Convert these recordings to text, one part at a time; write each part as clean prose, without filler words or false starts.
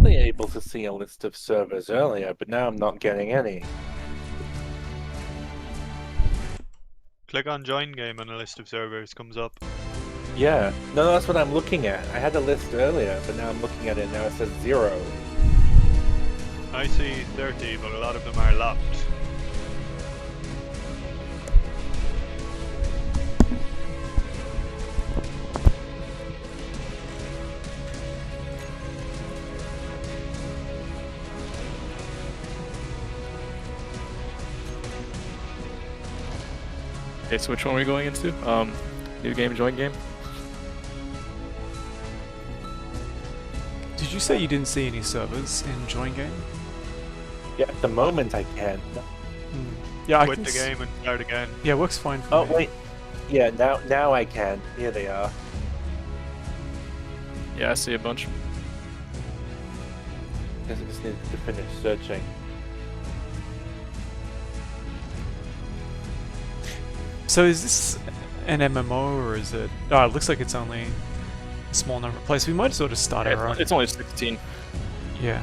usually able to see a list of servers earlier, but now I'm not getting any. Click on join game and a list of servers comes up. Yeah, no, that's what I'm looking at. I had a list earlier, but now I'm looking at it now it says 0. I see 30, but a lot of them are locked. Okay, so which one are we going into? New game, join game? Did you say you didn't see any servers in join game? Yeah, at the moment I can. Yeah, I Quit can the game and start again. Yeah, works fine for Oh me. wait, yeah, now I can. Here they are. Yeah, I see a bunch. Guess I just need to finish searching. So is this an MMO or is it? Oh, it looks like it's only a small number of players. We might sort of start our own. It's only 16. Yeah.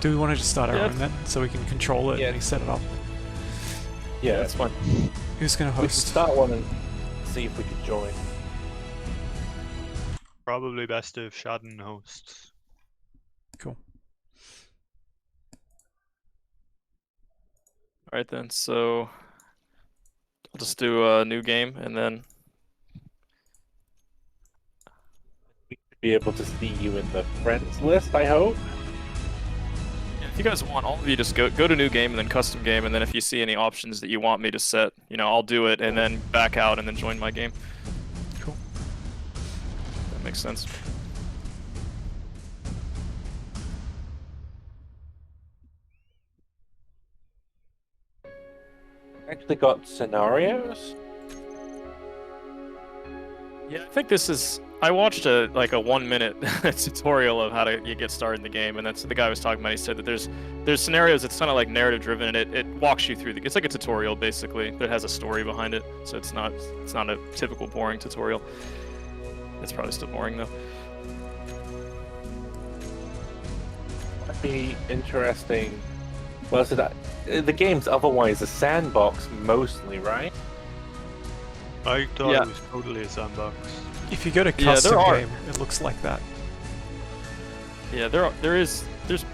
Do we want to just start our Yeah. own then, so we can control it Yeah. and set it up? Yeah, That's fine. Who's gonna we can host? start one and see if we can join. Probably best if Schaden hosts. Cool. Alright then, so I'll just do a new game and then We should be able to see you in the friends list, I hope. if you guys want, all of you just go to new game and then custom game, and then if you see any options that you want me to set, you know, I'll do it and then back out and then join my game. Cool. That makes sense. Actually got scenarios. Yeah, I think this is. I watched a 1-minute tutorial of how to get started in the game, and that's the guy was talking about. He said that there's scenarios that's kind of like narrative driven, and it walks you through it's like a tutorial basically, but it has a story behind it, so it's not a typical boring tutorial. It's probably still boring though. Might be interesting. Well, so that the game's otherwise a sandbox mostly, right? I thought Yeah. it was totally a sandbox. If you go to Yeah, custom there are. game, it looks like that. Yeah, there's there's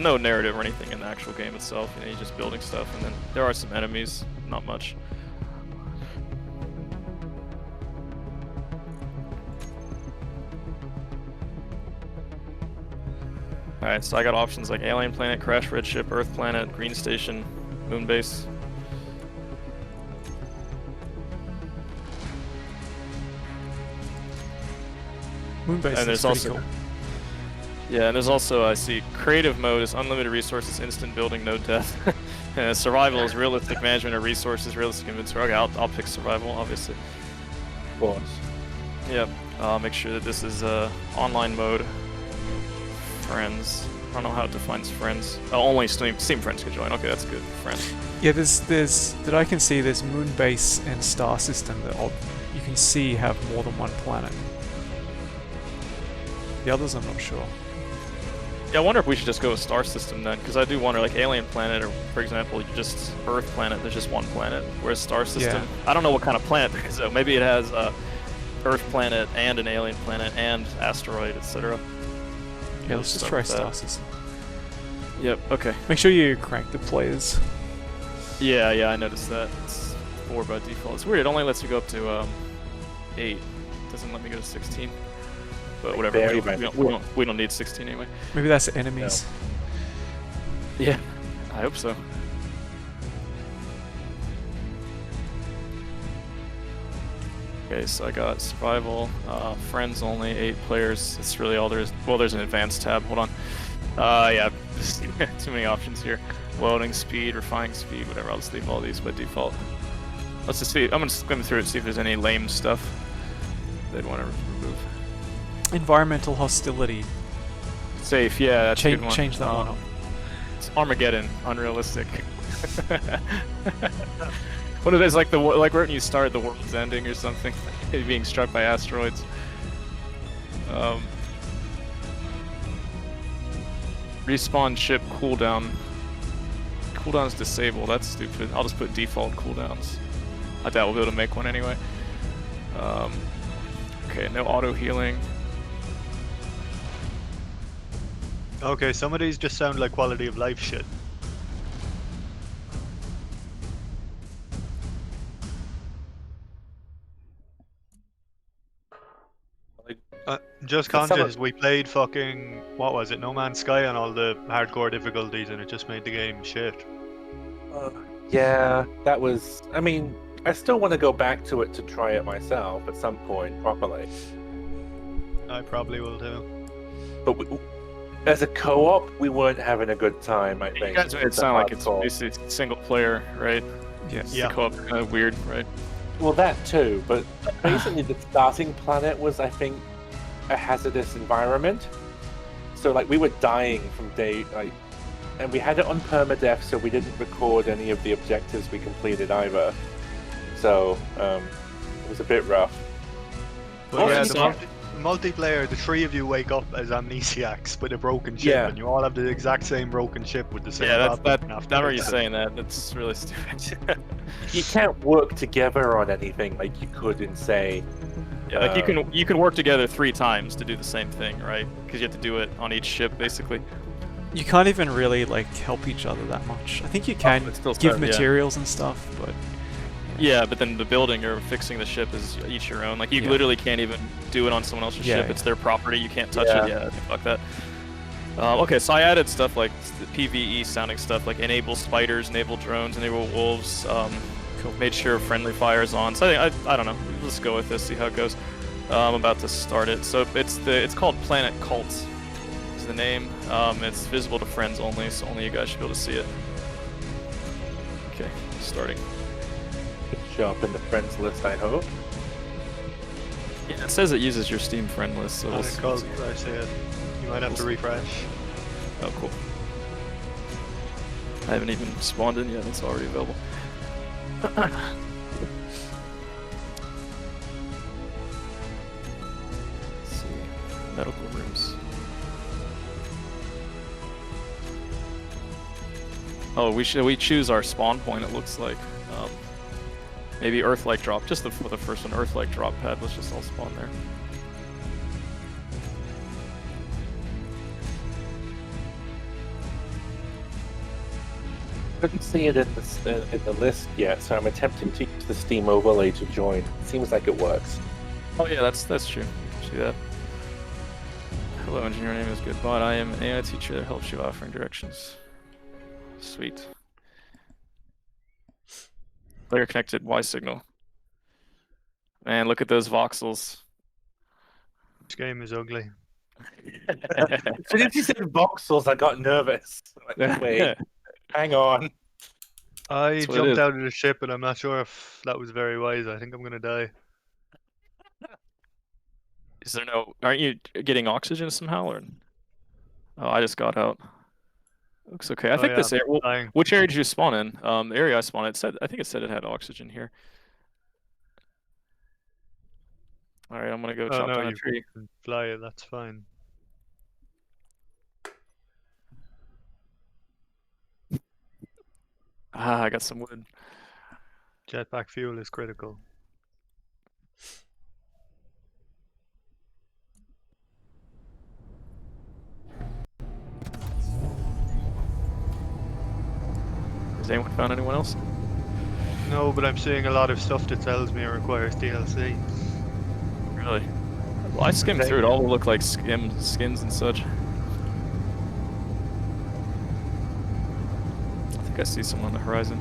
no narrative or anything in the actual game itself. You know, you're just building stuff, and then there are some enemies, not much. Alright, so I got options like Alien Planet, Crash Red Ship, Earth Planet, Green Station, Moon Base. Moonbase And is there's pretty also cool. Yeah, and there's also, I see, creative mode is unlimited resources, instant building, no death. And survival is realistic management of resources, realistic inventory. Okay, I'll pick survival, obviously. Of course. Yep, I'll make sure that this is online mode. Friends. I don't know how it defines friends. Oh, only Steam friends can join. Okay, that's good. Friends. Yeah, there's that I can see. There's Moonbase and Star System that you can see have more than one planet. The others, I'm not sure. Yeah, I wonder if we should just go with star system then, because I do wonder, like Alien Planet, or for example, just Earth Planet. There's just one planet, whereas Star System, I don't know what kind of planet there is. So maybe it has Earth Planet and an alien planet and asteroid, etc. Yeah, let's just try Star System. Yep. Okay. Make sure you crank the players. Yeah, I noticed that. It's 4 by default. It's weird. It only lets you go up to 8. It doesn't let me go to 16. But whatever. We don't need 16 anyway. Maybe that's enemies. No. Yeah, I hope so. Okay, so I got survival, friends only, 8 players. That's really all there is. Well, there's an advanced tab. Hold on. Yeah, too many options here. Loading speed, refining speed, whatever. I'll just leave all these by default. Let's just see. I'm gonna skim through it, see if there's any lame stuff they'd want to remove. Environmental hostility. Safe, yeah, that's a good one. Change that one up. It's Armageddon, unrealistic. What it is, like right when you start, the world's ending or something, being struck by asteroids. Respawn ship cooldown. Cooldown's disabled. That's stupid. I'll just put default cooldowns. I doubt we'll be able to make one anyway. Okay, no auto healing. Okay, some of these just sound like quality of life shit. Just So some conscious, of- we played fucking, what was it, No Man's Sky on all the hardcore difficulties and it just made the game shit. Yeah, that was. I mean, I still want to go back to it to try it myself at some point properly. I probably will too. But as a co-op, we weren't having a good time. I You think. guys made it with the sound like it's hardcore. basically single player, right? Yes. Yeah. The co-op kind of weird, right? Well, that too, but basically the starting planet was, I think, a hazardous environment. So like we were dying from day like, and we had it on permadeath, so we didn't record any of the objectives we completed either. So it was a bit rough. But Also, yeah, you the can't- multiplayer, the three of you wake up as amnesiacs with a broken ship, Yeah. and you all have the exact same broken ship with the same Yeah, that's problem that. after Now are you this. saying that? That's really stupid. You can't work together on anything like you could in, say, Yeah, like you can work together 3 times to do the same thing, right? Because you have to do it on each ship, basically. You can't even really like help each other that much. I think you can it's still give sad, yeah. materials and stuff, but Yeah, but then the building or fixing the ship is each your own. Like you Yeah. literally can't even do it on someone else's Yeah, ship. yeah. It's their property. You can't touch Yeah. it. Yeah, fuck that. Okay, so I added stuff like the PVE sounding stuff, like enable spiders, enable drones, enable wolves. Cool. Made sure friendly fire is on. So I don't know. Let's go with this. See how it goes. I'm about to start it. So it's called Planet Cults. Is the name. It's visible to friends only, so only you guys should be able to see it. Okay, starting. show up in the friends list, I hope. Yeah, it says it uses your Steam friend list, so we'll Planet see. Cult, I see it. You might have to refresh. Oh, cool. I haven't even spawned in yet, it's already available. Let's see. Medical rooms. Oh, we choose our spawn point, it looks like. Maybe Earth-like drop, just for the first one, Earth-like drop pad, let's just all spawn there. Couldn't see it in the list yet, so I'm attempting to use the Steam overlay to join. Seems like it works. Oh yeah, that's true. See that? Hello, engineer name is Goodbot. I am an AI teacher that helps you offering directions. Sweet. Player connected ysignal. Man, look at those voxels. This game is ugly. As soon as you said voxels, I got nervous. Like, wait, hang on. I That's what it jumped is. out of the ship, and I'm not sure if that was very wise. I think I'm gonna die. Is there no? Aren't you getting oxygen somehow? Or? Oh, I just got out. Looks okay. I think yeah, this area. Well, dying. which area did you spawn in? The area I spawned. I think it said it had oxygen here. All right, I'm gonna go Oh chop no, down a you tree. can fly it. That's fine. Ah, I got some wood. Jetpack fuel is critical. Has anyone found anyone else? No, but I'm seeing a lot of stuff that tells me it requires DLC. Really? Well, I skimmed through it. All look like skins and such. I think I see someone on the horizon.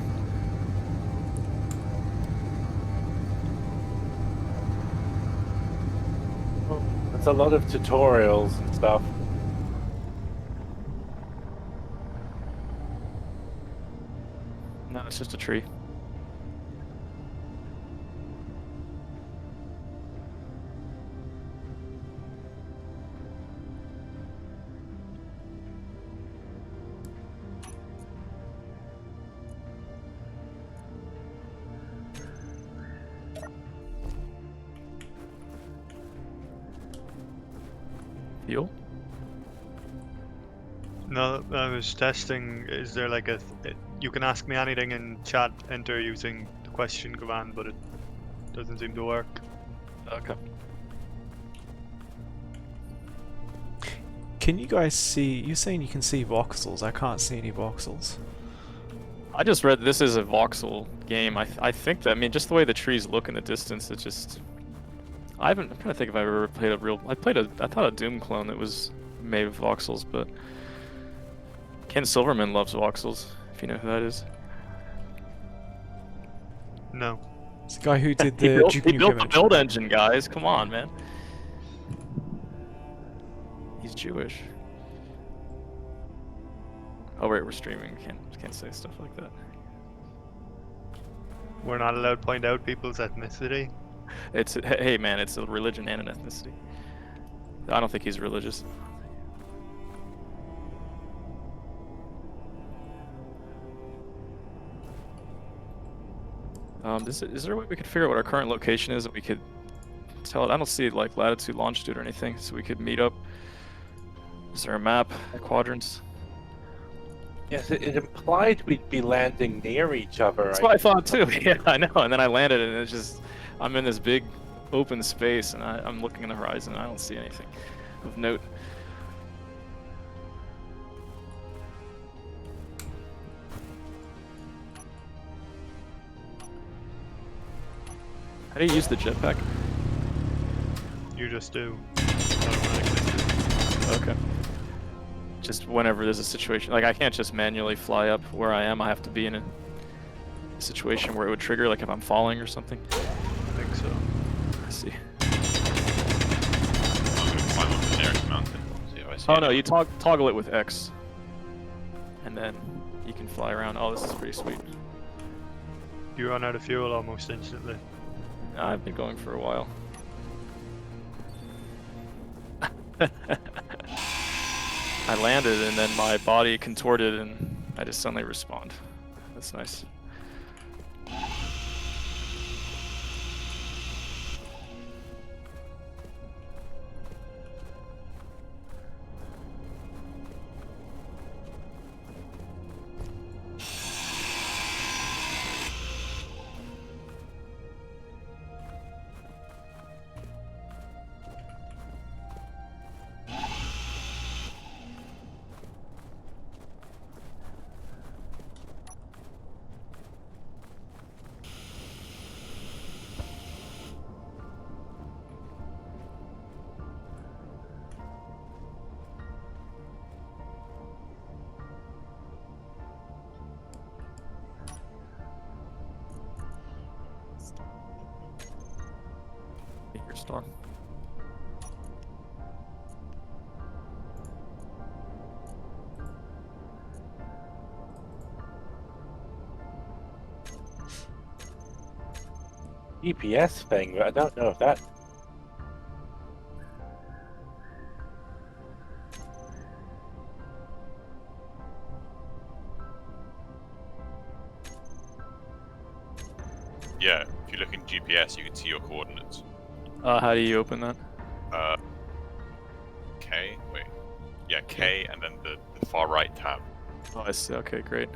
There's a lot of tutorials and stuff. No, it's just a tree. Fuel? No, I was testing. Is there like you can ask me anything in chat, enter using the question command, but it doesn't seem to work. Okay. Can you guys see? You're saying you can see voxels. I can't see any voxels. I just read this is a voxel game. I think that, I mean, just the way the trees look in the distance, it just... I'm trying to think if I've ever played a real... I thought a Doom clone that was made of voxels, but... Ken Silverman loves voxels, if you know who that is. No. It's the guy who did He the built, Duke he Nukem built the image. build engine, guys. Come on, man. He's Jewish. Oh wait, we're streaming. Can't say stuff like that. We're not allowed to point out people's ethnicity. It's hey man, it's a religion and an ethnicity. I don't think he's religious. Is there a way we could figure out what our current location is that we could tell it? I don't see like latitude, longitude, or anything, so we could meet up. Is there a map, quadrants? Yes, it implied we'd be landing near each other. That's what I thought too. Yeah, I know. And then I landed, and it's just I'm in this big open space, and I'm looking at the horizon, and I don't see anything of note. How do you use the jetpack? You just do. Okay. Just whenever there's a situation, like I can't just manually fly up where I am. I have to be in a situation where it would trigger, like if I'm falling or something. I think so. I see. I'm going to climb up the nearest mountain. See if I see Oh no, anyone. you toggle it with X, and then you can fly around. Oh, this is pretty sweet. You run out of fuel almost instantly. I've been going for a while. I landed and then my body contorted and I just suddenly respawned. That's nice. Your storm. GPS thing, but I don't know if that. Yeah, if you look in GPS, you can see your coordinates. How do you open that? K, wait. Yeah, K, and then the far right tab. Oh, I see. Okay, great.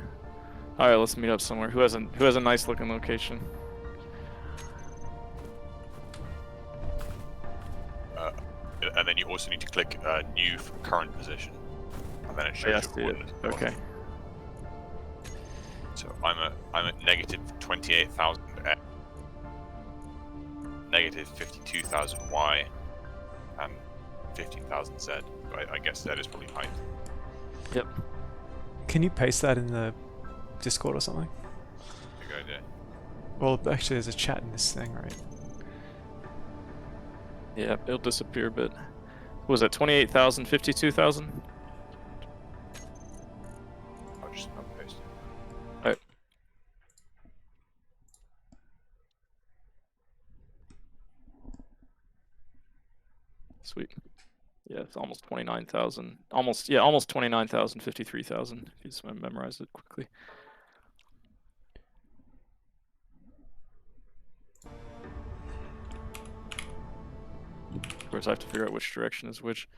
All right, let's meet up somewhere. Who has a nice looking location? And then you also need to click new current position, and then it shows Yeah, I your see it. coordinates. Okay. So I'm at negative 28,000 X, negative 52,000 Y, and 15,000 Z. I guess Z is probably height. Yep. Can you paste that in the Discord or something? Good idea. Well, actually, there's a chat in this thing, right? Yeah, it'll disappear a bit. What was that 28,000, 52,000? I'll just paste it. Alright. Sweet. Yeah, it's almost 29,000. Almost 29,000, 53,000. If you just want to memorize it quickly. Of course, I have to figure out which direction is which.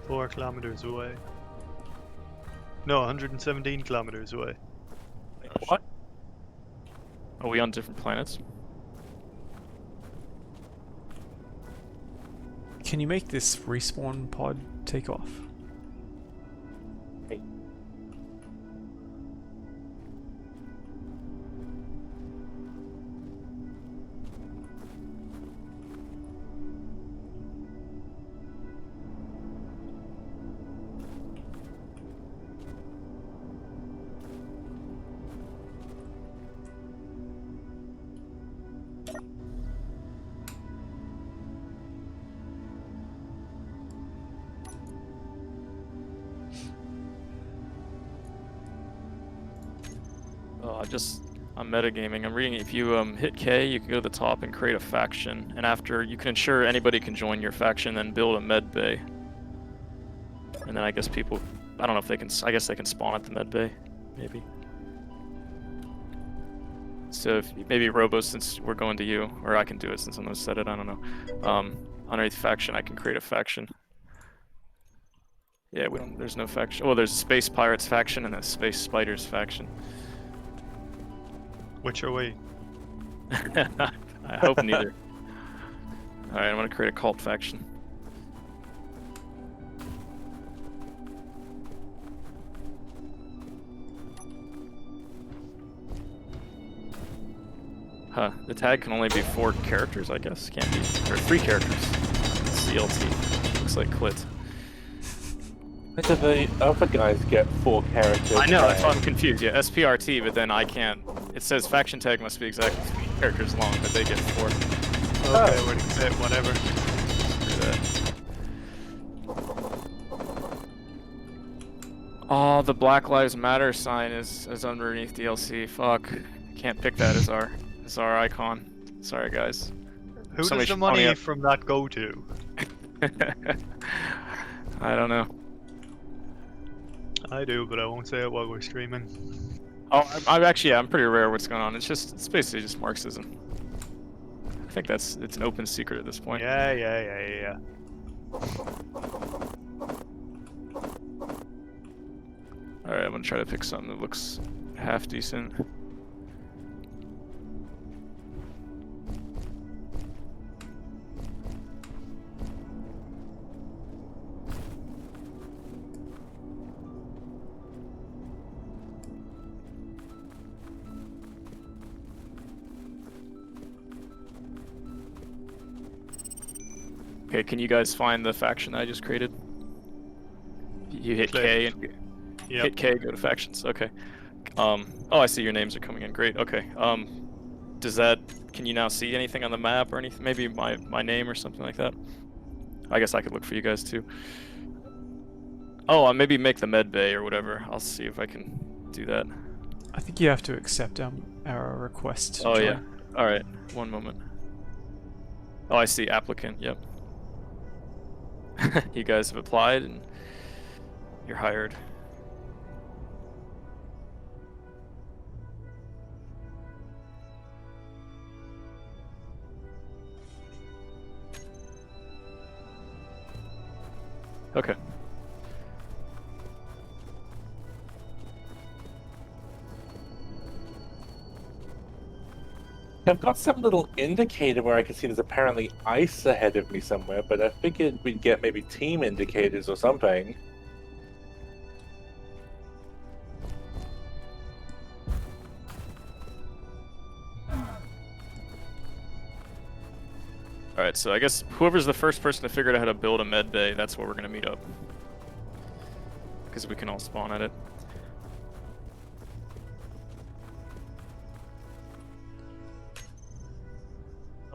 4 kilometers away. No, 117 kilometers away. What? Are we on different planets? Can you make this respawn pod take off? Hey. Oh, I'm metagaming. I'm reading. If you hit K, you can go to the top and create a faction, and after you can ensure anybody can join your faction, then build a med bay. And then I guess people, I don't know if they can. I guess they can spawn at the med bay, maybe. So if maybe Robo, since we're going to you, or I can do it since I'm gonna set it. I don't know. Underneath faction, I can create a faction. Yeah, we don't. There's no faction. Oh, there's a Space Pirates faction and a Space Spiders faction. Which are we? I hope neither. Alright, I'm gonna create a cult faction. Huh, the tag can only be 4 characters, I guess. Can't be. Or 3 characters. CLT. Looks like clit. Why do the other guys get 4 characters? I know, that's why I'm confused. Yeah, SPRT, but then I can't. It says faction tag must be exactly 3 characters long, but they get 4. Okay, we're gonna fit whatever. Oh, the Black Lives Matter sign is underneath DLC. Fuck. Can't pick that as our icon. Sorry, guys. Who Somebody does the should pony money up. from that go to? I don't know. I do, but I won't say it while we're streaming. Oh, I'm actually, yeah, I'm pretty aware of what's going on. It's basically just Marxism. I think it's an open secret at this point. Yeah. Alright, I'm gonna try to pick something that looks half decent. Okay, can you guys find the faction that I just created? You hit K and hit K, go to factions. Okay. Oh, I see your names are coming in. Great. Okay. Can you now see anything on the map or anything? Maybe my name or something like that. I guess I could look for you guys too. Oh, maybe make the med bay or whatever. I'll see if I can do that. I think you have to accept our request. To Oh join. yeah. All right. One moment. Oh, I see applicant. Yep. You guys have applied and you're hired. Okay. I've got some little indicator where I can see there's apparently ice ahead of me somewhere, but I figured we'd get maybe team indicators or something. Alright, so I guess whoever's the first person to figure out how to build a med bay, that's where we're gonna meet up. Because we can all spawn at it.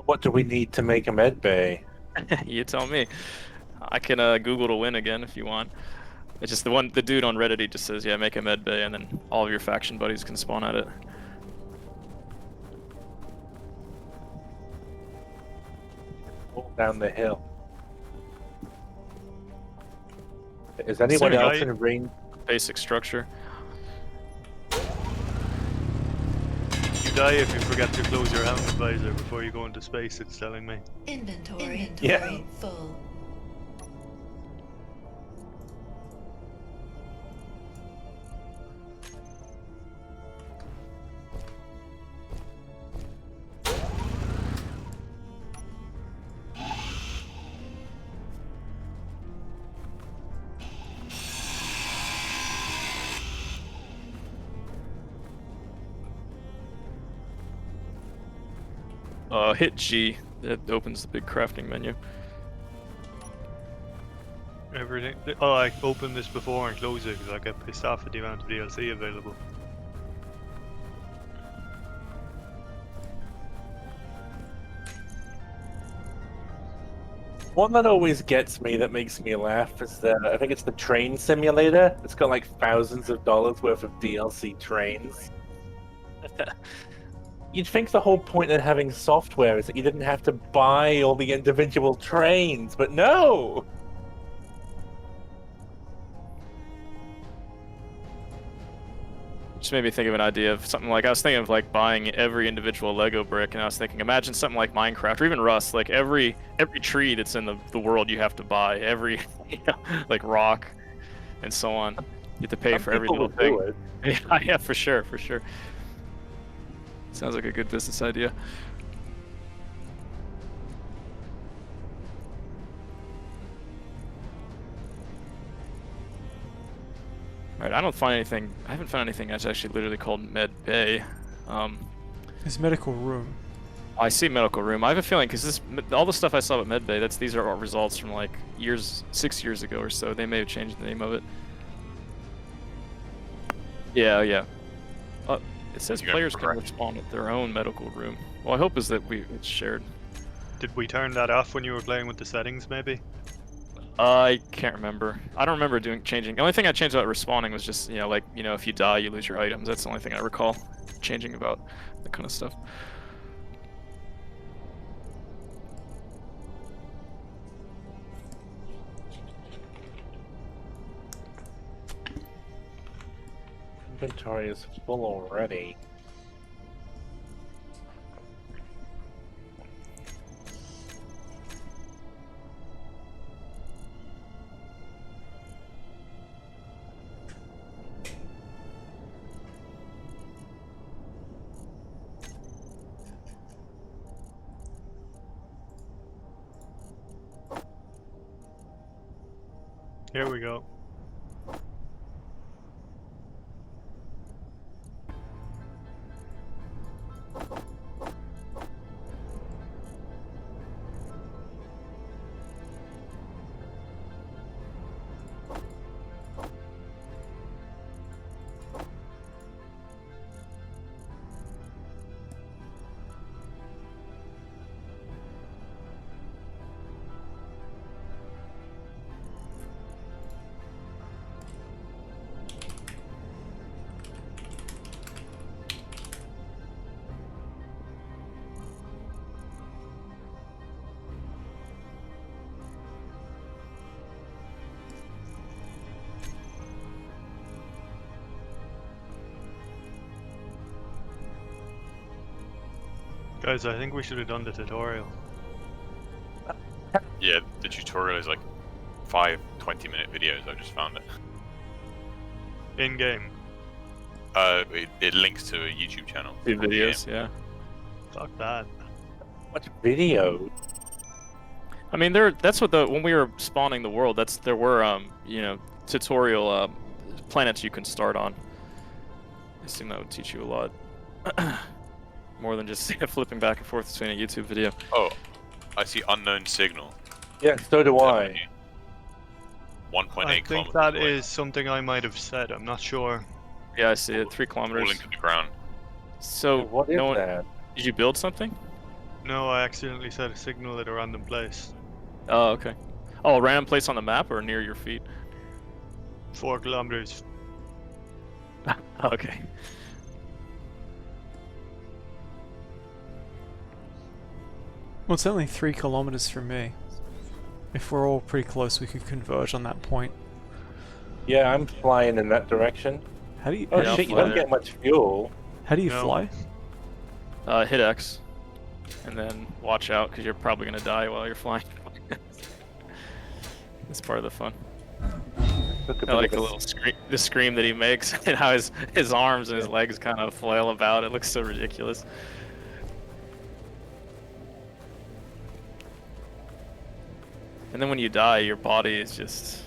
What do we need to make a med bay? You tell me. I can Google to win again if you want. It's just the dude on Reddit, he just says, yeah, make a med bay, and then all of your faction buddies can spawn at it. All down the hill. Is anyone Sorry, else guy. in range? Basic structure. You die if you forget to close your helmet visor before you go into space, it's telling me. Inventory Yeah. full. Hit G. That opens the big crafting menu. Everything. Oh, I opened this before and closed it because I get pissed off at the amount of DLC available. One that always gets me, that makes me laugh, is I think it's the train simulator. It's got like thousands of dollars worth of DLC trains. You'd think the whole point in having software is that you didn't have to buy all the individual trains, but no! Just made me think of an idea of something like, I was thinking of like buying every individual Lego brick, and I was thinking, imagine something like Minecraft or even Rust, like every tree that's in the world you have to buy, every like rock and so on. You have to pay Some for every people little would thing. do it. Yeah, for sure, for sure. Sounds like a good business idea. Alright, I don't find anything. I haven't found anything that's actually literally called Med Bay. There's medical room. I see medical room. I have a feeling because all the stuff I saw at Med Bay, these are all results from like 6 years ago or so. They may have changed the name of it. Yeah, yeah. It says You're gonna players can progress. respawn at their own medical room. Well, I hope is that it's shared. Did we turn that off when you were playing with the settings, maybe? I can't remember. I don't remember changing. The only thing I changed about respawning was just, if you die, you lose your items. That's the only thing I recall changing about that kind of stuff. Inventory is full already. Here we go. Guys, I think we should have done the tutorial. Yeah, the tutorial is like 5 20-minute videos. I just found it. In game. It links to a YouTube channel. Two videos, yeah. Fuck that. What video? I mean, that's what when we were spawning the world, there were tutorial planets you can start on. I assume that would teach you a lot. More than just flipping back and forth between a YouTube video. Oh, I see unknown signal. Yeah, so do I. 1.8 I think kilometers that away, is something I might have said. I'm not sure. Yeah, I see it. 3 kilometers. falling to the ground. So, What is that? did you build something? No, I accidentally set a signal at a random place. Oh, okay. Oh, a random place on the map or near your feet? 4 kilometers. Okay. Well, it's only 3 kilometers from me. If we're all pretty close, we could converge on that point. Yeah, I'm flying in that direction. How do you? Oh Yeah, I'll shit, you fly don't there. get much fuel. How do you No. fly? Hit X. And then watch out, because you're probably going to die while you're flying. That's part of the fun. Look a I like bit the of a- little the scream that he makes, and how his arms and his legs kind of flail about. It looks so ridiculous. And then when you die, your body is just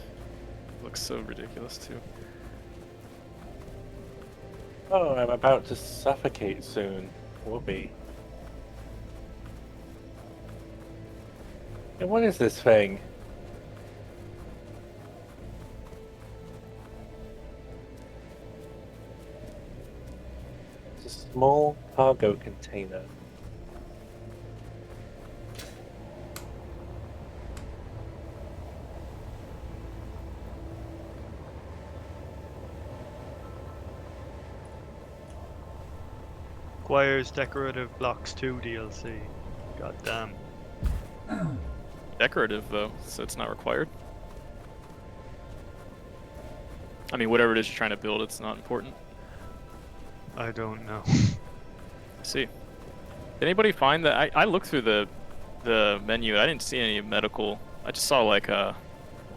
looks so ridiculous too. Oh, I'm about to suffocate soon. Will be. And what is this thing? It's a small cargo container. Requires decorative blocks 2 DLC. God damn. Decorative though, so it's not required. I mean, whatever it is you're trying to build, it's not important. I don't know. Let's see. Did anybody find that? I looked through the menu. I didn't see any medical. I just saw like I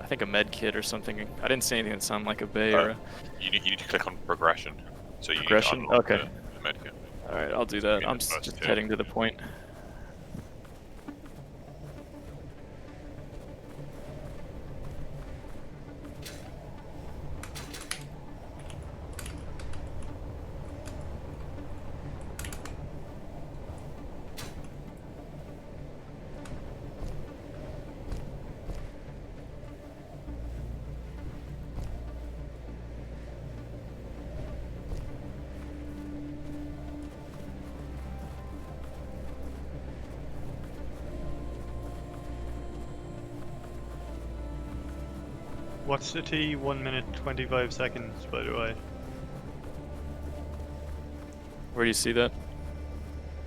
think a med kit or something. I didn't see anything that sounded like a bay or a You need to click on progression. So you progression. need to unlock Okay. the medkit. All right, I'll do that. Yeah, I'm that's just two. heading to the point. What's the T? 1 minute 25 seconds, by the way. Where do you see that?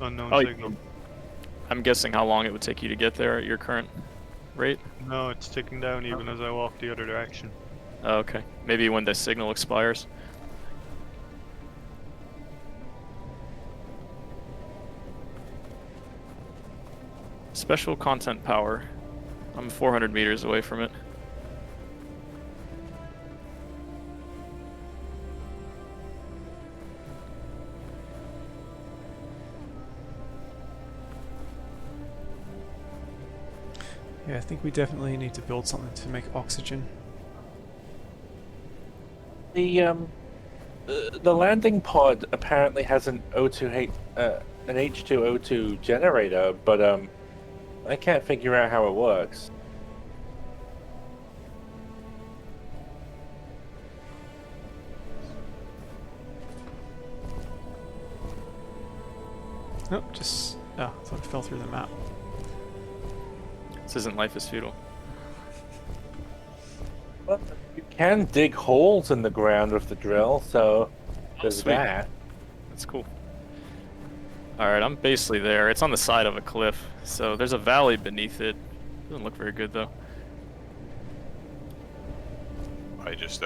Unknown Oh, signal. I'm guessing how long it would take you to get there at your current rate. No, it's ticking down even as I walk the other direction. Oh, okay. Maybe when the signal expires. Special content power. I'm 400 meters away from it. Yeah, I think we definitely need to build something to make oxygen. The landing pod apparently has an an H2O2 generator, but I can't figure out how it works. Nope, just I thought it fell through the map. This isn't Life is Futile. Well, you can dig holes in the ground with the drill, so there's sweet. that. That's cool. Alright, I'm basically there. It's on the side of a cliff, so there's a valley beneath it. Doesn't look very good though. I just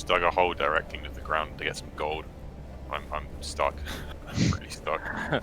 dug a hole directing to the ground to get some gold. I'm stuck. I'm really stuck.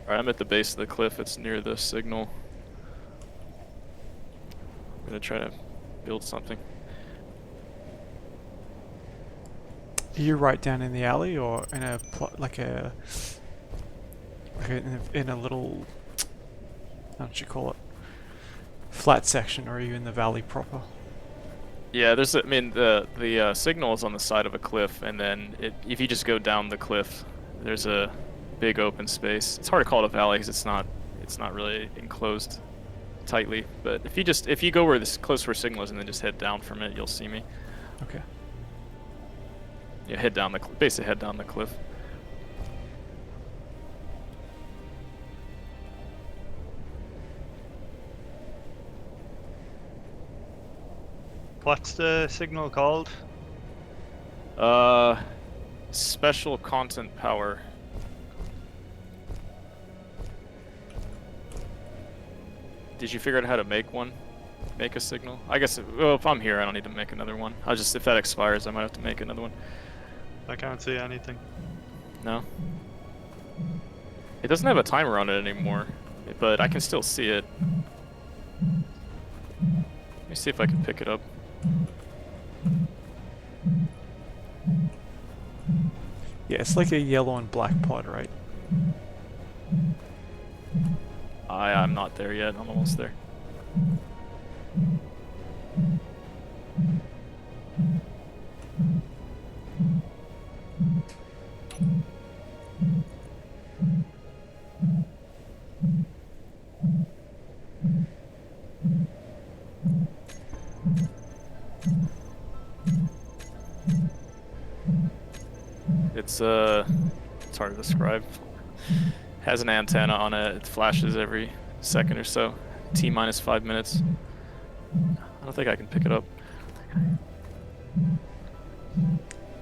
Alright, I'm at the base of the cliff. It's near the signal. I'm gonna try to build something. Are you right down in the alley, or in a in a little, how would you call it, flat section, or are you in the valley proper? Yeah, there's I mean the signal is on the side of a cliff, and then if you just go down the cliff, there's a big open space. It's hard to call it a valley because it's not really enclosed tightly. But if you go where this close where signal is and then just head down from it, you'll see me. Okay. Yeah, basically head down the cliff. What's the signal called? Special content power. Did you figure out how to make one? Make a signal? I guess, well, if I'm here, I don't need to make another one. I'll just, if that expires, I might have to make another one. I can't see anything. No? It doesn't have a timer on it anymore, but I can still see it. Let me see if I can pick it up. Yeah, it's like a yellow and black pod, right? I'm not there yet. I'm almost there. It's hard to describe. Has an antenna on it. It flashes every second or so. T-minus 5 minutes. I don't think I can pick it up.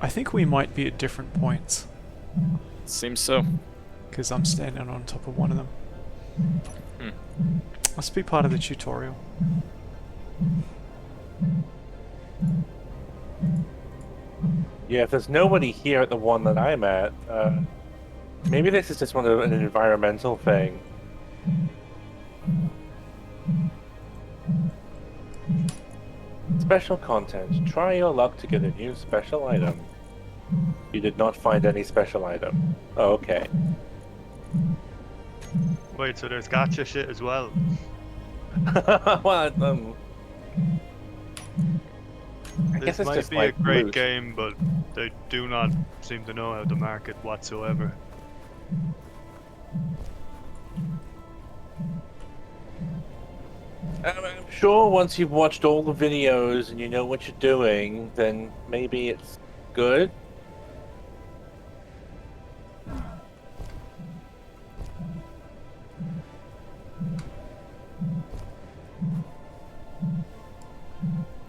I think we might be at different points, Seems so. because I'm standing on top of one of them. Hmm. Must be part of the tutorial. Yeah, if there's nobody here at the one that I'm at, maybe this is just an environmental thing. Special content. Try your luck to get a new special item. You did not find any special item. Oh, okay. Wait, so there's gacha shit as well? Well, I guess This it's might just be like a great loot. game, but they do not seem to know how to market whatsoever. I'm sure once you've watched all the videos and you know what you're doing, then maybe it's good.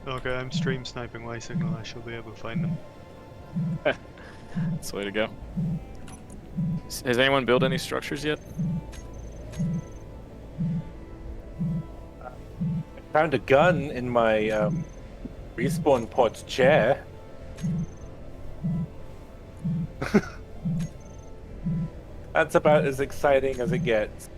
Okay, I'm stream sniping ysignal. I should be able to find them. That's the way to go. Has anyone built any structures yet? I found a gun in my respawn pod's chair. That's about as exciting as it gets.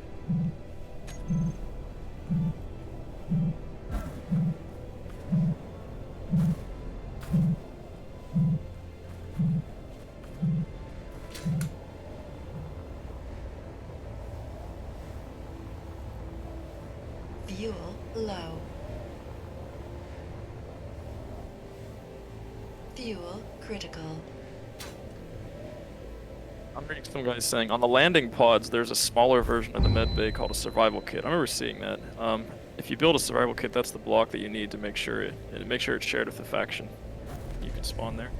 Fuel low. Fuel critical. I'm reading some guys saying on the landing pods there's a smaller version of the med bay called a survival kit. I remember seeing that. If you build a survival kit, that's the block that you need to make sure it's shared with the faction. You can spawn there.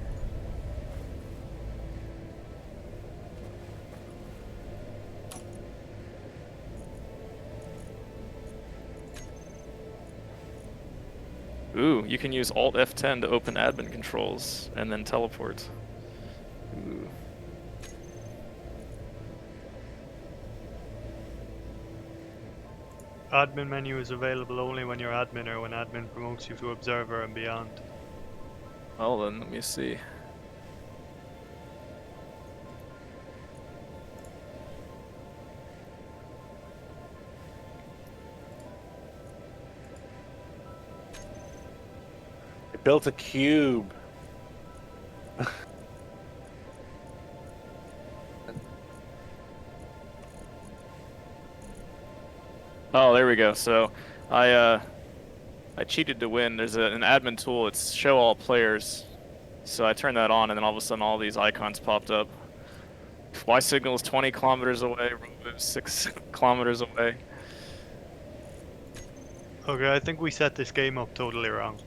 Ooh, you can use Alt F10 to open admin controls and then teleport. Ooh. Admin menu is available only when you're admin or when admin promotes you to observer and beyond. Well then, let me see. I built a cube. Oh, there we go. So, I cheated to win. There's an admin tool. It's show all players. So I turned that on, and then all of a sudden, all these icons popped up. ysignal is 20 kilometers away. Robomoo is 6 kilometers away. Okay, I think we set this game up totally wrong.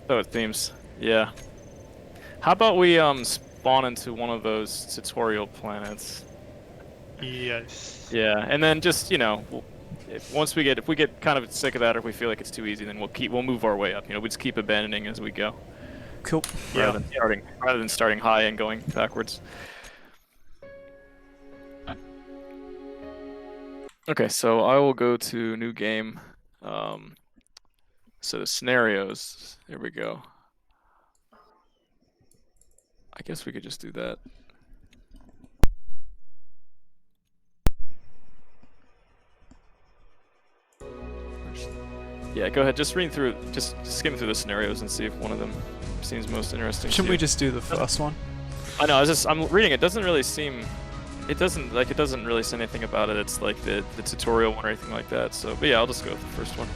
So it seems. Yeah. How about we spawn into one of those tutorial planets? Yes. Yeah, and then just if we get kind of sick of that, or if we feel like it's too easy, then we'll move our way up. We just keep abandoning as we go. Cool. Yeah. rather than starting high and going backwards. Okay, so I will go to new game. So the scenarios. There we go. I guess we could just do that. Yeah, go ahead. Just read through, just skim through the scenarios and see if one of them seems most interesting. Shouldn't we just do the first one? I know. I'm reading. It doesn't really seem. It doesn't really say anything about it. It's like the tutorial one or anything like that. So, but yeah, I'll just go with the first one.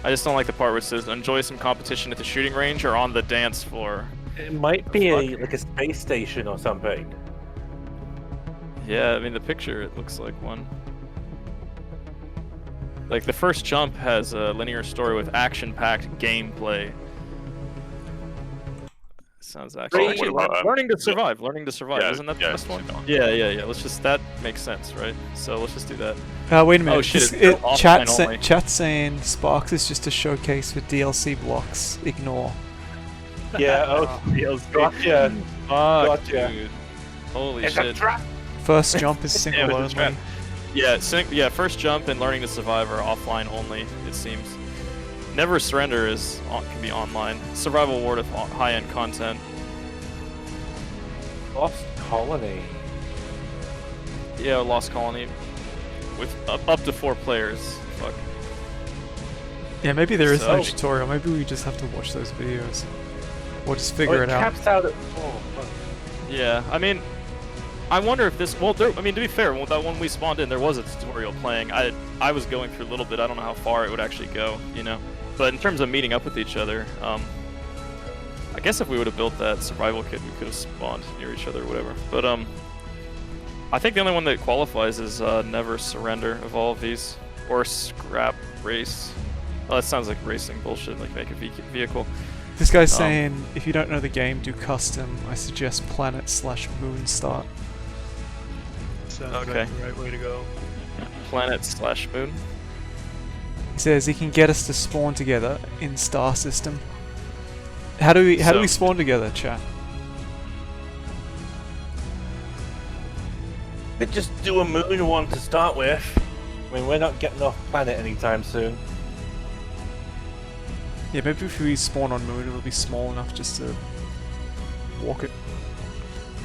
I just don't like the part where it says enjoy some competition at the shooting range or on the dance floor. It might be like a space station or something. Yeah, I mean the picture it looks like one. Like the first jump has a linear story with action-packed gameplay. Sounds actually learning to survive. Learning to survive. Yeah, Isn't that the best one? on. Yeah. Let's just that makes sense, right? So let's just do that. Wait a minute. Oh shit! Chat's saying Sparks is just a showcase for DLC blocks. Ignore. Yeah. Gotcha. Fuck, Gotcha. dude. Holy It's shit. a trap. First jump is single Yeah, it's a only. trap. Yeah, first jump and learning to survive are offline only. It seems. Never surrender can be online. Survival Ward of high-end content. Lost Colony. Yeah, Lost Colony with up to 4 players. Fuck. Yeah, maybe there is no So- tutorial. Maybe we just have to watch those videos. Or just figure it out. Caps out at. Oh, fuck. Yeah, I mean, I wonder if this. Well, to be fair, that one we spawned in, there was a tutorial playing. I was going through a little bit. I don't know how far it would actually go, you know. But in terms of meeting up with each other, I guess if we would have built that survival kit, we could have spawned near each other or whatever. But I think the only one that qualifies is Never Surrender of all of these, or Scrap Race. Oh, that sounds like racing bullshit. Like make a vehicle. This guy's saying, if you don't know the game, do custom. I suggest planet/moon start. Sounds Okay. like the right way to go. Planet/moon. He says he can get us to spawn together in star system. How do we spawn together, chat? Could just do a moon one to start with. I mean, we're not getting off planet anytime soon. Yeah, maybe if we spawn on moon, it'll be small enough just to walk it.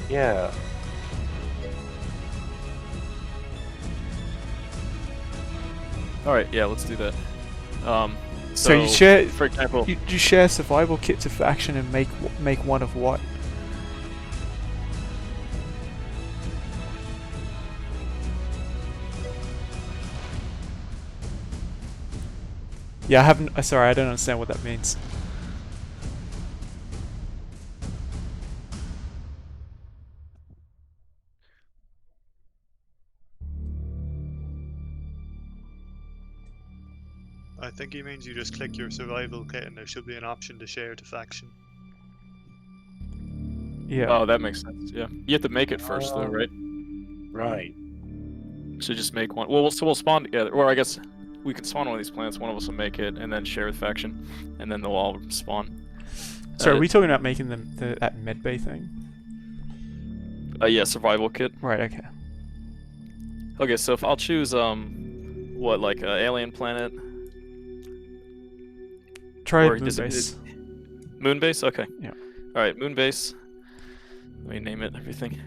Yeah. All right, yeah, let's do that. So you share, for example, you share survival kit to faction and make one of what? Yeah, I haven't. Sorry, I don't understand what that means. I think he means you just click your survival kit and there should be an option to share to faction. Yeah. oh, that makes sense. Yeah, you have to make it first, though, right? Right. So just make one. Well, so we'll spawn together, or I guess we can spawn one of these planets. One of us will make it, and then share with faction, and then they'll all spawn. So are we talking about making that medbay thing? Yeah, survival kit. Right. Okay. Okay, so if I'll choose what like alien planet Try or moon does it- base. moon base? Okay. Yeah. All right, moon base. Let me name it. Everything.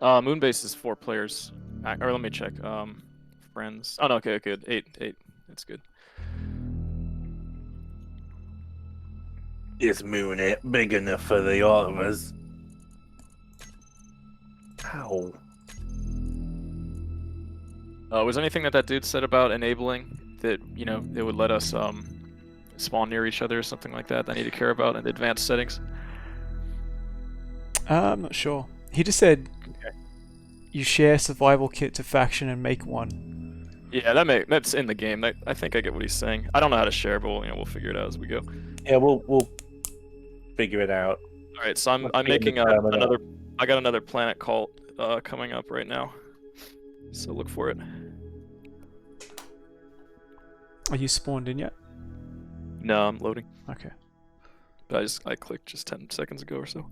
Moon base is 4 players. Or let me check. Friends. Oh no. Okay. Good. 8. That's good. Is moon it big enough for the all of us? Ow. Was there anything that dude said about enabling that, you know, it would let us spawn near each other or something like that I need to care about in the advanced settings? I'm not sure. He just said you share survival kit to faction and make one. Yeah, that's in the game. I think I get what he's saying. I don't know how to share, but we'll figure it out as we go. Yeah, we'll figure it out. All right, so I'm Let's get in making the terminal. I got another planet cult coming up right now, so look for it. Are you spawned in yet? No, I'm loading. Okay. But I clicked just 10 seconds ago or so.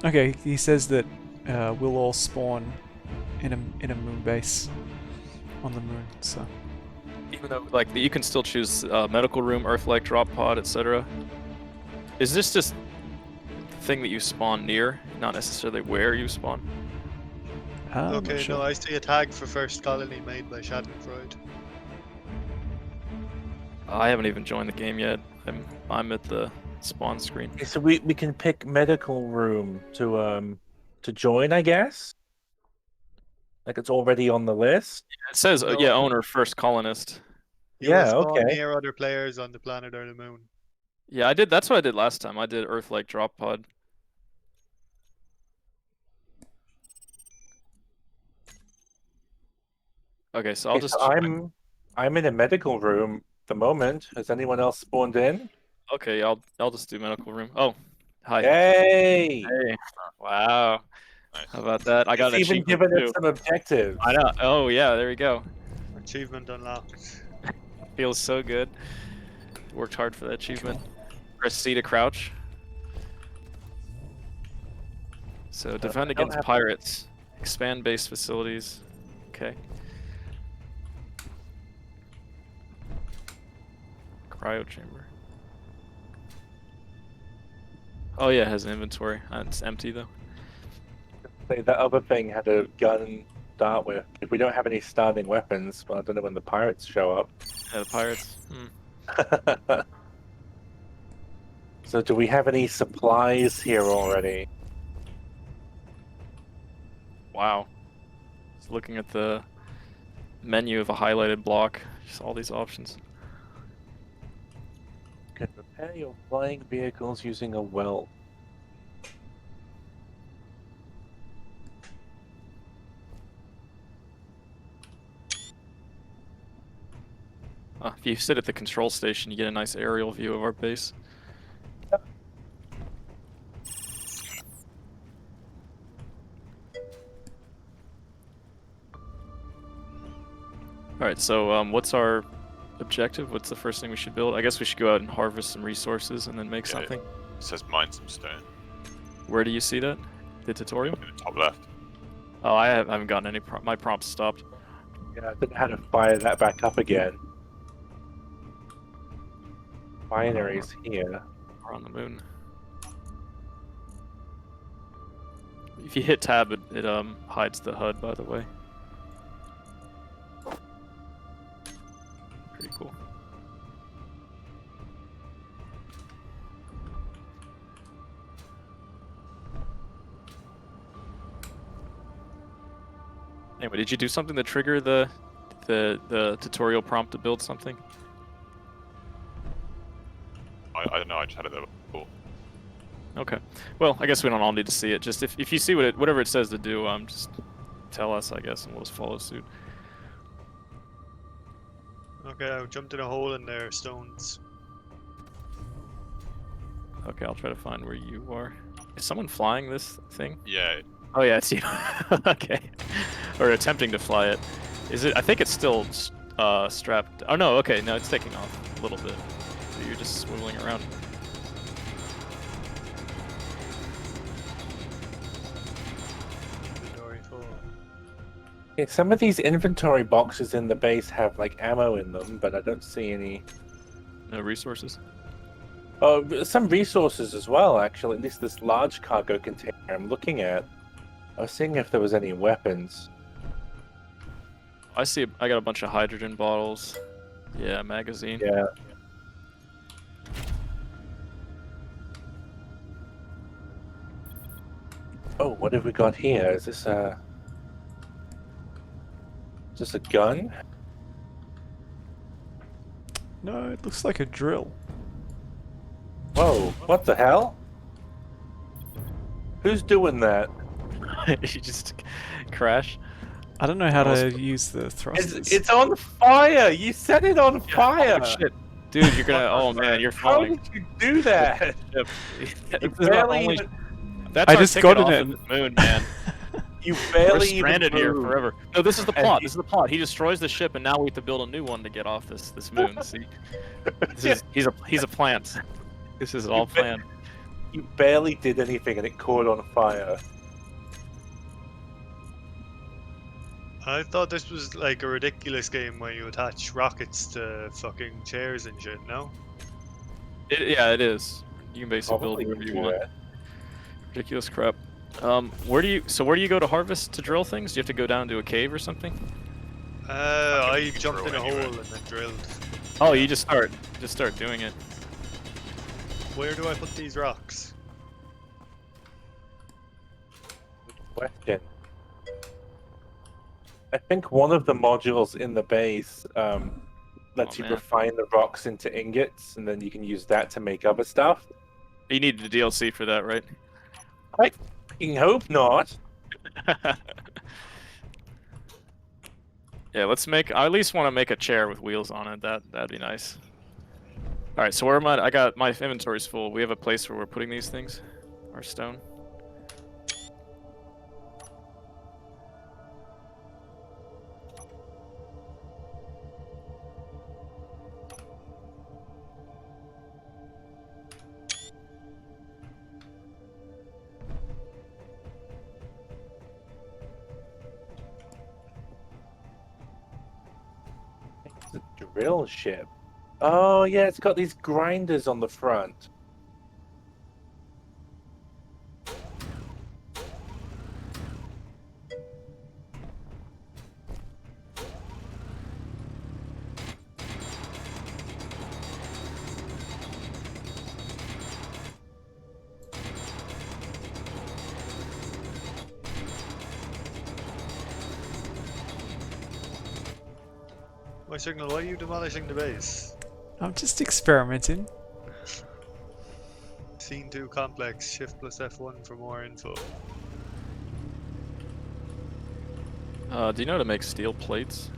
Okay, he says that we'll all spawn in a moon base on the moon. So Even though, like, you can still choose medical room, Earth-like drop pod, etc. Is this just the thing that you spawn near, not necessarily where you spawn? I'm not Okay, sure. no, I see a tag for first colony made by schadenfreude. I haven't even joined the game yet. I'm at the spawn screen. Okay, so we can pick medical room to join, I guess. Like it's already on the list. It says, No. yeah, owner, first colonist. You will Yeah, spawn okay. near other players on the planet or the moon. Yeah, I did. That's what I did last time. I did Earth-like drop pod. Okay, so I'll Okay, just so I'm in a medical room at the moment. Has anyone else spawned in? Okay, I'll just do medical room. Oh, hi. Yay! Hey. Wow. Nice. How about that? I got It's an even achievement given too. us some objectives. I know. Oh yeah, there we go. Achievement unlocked. Feels so good. Worked hard for that achievement. Press C to crouch. So defend I don't against have- pirates. Expand base facilities. Okay. Cryo chamber. Oh yeah, it has an inventory. It's empty though. Say that other thing had a gun to start with. If we don't have any starting weapons, well, I don't know when the pirates show up. Yeah, the pirates. So do we have any supplies here already? Wow. Just looking at the menu of a highlighted block, just all these options. Can repair your flying vehicles using a weld. If you sit at the control station, you get a nice aerial view of our base. Alright, so what's our objective? What's the first thing we should build? I guess we should go out and harvest some resources and then make Yeah. something. It says mine some stone Where do you see that? The tutorial? in the top left. Oh, I haven't gotten any my prompts stopped. Yeah, I didn't know how to fire that back up again. Binaries here. We're on the moon. If you hit tab, it hides the HUD, by the way. Pretty cool. Anyway, did you do something to trigger the tutorial prompt to build something? I don't know. I just had it there. Cool. Okay. Well, I guess we don't all need to see it. Just if you see whatever it says to do, just tell us, I guess, and we'll just follow suit. Okay, I jumped in a hole in there, stones. Okay, I'll try to find where you are. Is someone flying this thing? Yeah. Oh yeah, it's you. Okay. Or attempting to fly it. Is it? I think it's still strapped. Oh no. Okay. No, it's taking off a little bit. So you're just swiveling around. Inventory full. Okay, some of these inventory boxes in the base have like ammo in them, but I don't see any. No resources. Oh, some resources as well, actually. At least this large cargo container I'm looking at. I was seeing if there was any weapons. I see. I got a bunch of hydrogen bottles. Yeah, magazine. Yeah. Oh, what have we got here? Is this a gun? No, it looks like a drill. Whoa, what the hell? Who's doing that? You just crash. I don't know how to Awesome. use the thrusters. It's on fire! You set it on fire! Oh, shit. Dude, you're gonna. Oh man, you're How falling. did you do that? Ship. You This is the barely only- even, That's I our just ticket got off it of in. the moon, man. you We're barely even stranded here moved. forever. No, this is the And plot. you- This is the plot. He destroys the ship, and now we have to build a new one to get off this moon. See, this is he's a plant. This is all planned. You barely did anything and it caught on fire. I thought this was like a ridiculous game where you attach rockets to fucking chairs and shit, no? Yeah, it is. You can basically build Probably whatever you do want. that. Ridiculous crap. Where do you go to harvest to drill things? Do you have to go down to a cave or something? I you can jumped in drill a anywhere. hole and then drilled. Oh, you just start doing it. Where do I put these rocks? Question. I think one of the modules in the base lets Oh, you man. refine the rocks into ingots, and then you can use that to make other stuff. You need the DLC for that, right? I fucking hope not. Yeah, let's make. I at least want to make a chair with wheels on it. That'd be nice. All right, so where am I? I got my inventory's full. We have a place where we're putting these things, our stone. It's a drill ship. Oh yeah, it's got these grinders on the front. My signal, why are you demolishing the base? I'm just experimenting. Scene 2 complex, shift plus F1 for more info. Do you know how to make steel plates?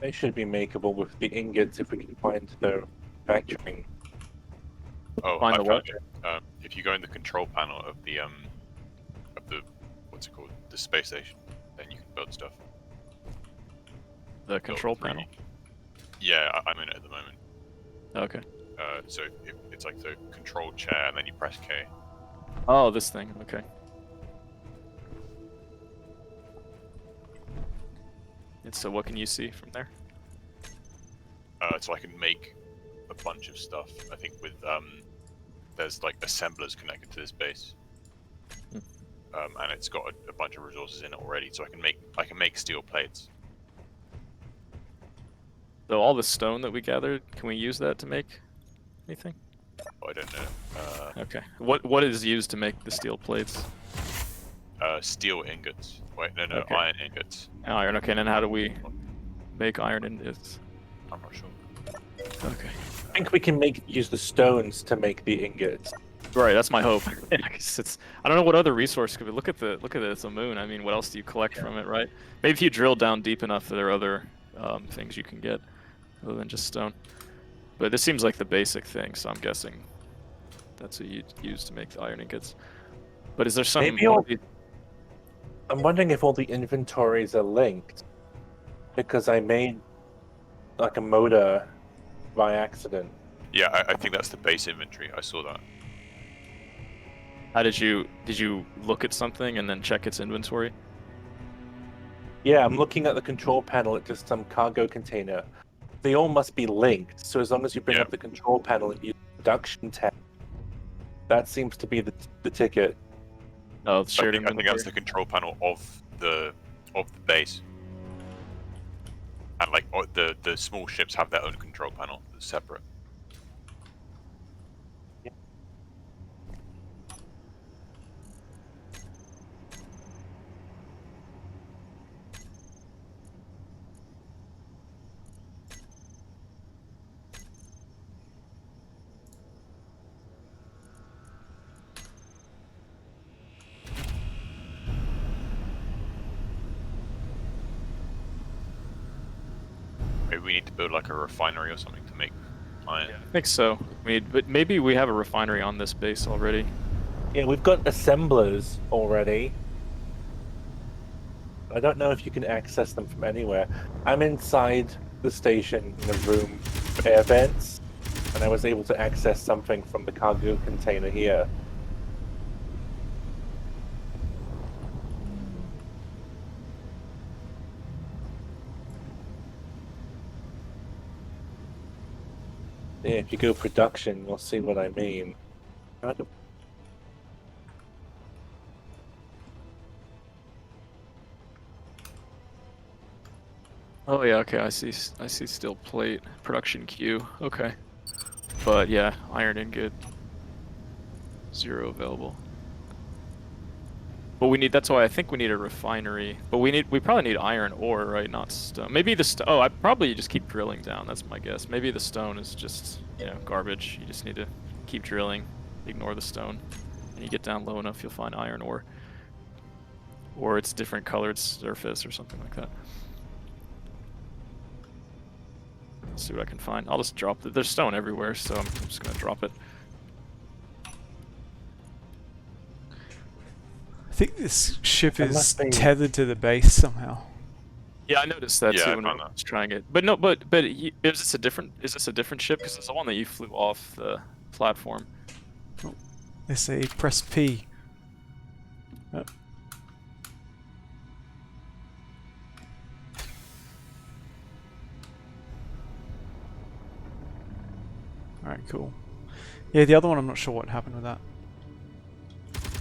They should be makeable with the ingots if we can find the factoring. Oh, Find I the found what? it. If you go in the control panel of the what's it called, the space station, then you can build stuff. The control Build 3D. panel. Yeah, I'm in it at the moment. Okay. So it's like the control chair, and then you press K. Oh, this thing. Okay. And so, what can you see from there? So I can make a bunch of stuff. I think with there's like assemblers connected to this base, and it's got a bunch of resources in it already. So I can make steel plates. So all the stone that we gathered, can we use that to make anything? Oh, I don't know. Okay. What is used to make the steel plates? Steel ingots. Wait, no, Okay. iron ingots. Iron. Okay. And then how do we make iron ingots? I'm not sure. Okay. I think we can use the stones to make the ingots. Right. That's my hope. Yeah, 'cause it's. I don't know what other resource could be. Look at it's a moon. I mean, what else do you collect from it, right? Maybe if you drill down deep enough, there are other things you can get other than just stone. But this seems like the basic thing, so I'm guessing that's what you use to make the iron ingots. But is there some? Maybe I'm wondering if all the inventories are linked, because I made like a motor by accident. Yeah, I think that's the base inventory. I saw that. How did you look at something and then check its inventory? Yeah, I'm looking at the control panel at just some cargo container. They all must be linked, so as long as you bring Yeah. up the control panel and use the production tab, that seems to be the ticket. Oh, it's shared I think inventory. that's the control panel of the base. And like the small ships have their own control panel that's separate. we need to build like a refinery or something to make iron. I think so. But maybe we have a refinery on this base already. Yeah, we've got assemblers already. I don't know if you can access them from anywhere. I'm inside the station in a room for air vents, and I was able to access something from the cargo container here. Yeah, if you go production, you'll see what I mean. Oh yeah, okay. I see steel plate production queue. Okay, but yeah, iron ingot 0 available. But we need. That's why I think we need a refinery. But we probably need iron ore, right? Not stone. Maybe the stone. Oh, I probably just keep drilling down. That's my guess. Maybe the stone is just garbage. You just need to keep drilling, ignore the stone, and you get down low enough, you'll find iron ore. Or it's different colored surface or something like that. Let's see what I can find. I'll just drop it. There's stone everywhere, so I'm just gonna drop it. I think this ship That is must be- tethered to the base somehow. Yeah, I noticed that Yeah, I too when I found that. was trying it. But no, but is this a different ship? Because it's the one that you flew off the platform. They say press P. Oh. Alright, cool. Yeah, the other one I'm not sure what happened with that.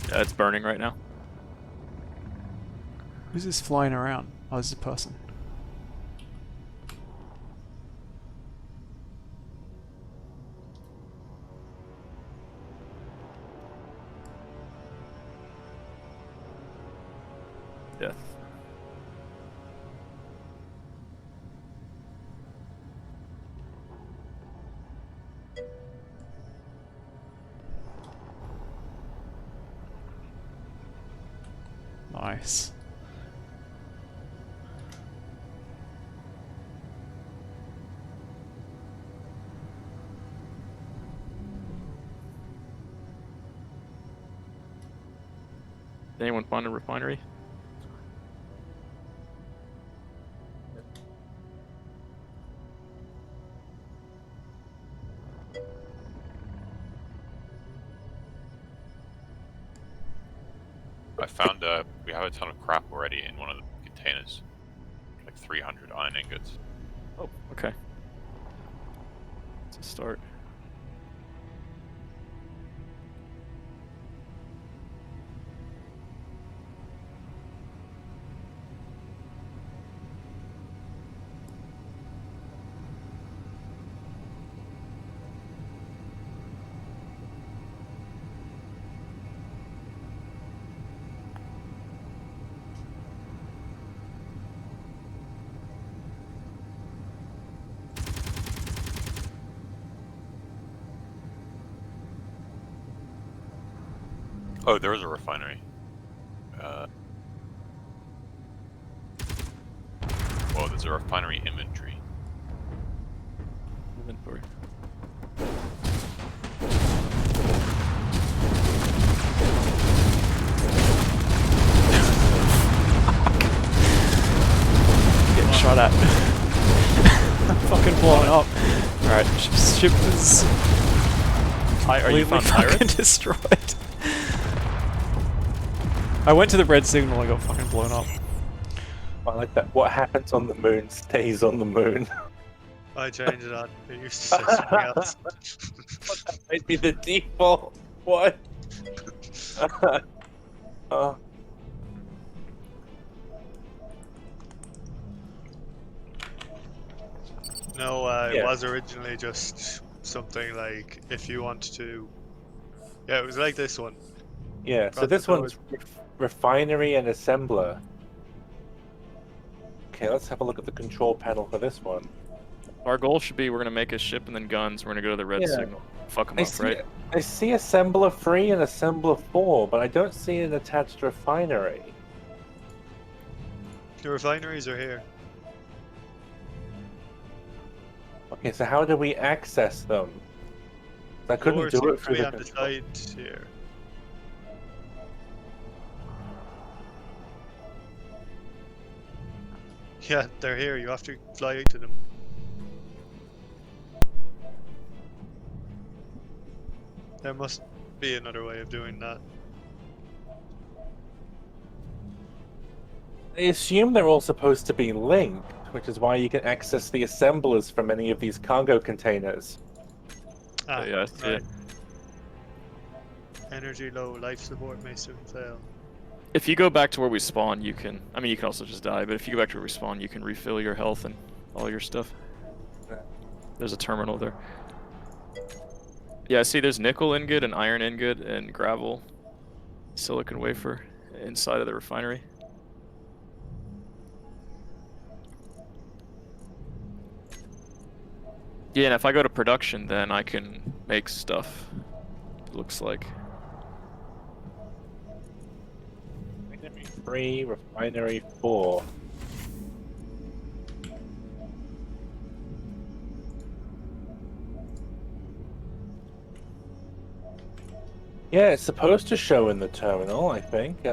Yeah, it's burning right now. Who's this flying around? Oh, this is a person. Death. Nice. Did anyone find a refinery? I found we have a ton of crap already in one of the containers, like 300 iron ingots. Oh, okay. It's a start. Oh, there is a refinery. Well, there's a refinery inventory. Inventory. Getting shot at. I'm fucking blowing up. Alright, ship is Are you completely found fucking pirates? destroyed. I went to the red signal, I got fucking blown up. I like that. What happens on the moon stays on the moon. I changed that. It used to say something else. That might be the default. What? Oh. No, it Yeah. was originally just something like if you want to. Yeah, it was like this one. Yeah, so Right, this so one's refinery and assembler. Okay, let's have a look at the control panel for this one. Our goal should be we're gonna make a ship and then guns. We're gonna go to the red Yeah. signal. Fuck them up, right? I see assembler 3 and assembler 4, but I don't see an attached refinery. The refineries are here. Okay, so how do we access them? I couldn't Door do seems it to through be the on the control. side here. Yeah, they're here. You have to fly to them. There must be another way of doing that. I assume they're all supposed to be linked, which is why you can access the assemblers from any of these cargo containers. Ah, Yeah, I see right. it. Energy low, life support may soon fail. If you go back to where we spawn, you can. I mean, you can also just die, but if you go back to where we spawn, you can refill your health and all your stuff. There's a terminal there. Yeah, see, there's nickel ingot and iron ingot and gravel, silicon wafer inside of the refinery. Yeah, and if I go to production, then I can make stuff. It looks like. Refinery 3, Refinery 4. Yeah, it's supposed to show in the terminal, I think.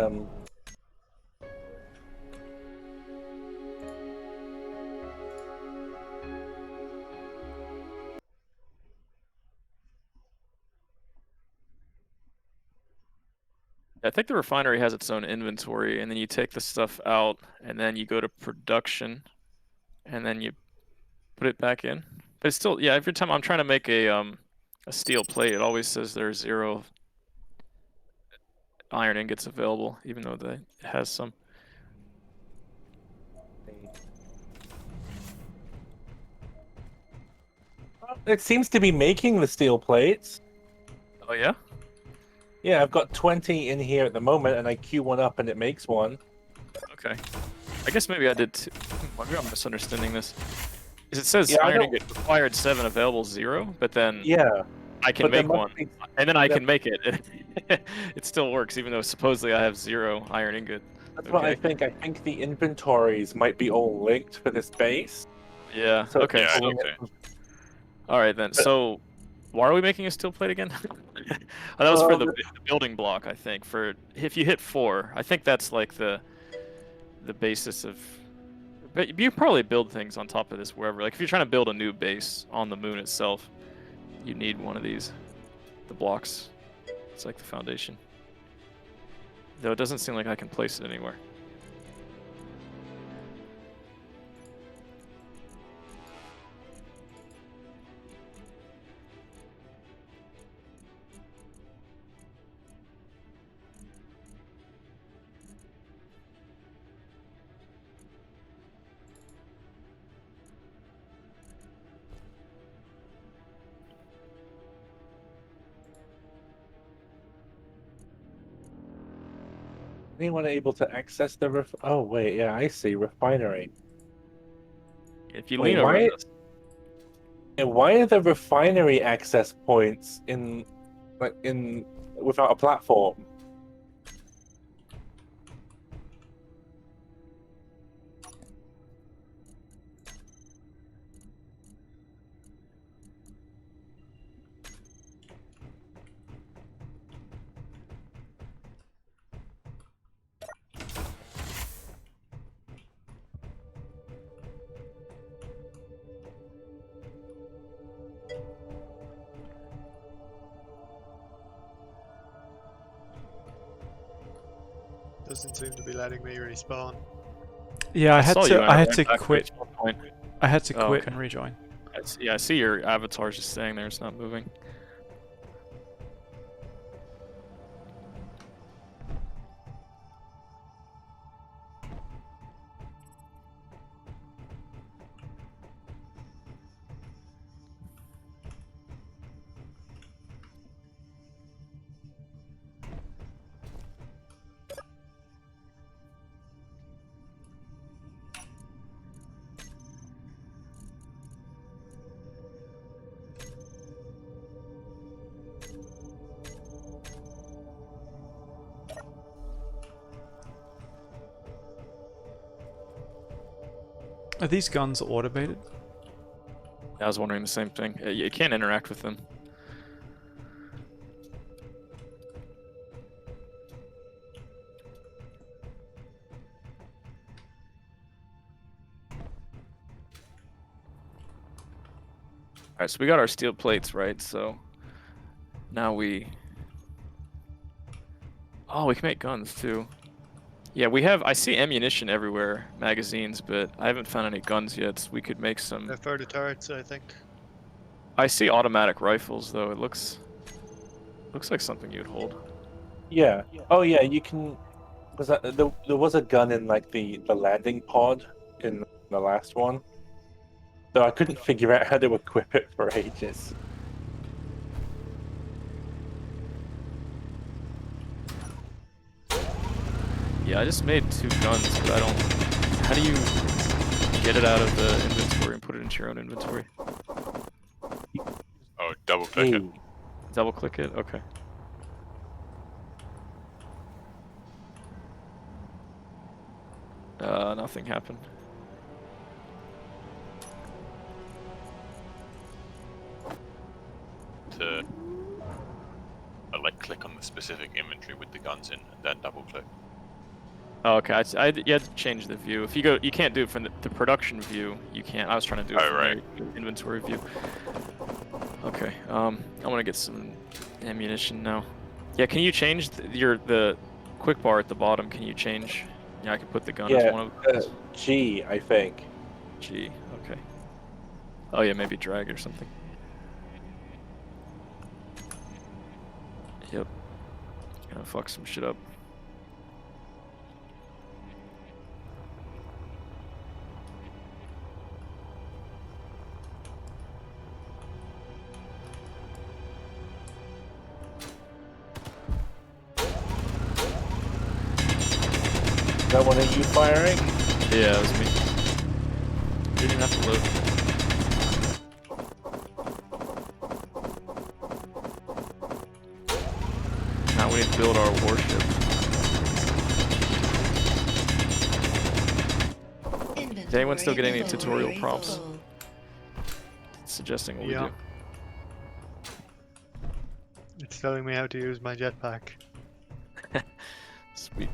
I think the refinery has its own inventory, and then you take the stuff out, and then you go to production, and then you put it back in. But it's still, yeah. Every time I'm trying to make a steel plate, it always says there's 0 iron ingots available, even though it has some. It seems to be making the steel plates. Oh yeah. Yeah, I've got 20 in here at the moment, and I queue one up and it makes one. Okay. I guess maybe I did too. Maybe I'm misunderstanding this. Is it says Yeah, I iron don't- ingot required 7, available 0, but then Yeah, I can but there make must one, be- and then I there- can make it. It still works, even though supposedly I have 0 iron ingot. That's what I Okay. think. I think the inventories might be all linked for this base. Yeah. So Okay. Yeah, I pulling think it so. from- All right then. So, why are we making a steel plate again? Oh, that was for the building block, I think. For if you hit 4, I think that's like the basis of. But you probably build things on top of this wherever. Like if you're trying to build a new base on the moon itself, you need one of these, the blocks. It's like the foundation. Though it doesn't seem like I can place it anywhere. Anyone able to access the Oh wait, yeah, I see refinery. If you Wait, lean over why- this, And why are the refinery access points in without a platform? Doesn't seem to be letting me respawn. Yeah, I had saw you to. and I I had ran to back to quit. each point. I had to Oh, quit okay. and rejoin. Yeah, I see your avatar's just staying there. It's not moving. Are these guns automated? I was wondering the same thing. You can't interact with them. Alright, so we got our steel plates, right? So now we... Oh, we can make guns too. Yeah, we have... I see ammunition everywhere, magazines, but I haven't found any guns yet, so we could make some... They're for the turrets, I think. I see automatic rifles, though. It looks like something you'd hold. Yeah. Oh yeah, you can. Was that there was a gun in like the landing pod in the last one, though I couldn't figure out how to equip it for ages. Yeah, I just made 2 guns, but I don't... How do you get it out of the inventory and put it into your own inventory? Oh, double click it. Hey, Double click it? Okay. Nothing happened. To like click on the specific inventory with the guns in, and then double click. Oh, okay, you had to change the view. If you go, you can't do it from the production view. You can't. I was trying to do it Oh, from right. the inventory view. Okay. I want to get some ammunition now. Yeah, can you change the quick bar at the bottom? Can you change? Yeah, I can put the gun as yeah, one of those. G, I think. G. Okay. Oh yeah, maybe drag or something. Yep. Gonna fuck some shit up. Is that one of you firing? Yeah, it was me. Didn't have to load. Now we need to build our warship. Is anyone still getting any tutorial prompts? Suggesting what we Yeah. do. It's telling me how to use my jetpack. Sweet.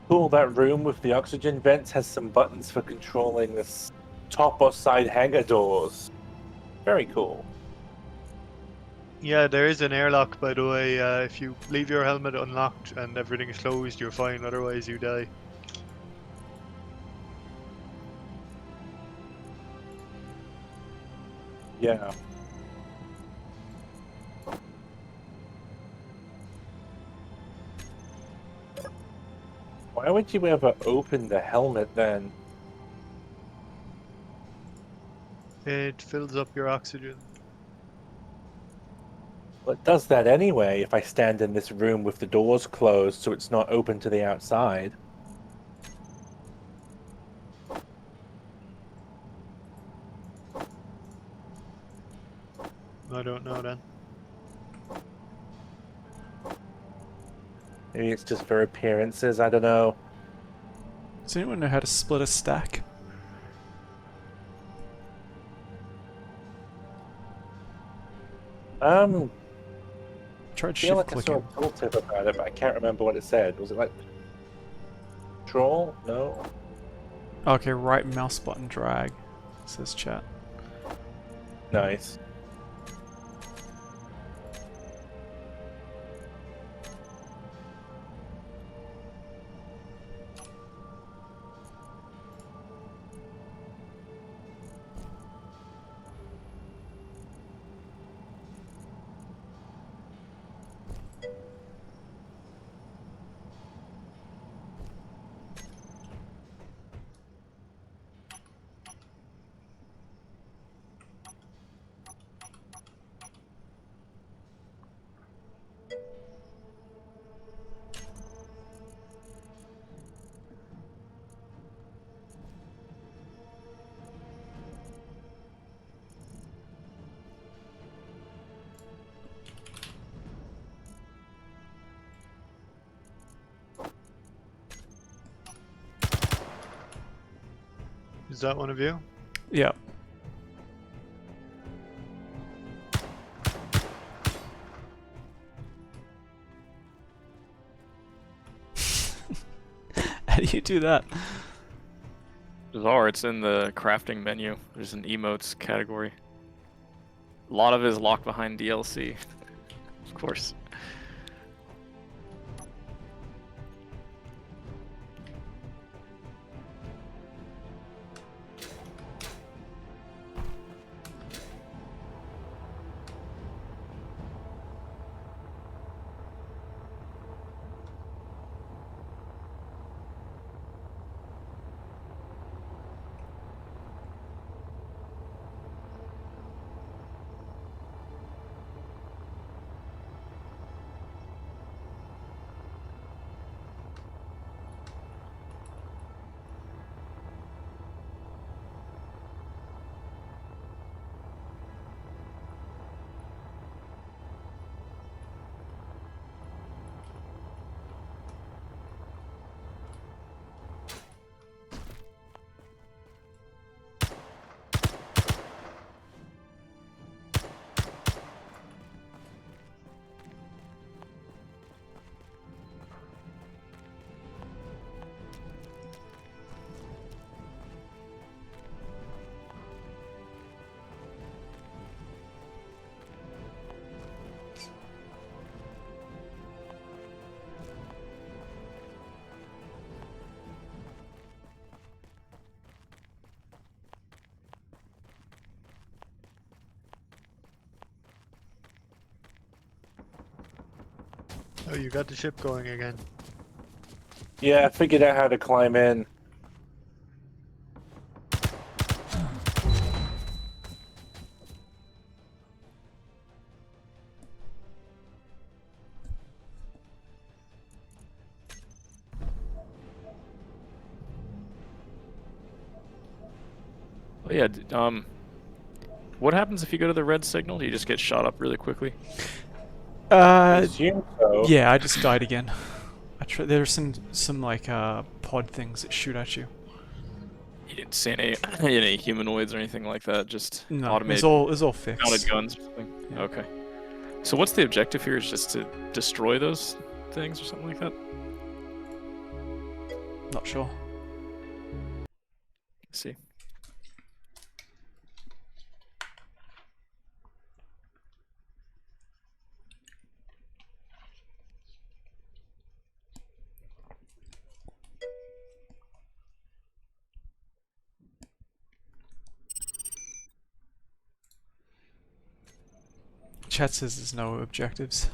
Cool, that room with the oxygen vents has some buttons for controlling this top or side hangar doors. Very cool. Yeah, there is an airlock, by the way. If you leave your helmet unlocked and everything is closed, you're fine. Otherwise, you die. Yeah. Why would you ever open the helmet then? It fills up your oxygen. Well, it does that anyway if I stand in this room with the doors closed so it's not open to the outside. I don't know then. Maybe it's just for appearances, I don't know. Does anyone know how to split a stack? Tried I feel shift like I saw a clicking. tooltip about it, but I can't remember what it said. Was it like control? No. Okay, right mouse button drag, says chat. Nice. Is that one of you? Yeah. How do you do that? Bizarre, it's in the crafting menu. There's an emotes category. A lot of it is locked behind DLC. Of course. Oh, you got the ship going again. Yeah, I figured out how to climb in. Oh, yeah, what happens if you go to the red signal? Do you just get shot up really quickly? I assume so. Yeah, I just died again. There's some like pod things that shoot at you. You didn't see any humanoids or anything like that, just No, automated it's all fixed. mounted guns or something? Yeah. Okay. So what's the objective here? Is just to destroy those things or something like that? Not sure. Let's see. Chat says there's no objectives.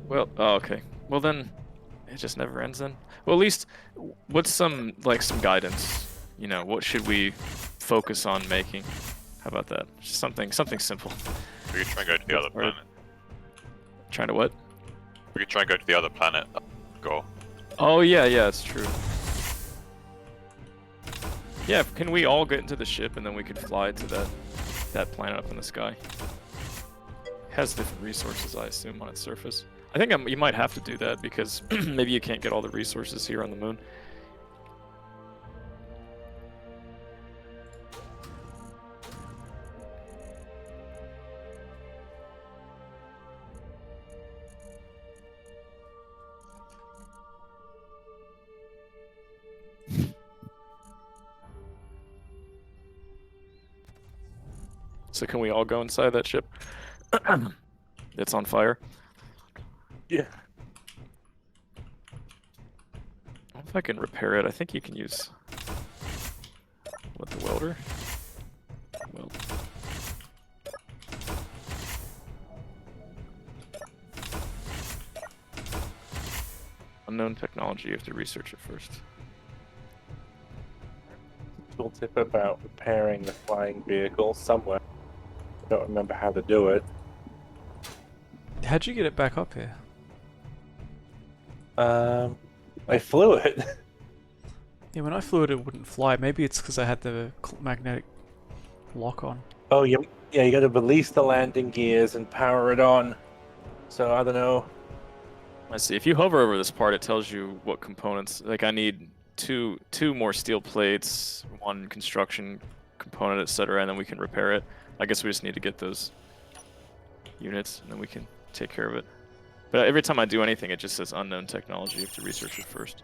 Well, oh, okay. Well then, it just never ends then. Well, at least, what's some guidance? You know, what should we focus on making? How about that? Just something simple. We could try and go to the other planet. Trying to what? We could try and go to the other planet. Go. Oh yeah, it's true. Yeah, can we all get into the ship and then we could fly to that planet up in the sky? It has different resources, I assume, on its surface. I think you might have to do that because maybe you can't get all the resources here on the moon. So can we all go inside that ship? It's on fire. Yeah. I don't know if I can repair it. I think you can use the welder. Well, unknown technology. You have to research it first. Cool tip about repairing the flying vehicle somewhere. I don't remember how to do it. How'd you get it back up here? I flew it. Yeah, when I flew it, it wouldn't fly. Maybe it's because I had the magnetic lock on. Oh, yeah, you got to release the landing gears and power it on. So I don't know. I see. If you hover over this part, it tells you what components. Like I need two more steel plates, one construction component, etc., and then we can repair it. I guess we just need to get those units, and then we can take care of it. But every time I do anything, it just says unknown technology. You have to research it first.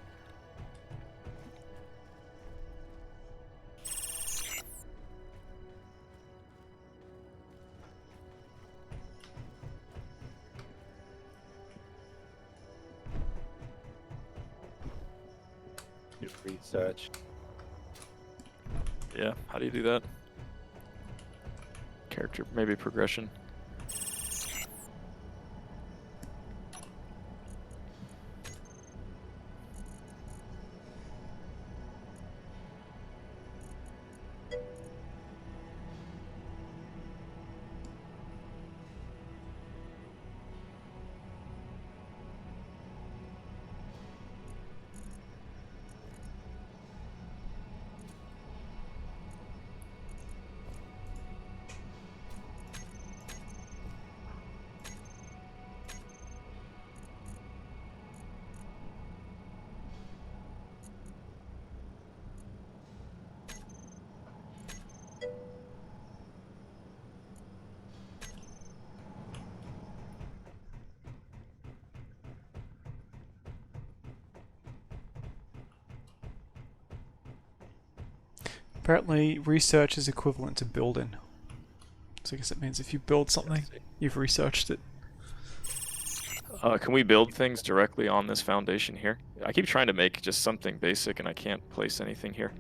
Do research. Yeah, how do you do that? Character, maybe progression. Apparently, research is equivalent to building. So I guess it means if you build something, you've researched it. Can we build things directly on this foundation here? I keep trying to make just something basic and I can't place anything here.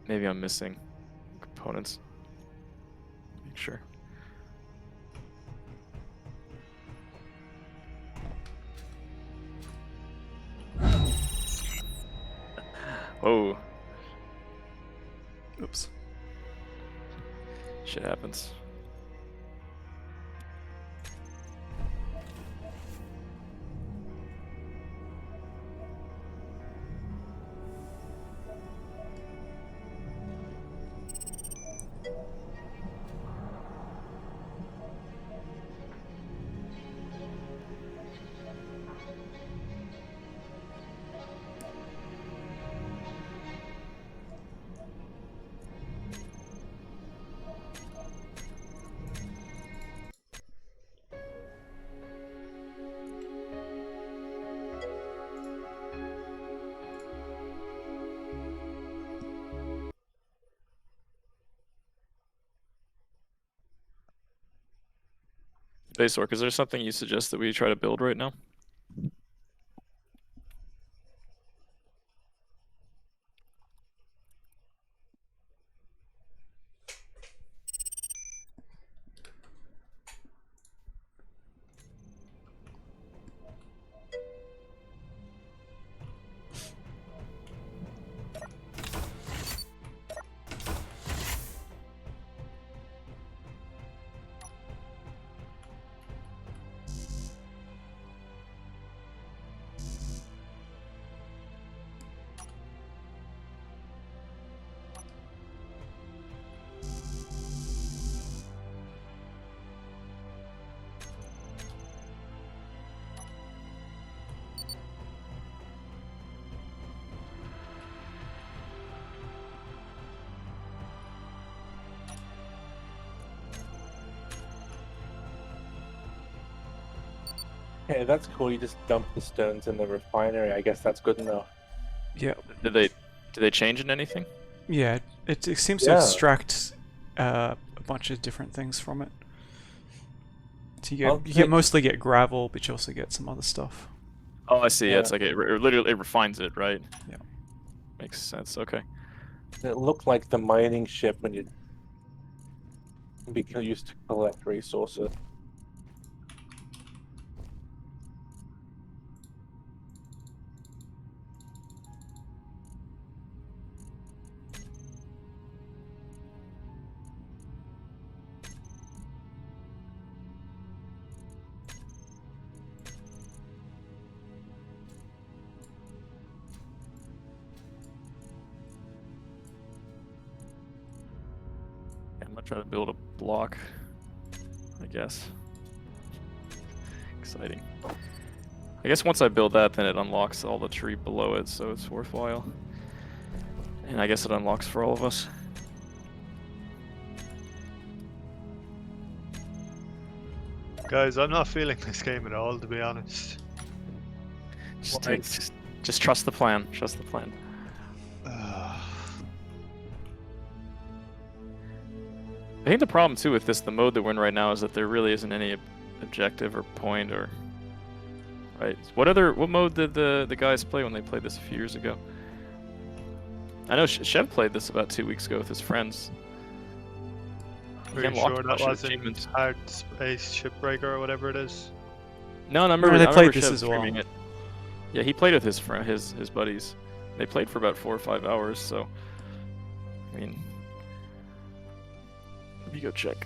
Maybe I'm missing components. Make sure. Oh. Oops. Shit happens. Basork, is there something you suggest that we try to build right now? Okay, that's cool. You just dump the stones in the refinery. I guess that's good enough. Yeah. Did they change in anything? Yeah, it seems to Yeah. extract a bunch of different things from it. So you I'll get take- mostly get gravel, but you also get some other stuff. Oh, I see. Yeah, Yeah. it's like it literally refines it, right? Yeah. Makes sense. Okay. It looked like the mining ship when you used to collect resources. I'm gonna try to build a block, I guess. Exciting. I guess once I build that, then it unlocks all the tree below it, so it's worthwhile. And I guess it unlocks for all of us. Guys, I'm not feeling this game at all, to be honest. Just trust the plan. Trust the plan. I think the problem too with this, the mode that we're in right now, is that there really isn't any objective or point or. Right. What mode did the guys play when they played this a few years ago? I know Chev played this about 2 weeks ago with his friends. Are you sure that wasn't Hard Space Shipbreaker or whatever it is? No, I Remember remember they played Chev this as well. streaming it. Yeah, he played with his buddies. They played for about 4 or 5 hours. So, I mean, let me go check.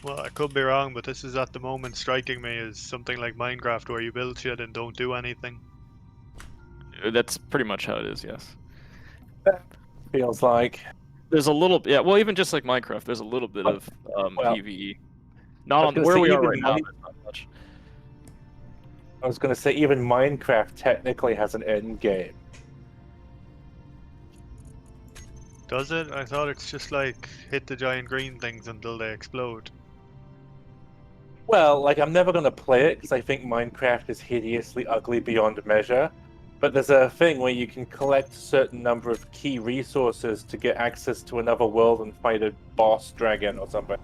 Well, I could be wrong, but this is at the moment striking me as something like Minecraft where you build shit and don't do anything. That's pretty much how it is. Yes. Feels like. There's a little, yeah. Well, even just like Minecraft, there's a little bit of well, PvE. Not I was on gonna where say we are even right now. There's not much. I was going to say, even Minecraft technically has an end game. Does it? I thought it's just like hit the giant green things until they explode. Well, like, I'm never going to play it because I think Minecraft is hideously ugly beyond measure. But there's a thing where you can collect a certain number of key resources to get access to another world and fight a boss dragon or something.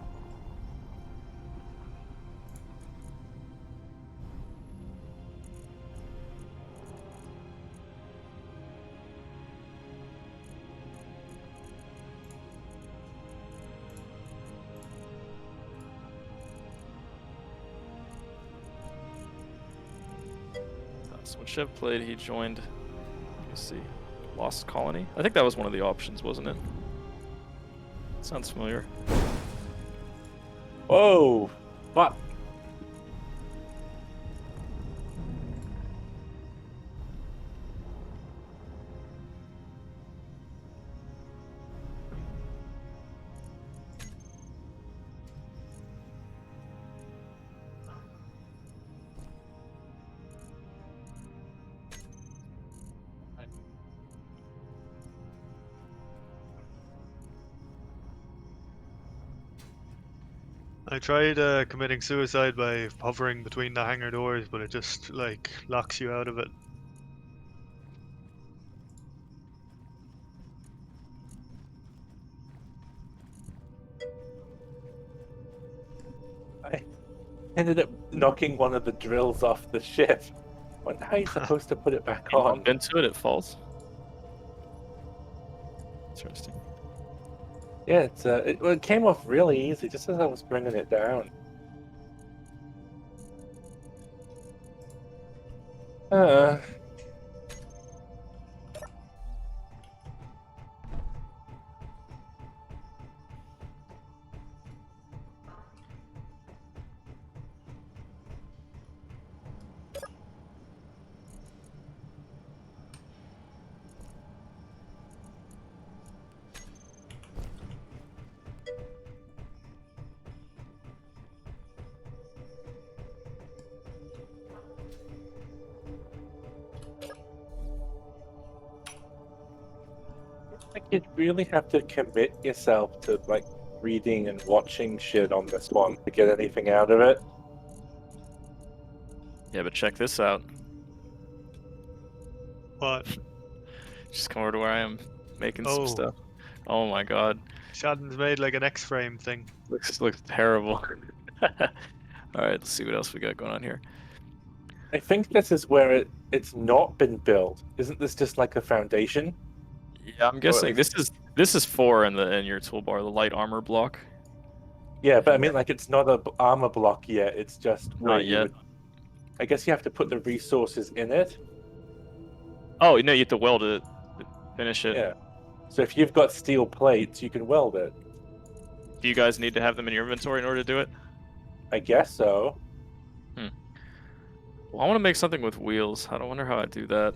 So when Chev played, he joined. Let me see, Lost Colony. I think that was one of the options, wasn't it? Sounds familiar. Whoa! What? I tried committing suicide by hovering between the hangar doors, but it just like locks you out of it. I ended up knocking one of the drills off the ship. Wonder how you're supposed to put it back You on. bump into it, it falls. Interesting. Yeah, it came off really easy, just as I was bringing it down. Like, you'd really have to commit yourself to, like, reading and watching shit on this one to get anything out of it. Yeah, but check this out. What? Just come over to where I am, making some Oh. stuff. Oh my god, Schaden's made like an X-frame thing. looks terrible. All right, let's see what else we got going on here. I think this is where it's not been built. Isn't this just like a foundation? Yeah, I'm guessing this is 4 in your toolbar, the light armor block. Yeah, but I mean, like, it's not a armor block yet. It's just where Not you yet. would. I guess you have to put the resources in it. Oh no, you have to weld it, to finish it. Yeah. So if you've got steel plates, you can weld it. Do you guys need to have them in your inventory in order to do it? I guess so. Well, I want to make something with wheels. I don't wonder how I do that.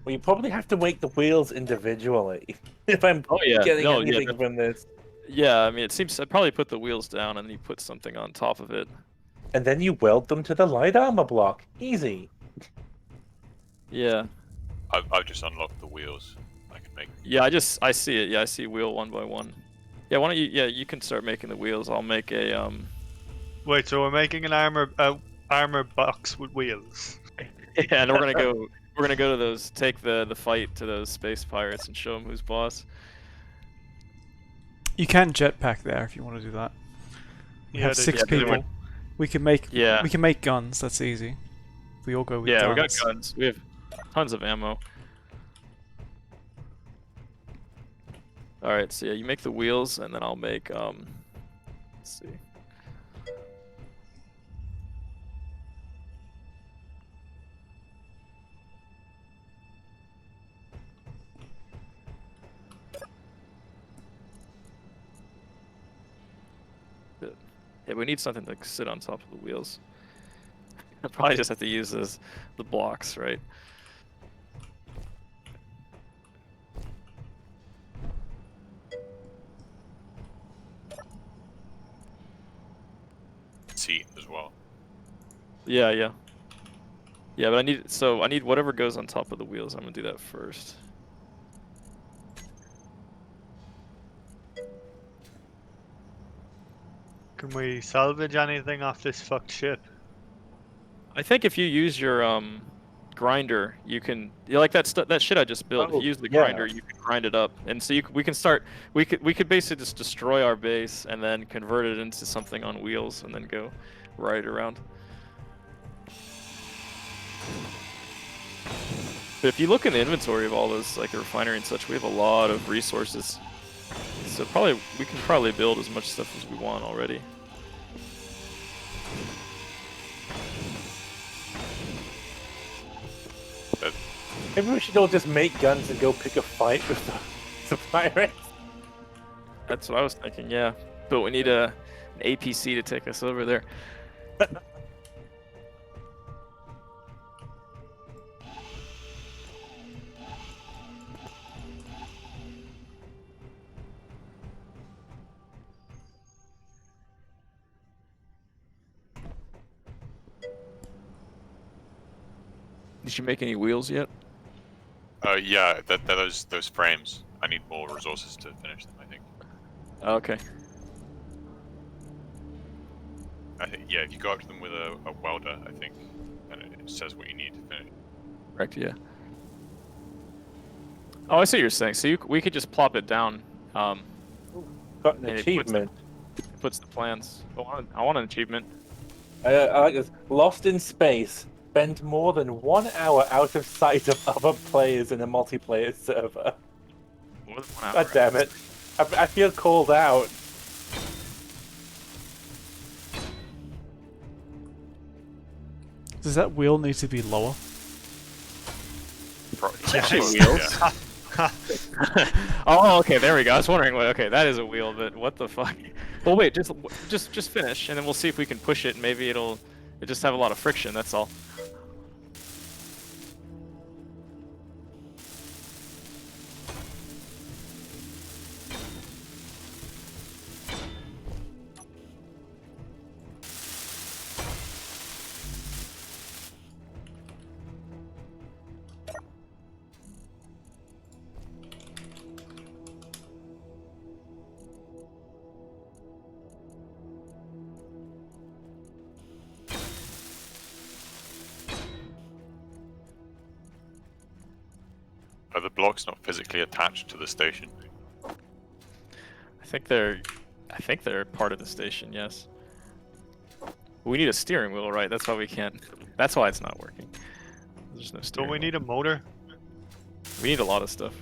Well, you probably have to make the wheels individually. If I'm Oh yeah, getting no, yeah, anything from this. yeah. I mean, it seems I'd probably put the wheels down and then you put something on top of it. And then you weld them to the light armor block. Easy. Yeah, I've just unlocked the wheels. I can make. yeah. I see it. Yeah, I see wheel one by one. Yeah, why don't you? Yeah, you can start making the wheels. I'll make a Wait, so we're making an armor box with wheels. Yeah, and we're gonna go to those, take the fight to those space pirates and show them who's boss. You can jetpack there if you want to do that. We have they 6 do. people. We can make Yeah. we can make guns. That's easy. We all go with Yeah, guns. we got guns. We have tons of ammo. All right, so yeah, you make the wheels, and then I'll make let's see. Yeah, we need something to sit on top of the wheels. I'll probably just have to use the blocks, right? Seat as well. Yeah, yeah. Yeah, but I need whatever goes on top of the wheels. I'm gonna do that first. Can we salvage anything off this fucked ship? I think if you use your grinder, you can like that shit I just built. If Oh, you use the yeah. grinder, you can grind it up, and so we can start. We could basically just destroy our base and then convert it into something on wheels, and then go right around. But if you look in the inventory of all those, like the refinery and such, we have a lot of resources. So we can probably build as much stuff as we want already. Maybe we should all just make guns and go pick a fight with the pirates. That's what I was thinking, yeah. But we need an APC to take us over there. Did you make any wheels yet? Yeah, those frames. I need more resources to finish them. I think. Okay. Yeah, if you go up to them with a welder, I think, and it says what you need to finish. Correct, yeah. Oh, I see what you're saying. So we could just plop it down. Got an And it puts achievement. It puts the plans. I want an achievement. I like this. Lost in space. Spend more than 1 hour out of sight of other players in a multiplayer server. More than 1 hour. God damn it. I feel called out. Does that wheel need to be lower? Actually, wheels. Oh, okay, there we go. I was wondering. Okay, that is a wheel, but what the fuck? Well, wait, just finish, and then we'll see if we can push it. And maybe it'll just have a lot of friction. That's all. Are the blocks not physically attached to the station? I think they're part of the station. Yes. We need a steering wheel, right? That's why we can't. That's why it's not working. There's no steering Don't we wheel. need a motor? We need a lot of stuff.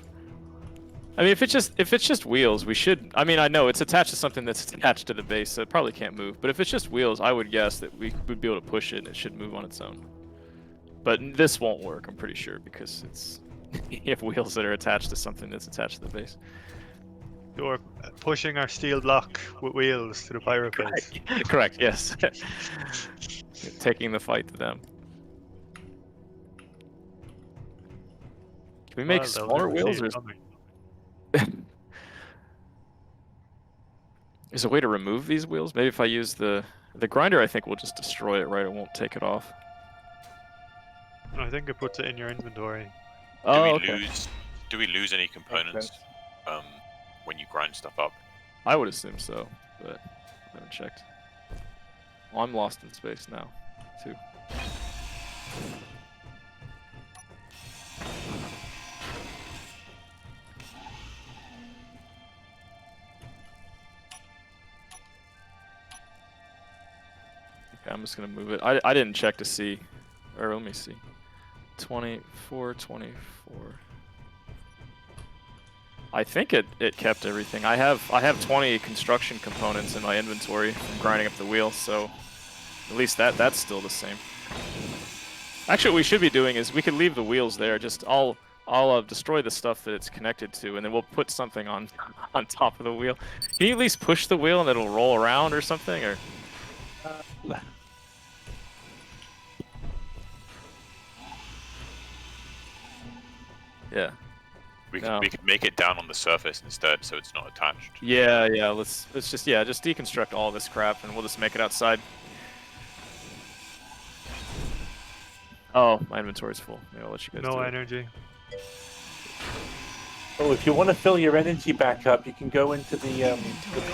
I mean, if it's just wheels, we should. I mean, I know it's attached to something that's attached to the base, so it probably can't move. But if it's just wheels, I would guess that we would be able to push it and it should move on its own. But this won't work, I'm pretty sure, because it's you have wheels that are attached to something that's attached to the base. You're pushing our steel block with wheels to the pirate base. Correct. Yes. Taking the fight to them. Can we make Well, they'll smaller never see wheels, it or coming. is there a way to remove these wheels? Maybe if I use the grinder, I think will just destroy it, right? It won't take it off. I think it puts it in your inventory. Oh, okay. Do we lose any components sense. when you grind stuff up? I would assume so, but I haven't checked. Well, I'm lost in space now, too. Okay, I'm just gonna move it. I didn't check to see, or let me see. 24, 24. I think it kept everything. I have 20 construction components in my inventory from grinding up the wheel, so at least that's still the same. Actually, what we should be doing is we could leave the wheels there. Just I'll destroy the stuff that it's connected to, and then we'll put something on top of the wheel. Can you at least push the wheel and it'll roll around or something, or? Yeah. We No. could make it down on the surface instead, so it's not attached. Yeah. Let's just just deconstruct all this crap, and we'll just make it outside. Oh, my inventory's full. Maybe I'll let you guys do No it. energy. Oh, if you want to fill your energy back up, you can go into the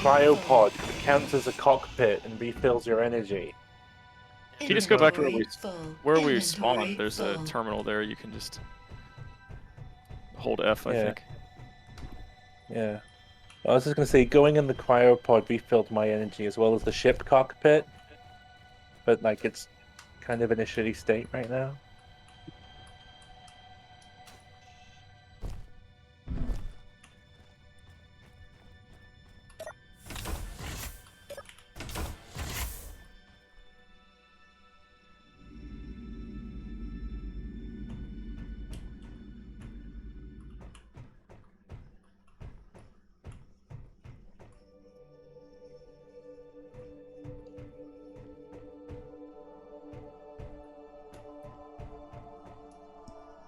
cryopod. It counts as a cockpit and refills your energy. If you just go back to where we Inventory spawned, there's a full. terminal there. You can just hold F, I Yeah. think. Yeah. I was just going to say, going in the cryopod refilled my energy as well as the ship cockpit. But, like, it's kind of in a shitty state right now.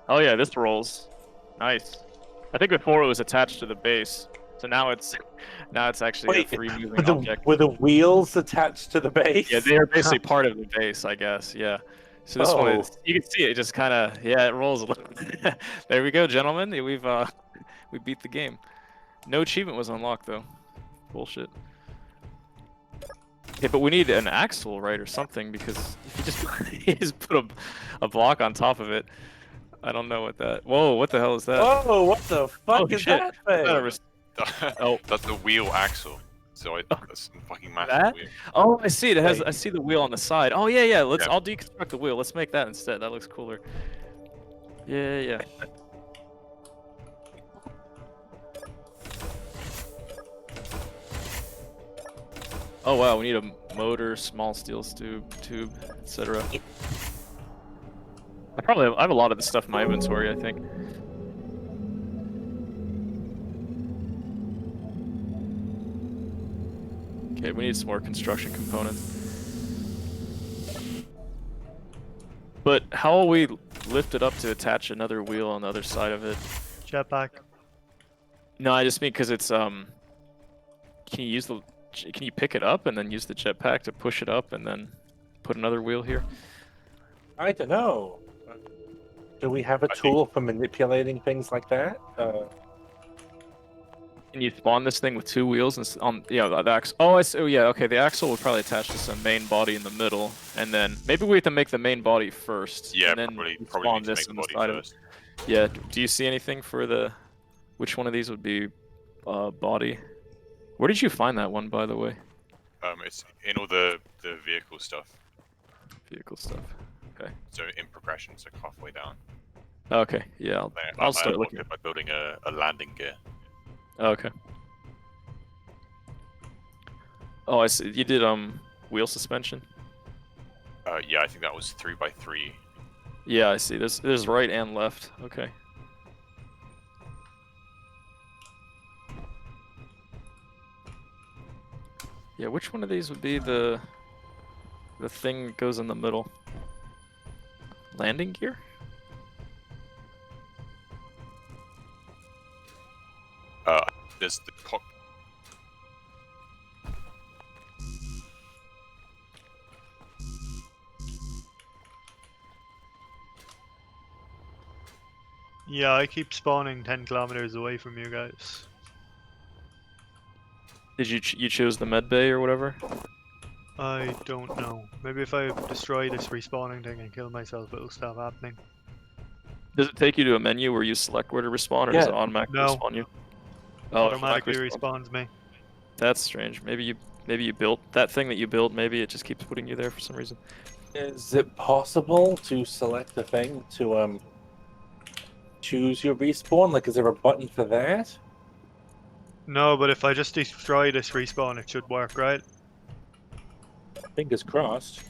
Oh yeah, this rolls. Nice. I think before it was attached to the base, so now it's actually a free moving object. Were the wheels attached to the base? Yeah, they are basically part of the base, I guess. Yeah. So this one is, you can see it just kind of, yeah, it rolls a little. There we go, gentlemen. We beat the game. No achievement was unlocked though. Bullshit. Okay, but we need an axle, right, or something, because if you just, you just put a block on top of it, I don't know what that. Whoa, what the hell is that? Oh, what the fuck Oh, is shit. that Is that a thing? res- Oh. That's the wheel axle. So that's a fucking massive That? wheel. Oh, I see it. It has. Wait. I see the wheel on the side. Oh yeah. Yeah. I'll deconstruct the wheel. Let's make that instead. That looks cooler. Yeah. Oh wow, we need a motor, small steel tube, etc. I have a lot of this stuff in my inventory, I think. Okay, we need some more construction components. But how will we lift it up to attach another wheel on the other side of it? Jetpack. No, I just mean because it's can you pick it up and then use the jetpack to push it up and then put another wheel here? I don't know. Do we have a I tool for manipulating things like that? Can you spawn this thing with two wheels and the axle? Oh, I see. Oh, yeah. Okay, the axle will probably attach to some main body in the middle, and then maybe we have to make the main body first. Yeah, and then probably spawn need to this make the on the body side of it. first. Yeah. Do you see anything for the? Which one of these would be body? Where did you find that one, by the way? It's in all the vehicle stuff. Vehicle stuff. Okay. So in progression, so halfway down. Okay. Yeah. I'll start looking. By building a landing gear. Okay. Oh, I see. You did wheel suspension. Yeah, I think that was 3x3. Yeah, I see. There's right and left. Okay. Yeah, which one of these would be the thing that goes in the middle? Landing gear? there's the cock. Yeah, I keep spawning 10 kilometers away from you guys. Did you choose the med bay or whatever? I don't know. Maybe if I destroy this respawning thing and kill myself, it'll stop happening. Does it take you to a menu where you select where to respawn, or does it automatically No. respawn you? Oh, it Automatically respawns. respawns me. That's strange. Maybe you built that thing that you built. Maybe it just keeps putting you there for some reason. Is it possible to select the thing to choose your respawn? Like, is there a button for that? No, but if I just destroy this respawn, it should work, right? Fingers crossed.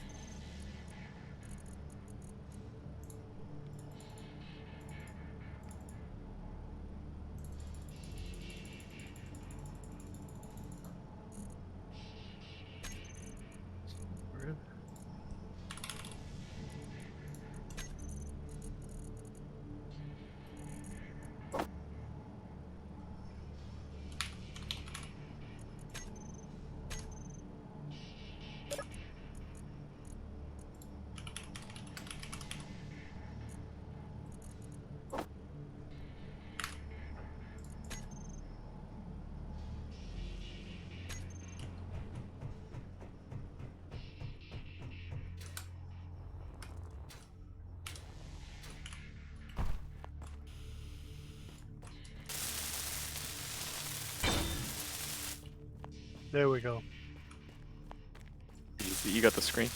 There we go. You got the screen.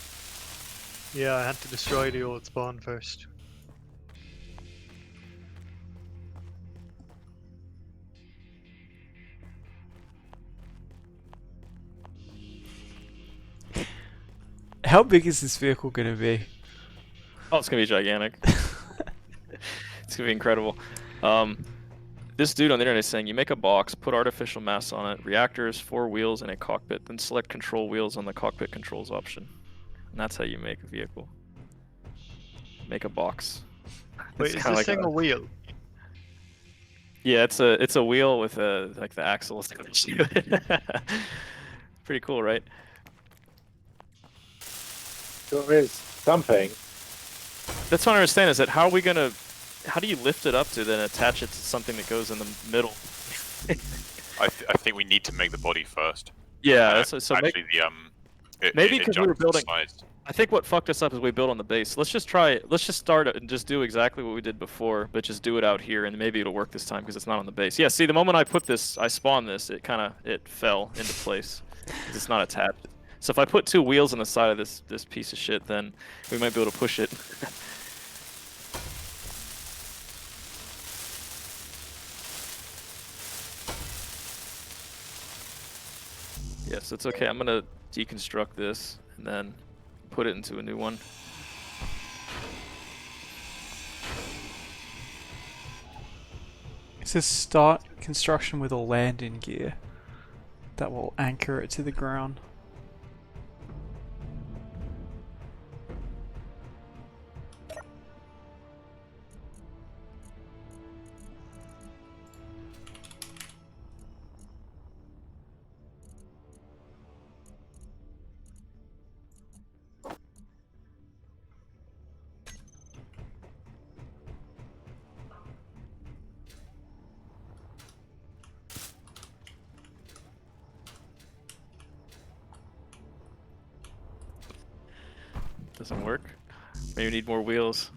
Yeah, I had to destroy the old spawn first. How big is this vehicle gonna be? Oh, it's gonna be gigantic. It's gonna be incredible. This dude on the internet is saying you make a box, put artificial mass on it, reactors, 4 wheels, and a cockpit, then select control wheels on the cockpit controls option. And that's how you make a vehicle. Make a box. Wait, It's is kinda this thing a wheel? Yeah, it's a wheel with like the axles. Pretty cool, right? There is something. That's what I understand is that how do you lift it up to then attach it to something that goes in the middle? I think we need to make the body first. Yeah, so actually maybe because we were adjusts the building. size. I think what fucked us up is we built on the base. Let's just try it. Let's just start it and just do exactly what we did before, but just do it out here, and maybe it'll work this time because it's not on the base. Yeah, see, the moment I spawned this, it fell into place because it's not attached. So if I put 2 wheels on the side of this piece of shit, then we might be able to push it. Yes, it's okay. I'm gonna deconstruct this and then put it into a new one. It says start construction with a landing gear that will anchor it to the ground. Doesn't work. Maybe we need more wheels.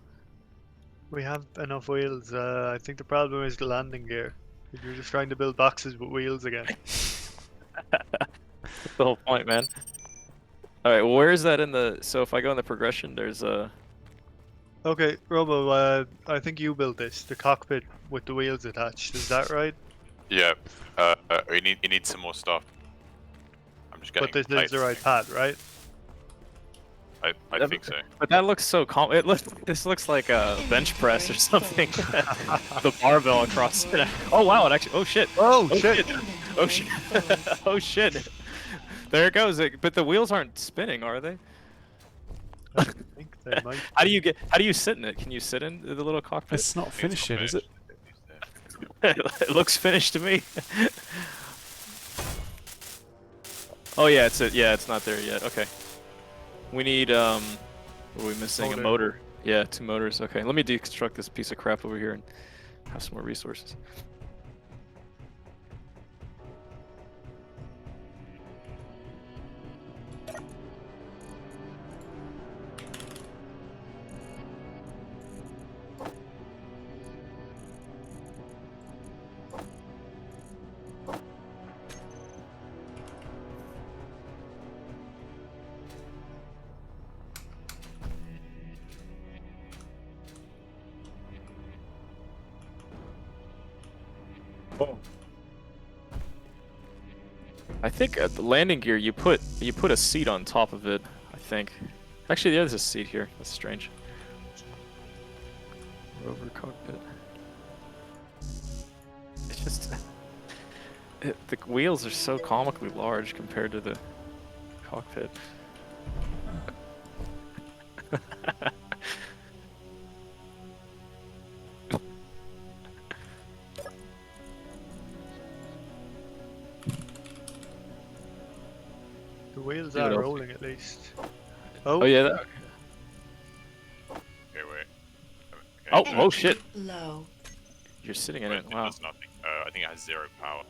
We have enough wheels. I think the problem is the landing gear. You're just trying to build boxes with wheels again. That's the whole point, man. Alright, well, where is that in the... So if I go in the progression, there's a... Okay, Robo, I think you built this, the cockpit with the wheels attached. Is that right? Yeah. You need some more stuff. I'm just getting. But this is the right path, right? I think so. But that looks so this looks like a bench press or something. The barbell across it. Oh wow, it actually... Oh shit. Oh shit! Oh shit. Oh shit. There it goes. But the wheels aren't spinning, are they? I think they might. How do you sit in it? Can you sit in the little cockpit? It's not finished yet, is it? It looks finished to me. Oh yeah, it's not there yet. Okay. We need what are we missing? Motor. A motor. Yeah, 2 motors. Okay, let me deconstruct this piece of crap over here and have some more resources. Oh, I think at the landing gear you put a seat on top of it. I think. Actually, yeah, there's a seat here. That's strange. Rover cockpit. It's just the wheels are so comically large compared to the cockpit. The wheels See what are else? rolling at least. Oh yeah. That, Okay, wait. Okay. oh shit! Low. You're sitting in Wait, it. it Wow. does nothing. I think it has 0 power.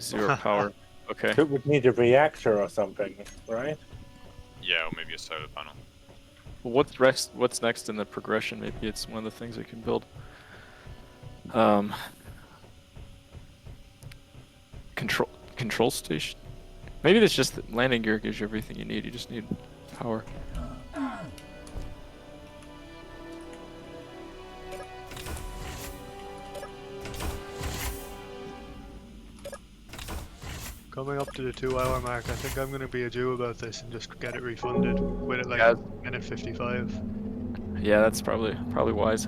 0 power. Okay. it would need a reactor or something, right? Yeah, or maybe a solar panel. Well, what's next in the progression? Maybe it's one of the things we can build. Control station. Maybe that's just the landing gear gives you everything you need. You just need power. Coming up to the 2-hour mark, I think I'm gonna be a Jew about this and just get it refunded. Quit it like Yeah. minute 55. Yeah, that's probably wise.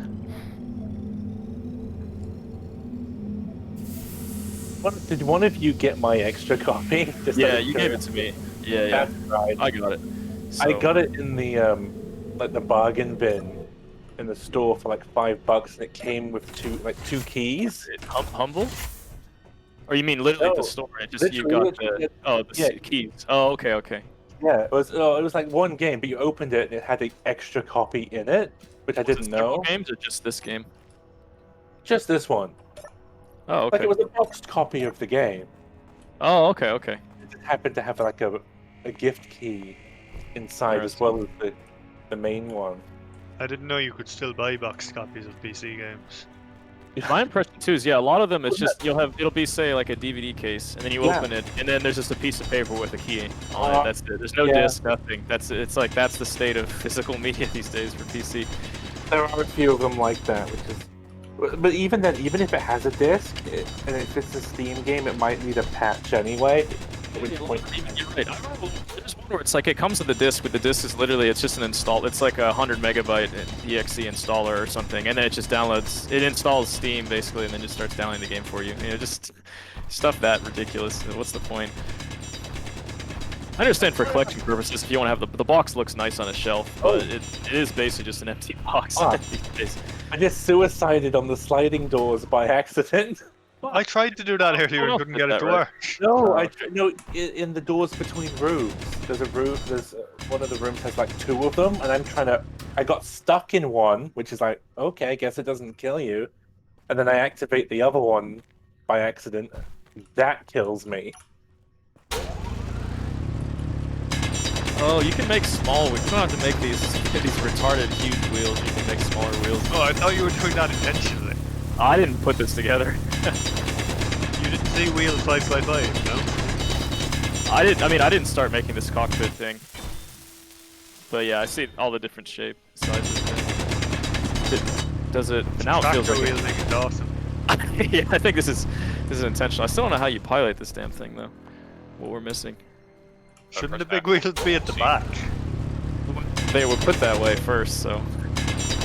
Did one of you get my extra copy? Just Yeah, out of you gave it to me. Yeah, That's right. I got it. I So- got it in the like the bargain bin in the store for like $5, and it came with two keys. Humble? Or you mean literally at the No, store? It just you literally, got literally, the yeah. keys. Oh, okay. Yeah, it was like one game, but you opened it and it had the extra copy in it, which I Was it didn't several know. games or just this game? Just this one. Oh, Like okay. it was a boxed copy of the game. Oh, okay. It just happened to have like a gift key inside as Interesting. well as the main one. I didn't know you could still buy boxed copies of PC games. My impression too is a lot of them it's just it'll be say like a DVD case and then you Yeah. open it and then there's just a piece of paper with a key on it. That's it. There's no Yeah. disc, nothing. That's the state of physical media these days for PC. There are a few of them like that, which is. But even then, even if it has a disc and if it's a Steam game, it might need a patch anyway. At which point, You're right. I remember there's one where it's like it comes with the disc, but the disc is literally it's just an install. It's like a 100 megabyte exe installer or something, and then it just downloads. It installs Steam basically, and then just starts downloading the game for you. You know, just stuff that ridiculous. What's the point? I understand for collection purposes if you want to have the box looks nice on a shelf, but it is basically just an empty box these days. I just suicided on the sliding doors by accident. I tried to do that earlier and couldn't get it to work. No, in the doors between rooms. There's a room. One of the rooms has like 2 of them, and I got stuck in one, which is like, okay, I guess it doesn't kill you, and then I activate the other one by accident. That kills me. Oh, you can make small wheels. You don't have to make these retarded huge wheels. You can make smaller wheels. Oh, I thought you were doing that intentionally. I didn't put this together. You didn't see wheels 5x5, no? I didn't start making this cockpit thing. But yeah, I see all the different shape sizes. Does it? Now it feels Tractor like. wheel thing is awesome. Yeah, I think this is intentional. I still don't know how you pilot this damn thing though. What we're missing. Shouldn't the big wheels be at the back? They were put that way first, so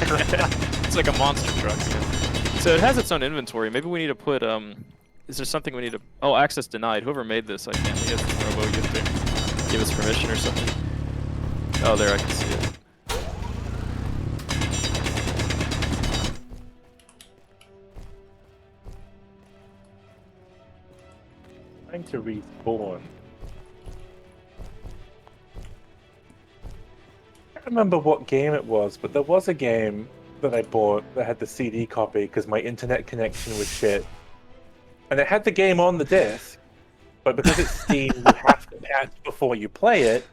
it's like a monster truck. Yeah. So it has its own inventory. Maybe we need to put Is there something we need to? Oh, access denied. Whoever made this, I can't. I guess it's Robo. You have to give us permission or something. Oh, there I can see it. Trying to respawn. remember what game it was, but there was a game that I bought that had the CD copy because my internet connection was shit. And it had the game on the disc, but because it's Steam, you have to patch before you play it.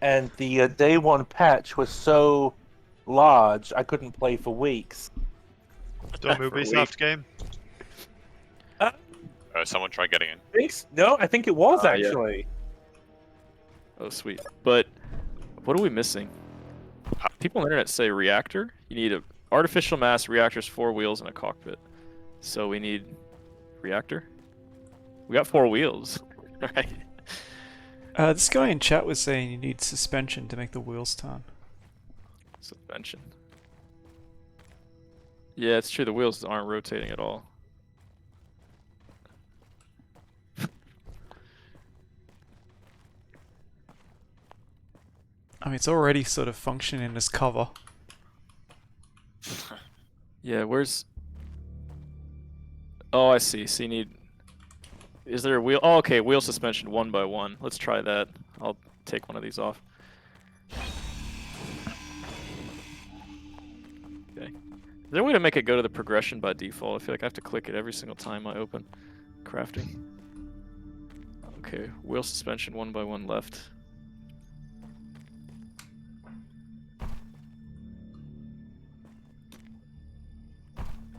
And the day one patch was so large, I couldn't play for weeks. Dumb For a week. Ubisoft game. Someone try getting in. No, I think it was Yeah. actually. Oh, sweet. But what are we missing? People on the internet say reactor. You need a artificial mass, reactors, 4 wheels, and a cockpit. So we need reactor. We got 4 wheels, right? This guy in chat was saying you need suspension to make the wheels turn. Suspension. Yeah, it's true. The wheels aren't rotating at all. I mean, it's already sort of functioning as cover. Yeah, where's... Oh, I see. So you need... Is there a wheel? Oh, okay. Wheel suspension 1 by 1. Let's try that. I'll take one of these off. Okay. Is there a way to make it go to the progression by default? I feel like I have to click it every single time I open crafting. Okay. Wheel suspension 1 by 1 left.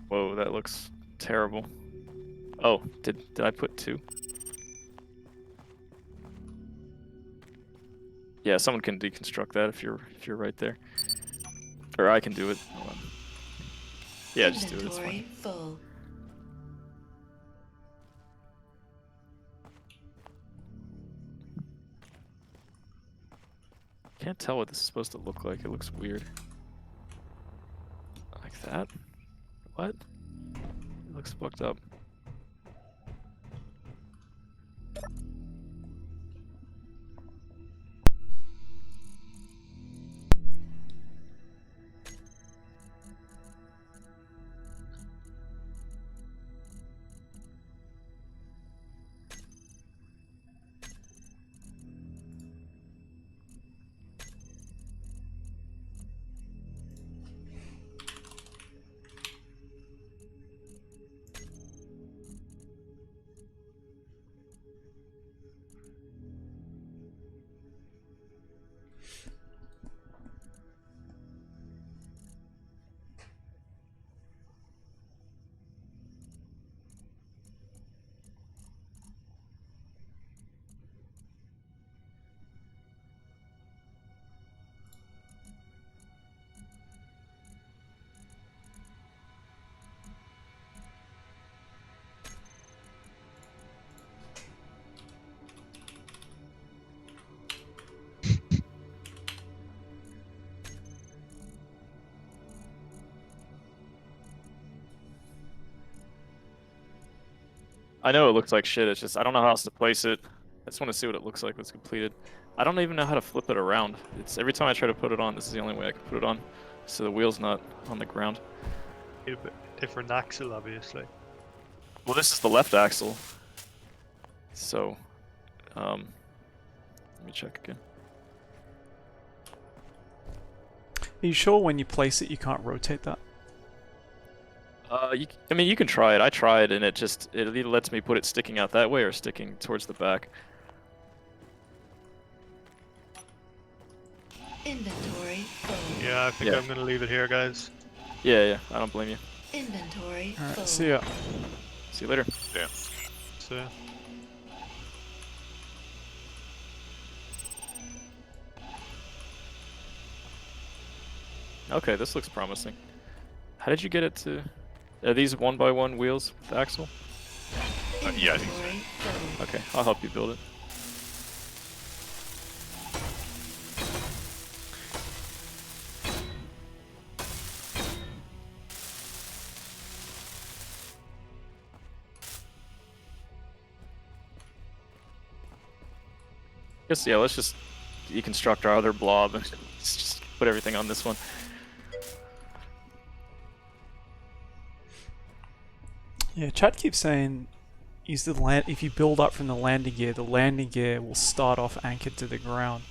Whoa, that looks terrible. Oh, did I put 2? Yeah, someone can deconstruct that if you're right there. Or I can do it. Hold on. Yeah, just do it. It's Inventory fine. full. Can't tell what this is supposed to look like. It looks weird. Like that? What? It looks fucked up. I know it looks like shit, it's just I don't know how else to place it. I just want to see what it looks like when it's completed. I don't even know how to flip it around. It's every time I try to put it on, this is the only way I can put it on. So the wheel's not on the ground. A bit different axle, obviously. Well, this is the left axle. So, let me check again. Are you sure when you place it you can't rotate that? I mean, you can try it. I tried, and it either lets me put it sticking out that way or sticking towards the back. Inventory full. Yeah, I think Yeah. I'm gonna leave it here, guys. Yeah, I don't blame you. Inventory full. Alright, see ya. See you later. Yeah. So. Okay, this looks promising. How did you get it to... Are these 1 by 1 wheels with the axle? Yeah, I think so. Inventory full. Okay, I'll help you build it. Guess, yeah, let's just deconstruct our other blob and just put everything on this one. Yeah, chat keeps saying use the land. If you build up from the landing gear will start off anchored to the ground.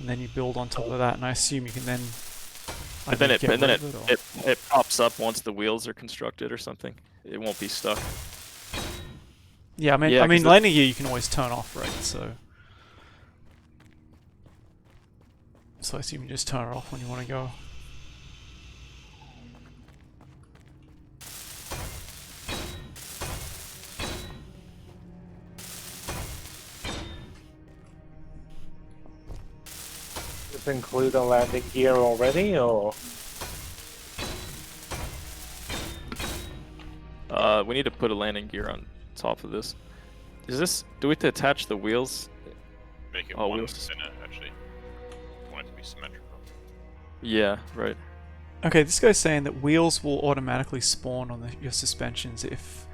and then you build on top of that, and I assume you can then. But then either get rid of or- it pops up once the wheels are constructed or something. It won't be stuck. Yeah, Yeah, I 'cause mean, the- landing gear you can always turn off, right? So I assume you just turn it off when you want to go. Does it include a landing gear already, or We need to put a landing gear on top of this. Do we have to attach the wheels? Make it Oh, one wheels. center, actually. I want it to be symmetrical. Yeah, right. Okay, this guy's saying that wheels will automatically spawn on your suspensions if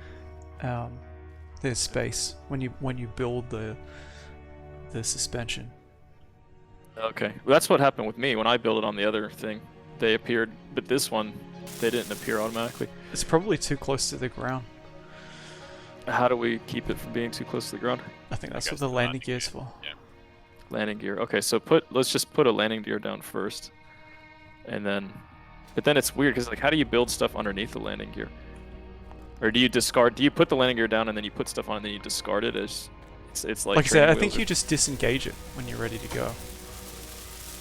there's space when you build the suspension. Okay, well, that's what happened with me when I built it on the other thing. They appeared, but this one, they didn't appear automatically. It's probably too close to the ground. How do we keep it from being too close to the ground? I think that's guess what the the landing landing gear's gear. for. Yeah. Landing gear. Okay, so let's just put a landing gear down first, and then, but then it's weird because like, how do you build stuff underneath the landing gear? Or do you discard? Do you put the landing gear down and then you put stuff on and then you discard it as? It's like. Like I said, I training think wheels you just disengage it when you're ready to go.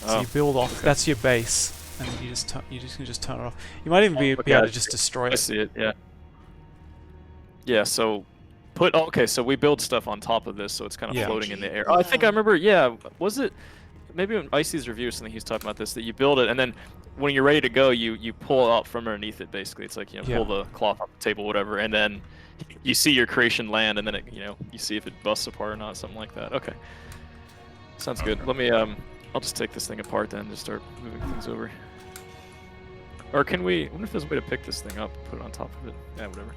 So Oh, you build off. okay. That's your base, and then you can just turn it off. You might even be Okay, able I to just see. destroy I it. see it. Yeah. Yeah. So okay. So we build stuff on top of this, so it's kind of Yeah. floating in the air. Oh, I think I remember. Yeah. Was it? Maybe in Icy's review or something, he's talking about this. That you build it, and then when you're ready to go, you pull out from underneath it. Basically, it's like Yeah. pull the cloth off the table, whatever, and then you see your creation land, and then you see if it busts apart or not, something like that. Okay. Sounds good. Let me I'll just take this thing apart then and just start moving things over. Or can we? I wonder if there's a way to pick this thing up, put it on top of it. Yeah, whatever.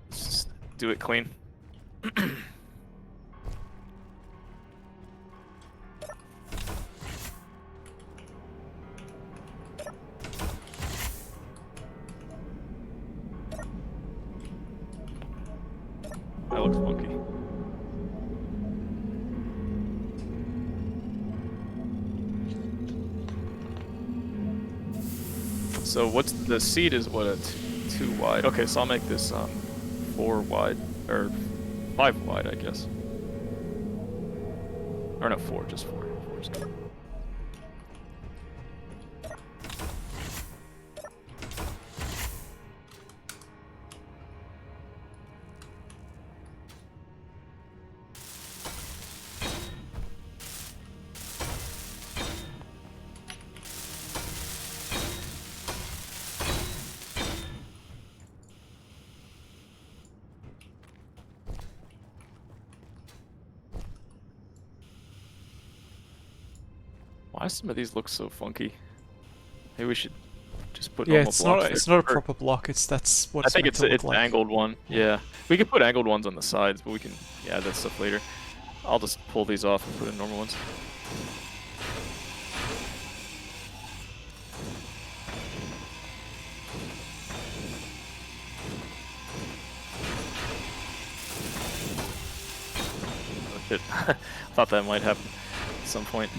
Let's just do it clean. That looks funky. So what's the seat is what a two wide. Okay, so I'll make this 4 wide or 5 wide, I guess. Or no, 4, just 4. 4 is good. Why some of these look so funky? Maybe we should just put Yeah, normal it's blocks not. there. It's not a Or- proper block. That's what I it's think meant it's to look it's like. an angled one. Yeah, we could put angled ones on the sides, but we can add that stuff later. I'll just pull these off and put in normal ones. Oh, shit. Thought that might happen at some point.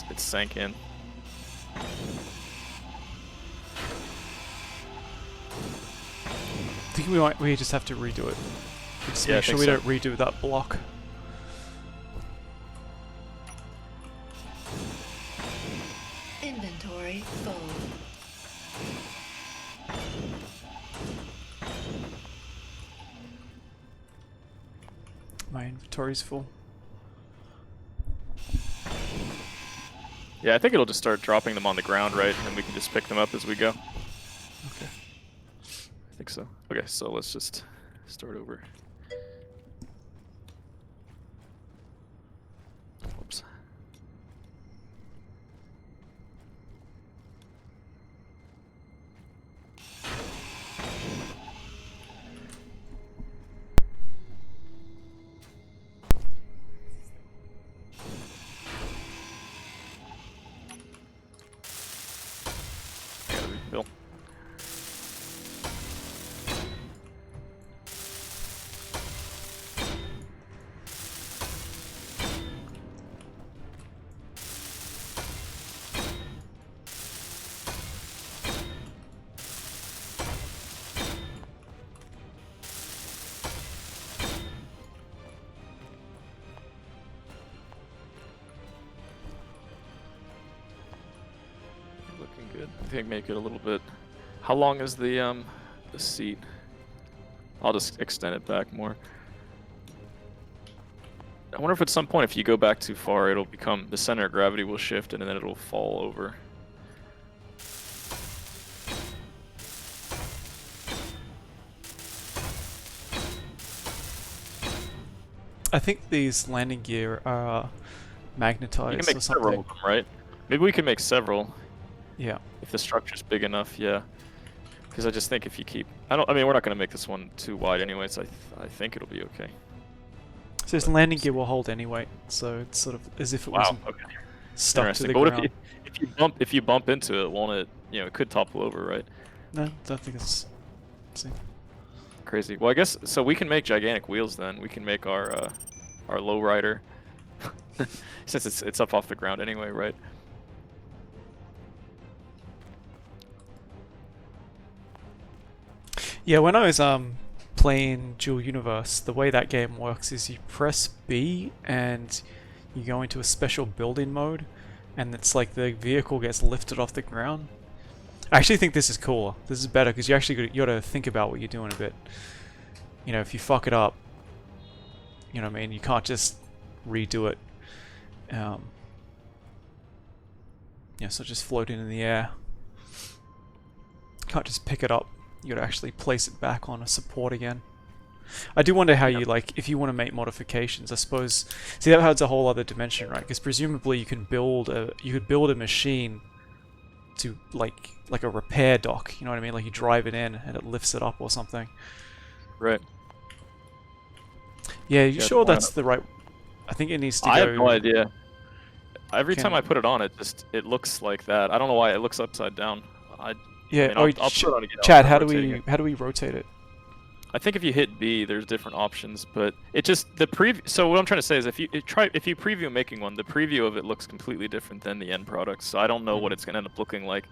It sank in. I think we just have to redo it. Just Yeah, I make sure think we so. don't redo that block. Inventory full. My inventory's full. Yeah, I think it'll just start dropping them on the ground, right? And then we can just pick them up as we go. Okay. I think so. Okay, so let's just start over. Oops. I gotta refill. think make it a little bit. How long is the seat? I'll just extend it back more. I wonder if at some point, if you go back too far, it'll become the center of gravity will shift and then it'll fall over. I think these landing gear are You magnetized can make or several something. of them, right? Maybe we can make several Yeah. if the structure's big enough. Yeah. Because I just think if you keep, I mean, we're not gonna make this one too wide anyway, so I think it'll be okay. So this landing gear will hold anyway, so it's sort of as if it was Wow. Okay. stuck to Interesting. the But what ground. if you bump into it, won't it? You know, it could topple over, right? No, don't think it's. See. Crazy. Well, I guess so. We can make gigantic wheels then. We can make our lowrider, since it's up off the ground anyway, right? Yeah, when I was playing Dual Universe, the way that game works is you press B and you go into a special building mode, and it's like the vehicle gets lifted off the ground. I actually think this is cooler. This is better because you gotta think about what you're doing a bit. You know, if you fuck it up, you know what I mean. You can't just redo it. Yeah, so just floating in the air. Can't just pick it up. You gotta actually place it back on a support again. I do wonder how you, like, if you want to make modifications, I suppose. See, that adds a whole other dimension, right? Because presumably you could build a machine to like a repair dock. You know what I mean? Like you drive it in and it lifts it up or something. Right. Yeah, you Yeah, sure why that's not? the right? I think it needs to go. I have no idea. Every Can- time I put it on, it looks like that. I don't know why it looks upside down. Yeah. mean, Oh, I'll put it on again. I'll Chad, start how do rotating it. we rotate it? I think if you hit B, there's different options, but it just the preview. So what I'm trying to say is, if you preview making one, the preview of it looks completely different than the end product. So I don't know what it's gonna end up looking like.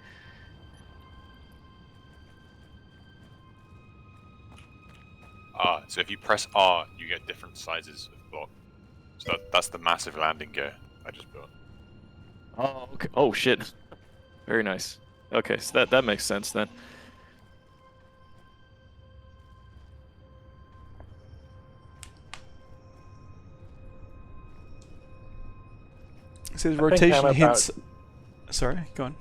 So if you press R, you get different sizes of block. So that's the massive landing gear I just built. Oh, okay. Oh shit. Very nice. Okay, so that makes sense then. It says I'm rotation about- hints. Sorry, go on.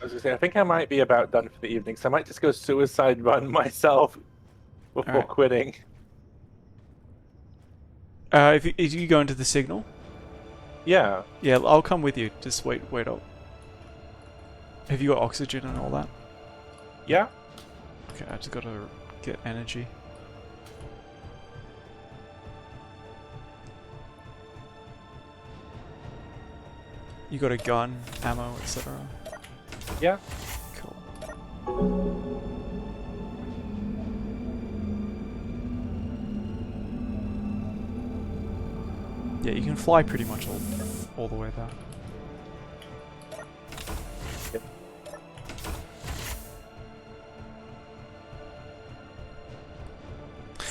I was gonna say, I think I might be about done for the evening, so I might just go suicide run myself before Alright. quitting. If you go into the signal, Yeah. yeah, I'll come with you. Just wait up. Have you got oxygen and all that? Yeah. Okay, I just gotta get energy. You got a gun, ammo, etc. Yeah. Cool. Yeah, you can fly pretty much all the way there. Yep.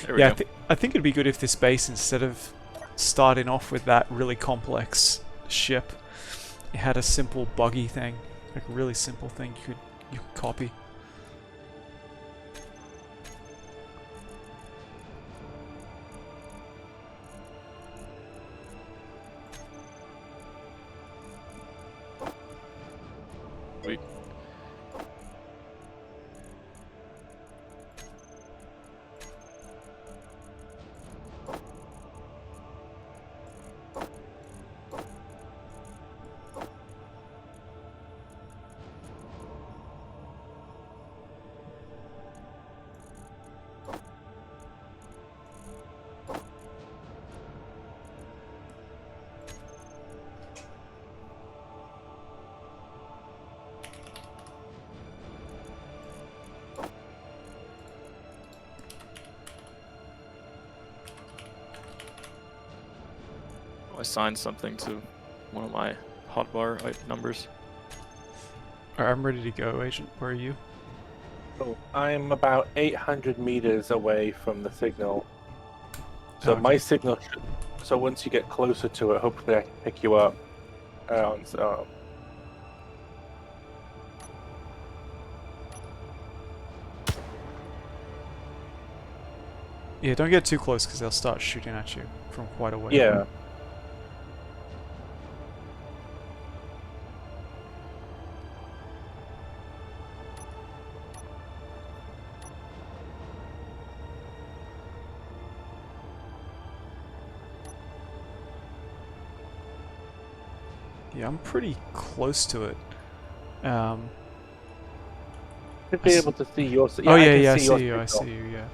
There we Yeah, go. I think it'd be good if this base, instead of starting off with that really complex ship, it had a simple buggy thing, like a really simple thing you could copy. Sweet. I assigned something to one of my hotbar numbers. Alright, I'm ready to go, Agent. Where are you? So I'm about 800 meters away from the signal. So Okay. my signal should... So once you get closer to it, hopefully I can pick you up. Yeah, don't get too close because they'll start shooting at you from quite away. Yeah. Yeah, I'm pretty close to it. Should be able to see your. Oh yeah, I can yeah, I see your see you. I signal. see you. Yeah.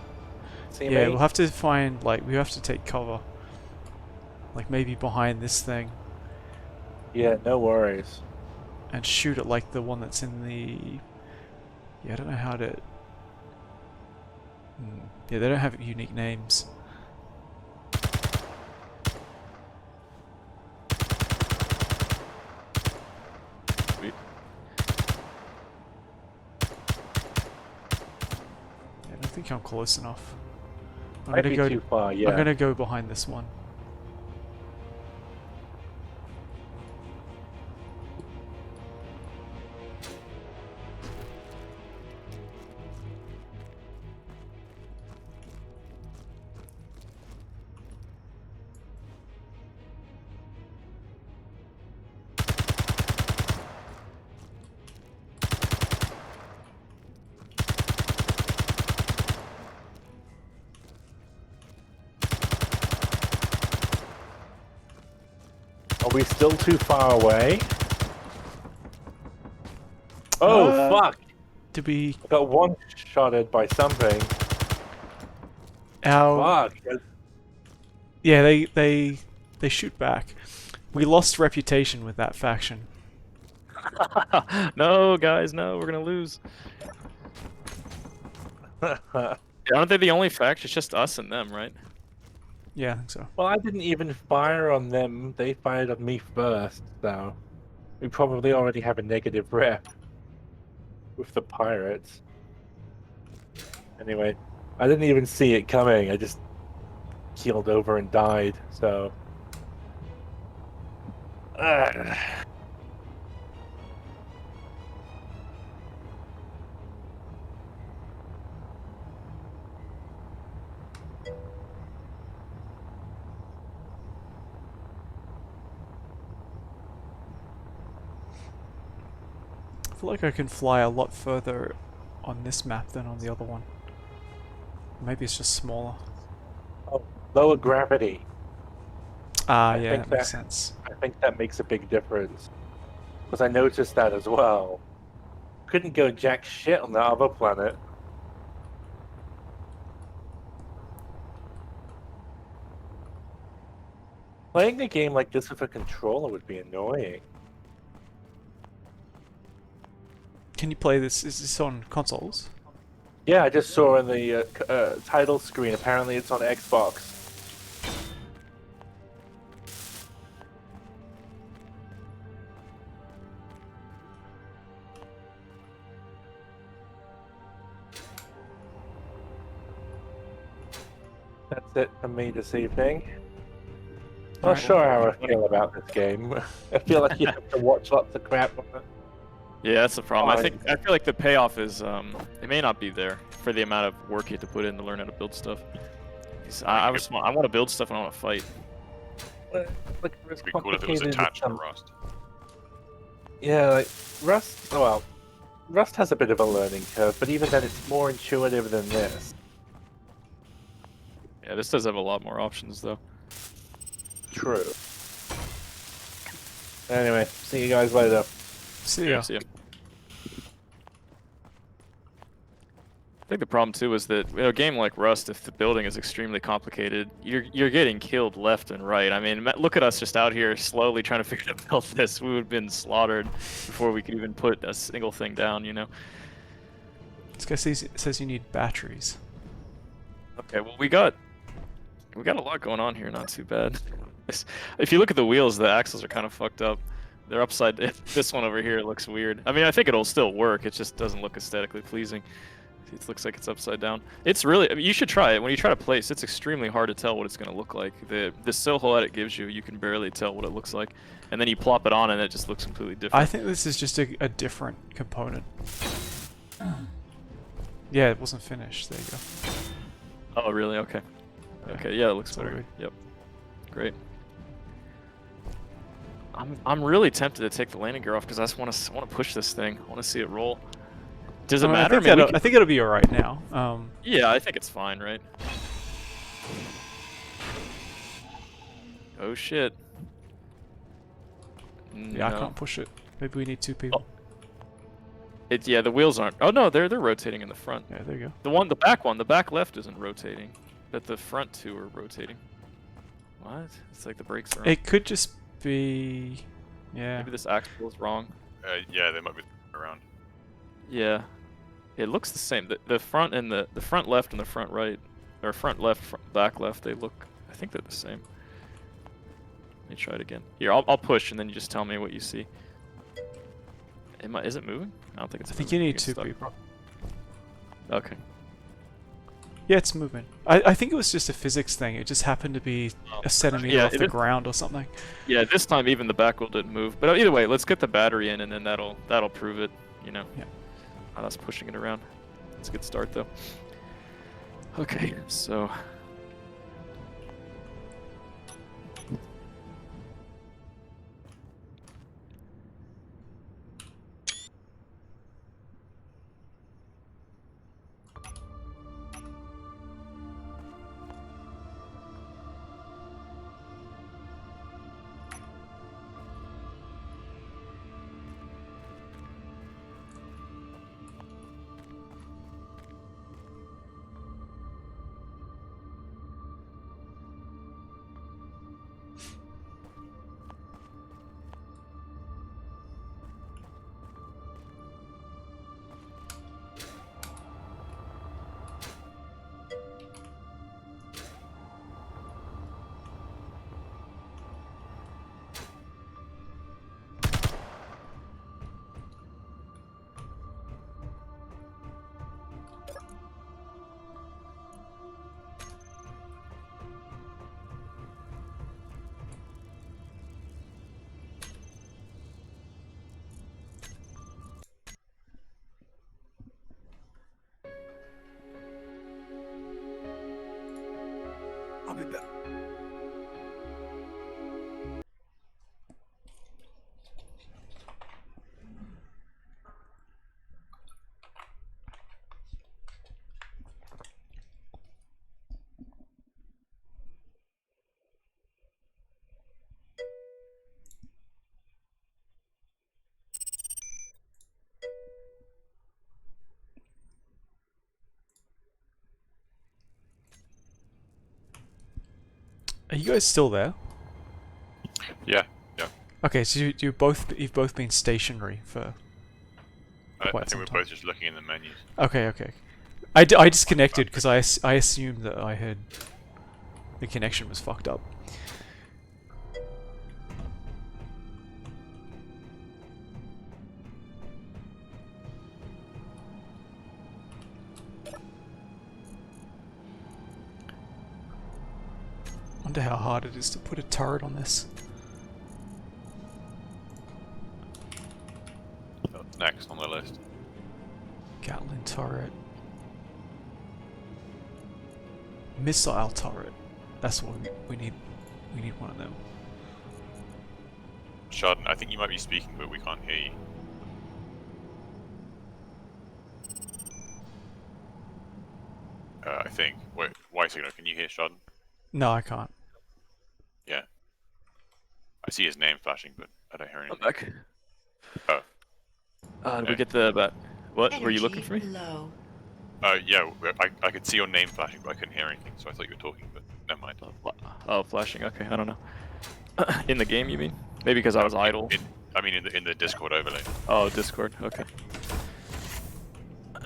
See Yeah, me? we'll have to find we have to take cover. Like maybe behind this thing Yeah, no worries. and shoot at like the one that's in the. Yeah, I don't know how to. Yeah, they don't have unique names. Sweet. Yeah, I don't think I'm close enough. I'm Might gonna be go. too far. Yeah. I'm gonna go behind this one. Are we still too far away? Oh fuck! Did we? I got one-shotted by something. Our Fuck! yeah, they shoot back. We lost reputation with that faction. No, guys, no, we're gonna lose. Aren't they the only faction? It's just us and them, right? Yeah, I think so. Well, I didn't even fire on them. They fired on me first, so we probably already have a negative rep with the pirates. Anyway, I didn't even see it coming. I just keeled over and died. So. I feel like I can fly a lot further on this map than on the other one. Maybe it's just smaller. Oh, lower gravity. Ah, I yeah, think that makes that- sense. I think that makes a big difference. Because I noticed that as well. Couldn't go jack shit on the other planet. Playing a game like this with a controller would be annoying. Can you play this? Is this on consoles? Yeah, I just saw in the title screen. Apparently, it's on Xbox. That's it for me this evening. Not Alright. sure how I feel about this game. I feel like you have to watch lots of crap on it. Yeah, that's the problem. Fine. I feel like the payoff is it may not be there for the amount of work you have to put in to learn how to build stuff. 'Cause I want to build stuff and I want to fight. Like, It'd be cool if it was attached to Rust. Yeah, like Rust. Well, Rust has a bit of a learning curve, but even then, it's more intuitive than this. Yeah, this does have a lot more options though. True. Anyway, see you guys later. See ya. See ya. I think the problem too is that a game like Rust, if the building is extremely complicated, you're getting killed left and right. I mean, look at us just out here slowly trying to figure out how to build this. We would have been slaughtered before we could even put a single thing down, you know? This guy says you need batteries. Okay, well we got a lot going on here. Not too bad. If you look at the wheels, the axles are kind of fucked up. They're upside down. This one over here looks weird. I mean, I think it'll still work. It just doesn't look aesthetically pleasing. It looks like it's upside down. It's really, I mean, you should try it. When you try to place, it's extremely hard to tell what it's going to look like. The silhouette it gives you, you can barely tell what it looks like. And then you plop it on and it just looks completely different. I think this is just a different component. Yeah, it wasn't finished. There you go. Oh, really? Okay. Okay, yeah, it looks It's all better. good. Yep. Great. I'm really tempted to take the landing gear off because I just want to push this thing. I want to see it roll. Does it I mean, matter? I think, I think it'll be alright now. Yeah, I think it's fine, right? Oh shit. Yeah, I No. can't push it. Maybe we need 2 people. Yeah, the wheels aren't. Oh no, they're rotating in the front. Yeah, there you go. The back left isn't rotating, but the front 2 are rotating. What? It's like the brakes are on. It could just be... Yeah. Maybe this axle is wrong. Yeah, they might be around. Yeah. It looks the same. The front and the front left and the front right, or front left, back left, they look, I think they're the same. Let me try it again. Here, I'll push and then you just tell me what you see. Is it moving? I don't think it's I think moving. you need It's 2 stuck. people. Okay. Yeah, it's moving. I think it was just a physics thing. It just happened to be a centimeter Yeah, off the ground or something. Yeah, this time even the back wheel didn't move. But either way, let's get the battery in and then that'll prove it, you know. Yeah. That's pushing it around. It's a good start though. Okay, so I'll be back. Are you guys still there? Yeah, yeah. Okay, so you've both been stationary for I quite think some we're time. both just looking in the menus. Okay, okay. I disconnected because I assumed that I had... the connection was fucked up. Wonder how hard it is to put a turret on this. Next on the list. Gatling turret. Missile turret. That's what we need. We need one of them. Schaden, I think you might be speaking, but we can't hear you. I think. Wait, ysignal, can you hear Schaden? No, I can't. Yeah. I see his name flashing, but I don't hear I'm anything. back. Oh. Did we get the what? Were you looking for me? Low. Yeah, I could see your name flashing, but I couldn't hear anything, so I thought you were talking, but never mind. Oh, flashing. Okay, I don't know. In the game, you mean? Maybe because I was idle. I mean, in the Discord overlay. Oh, Discord. Okay.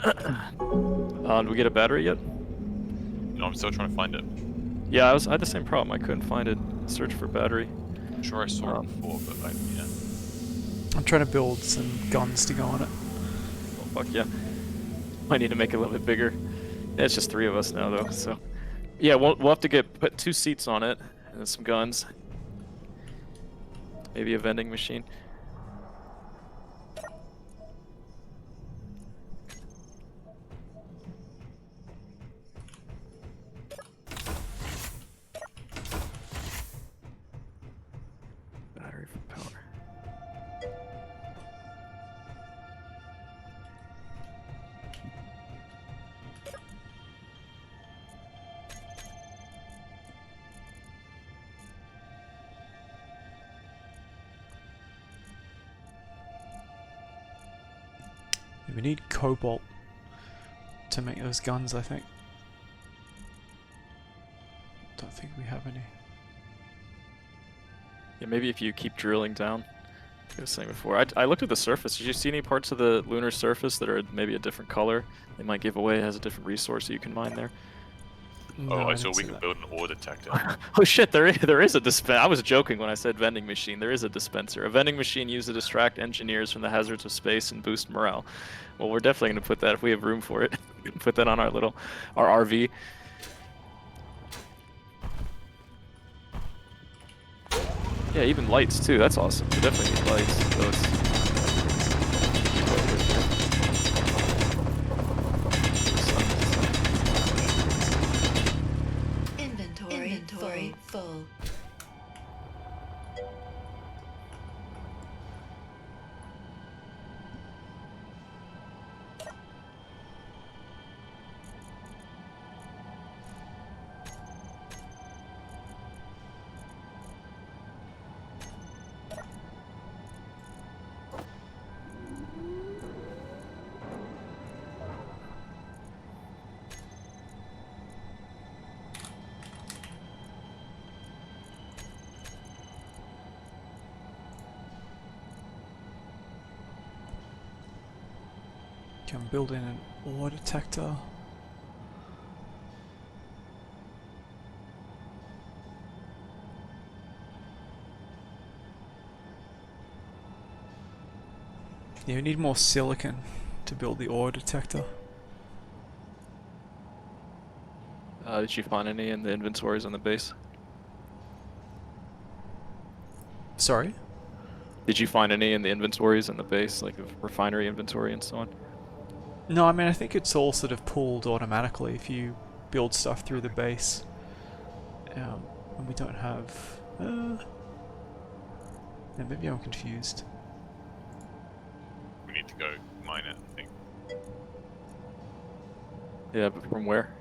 Did we get a battery yet? No, I'm still trying to find it. Yeah, I had the same problem. I couldn't find it. Search for battery. I'm sure I saw it before, but yeah. I'm trying to build some guns to go on it. Oh, fuck yeah. I need to make it a little bit bigger. Yeah, it's just 3 of us now, though. So, yeah, we'll have to put 2 seats on it and some guns. Maybe a vending machine. we need cobalt to make those guns, I think. Don't think we have any. Yeah, maybe if you keep drilling down. I was saying before, I looked at the surface. Did you see any parts of the lunar surface that are maybe a different color? They might give away it has a different resource that you can mine there. No, Oh, I didn't saw we see can that. build an ore detector. Oh shit, there is a dispenser. I was joking when I said vending machine. There is a dispenser. A vending machine used to distract engineers from the hazards of space and boost morale. Well, we're definitely going to put that, if we have room for it, we can put that on our RV. Yeah, even lights too. That's awesome. We definitely need lights. So it's... Inventory full. Can build in an ore detector. Yeah, we need more silicon to build the ore detector. Did you find any in the inventories on the base? Sorry? Did you find any in the inventories on the base, like of refinery inventory and so on? No, I mean, I think it's all sort of pulled automatically if you build stuff through the base. And we don't have... yeah, maybe I'm confused. We need to go mine it, I think. Yeah, but from where?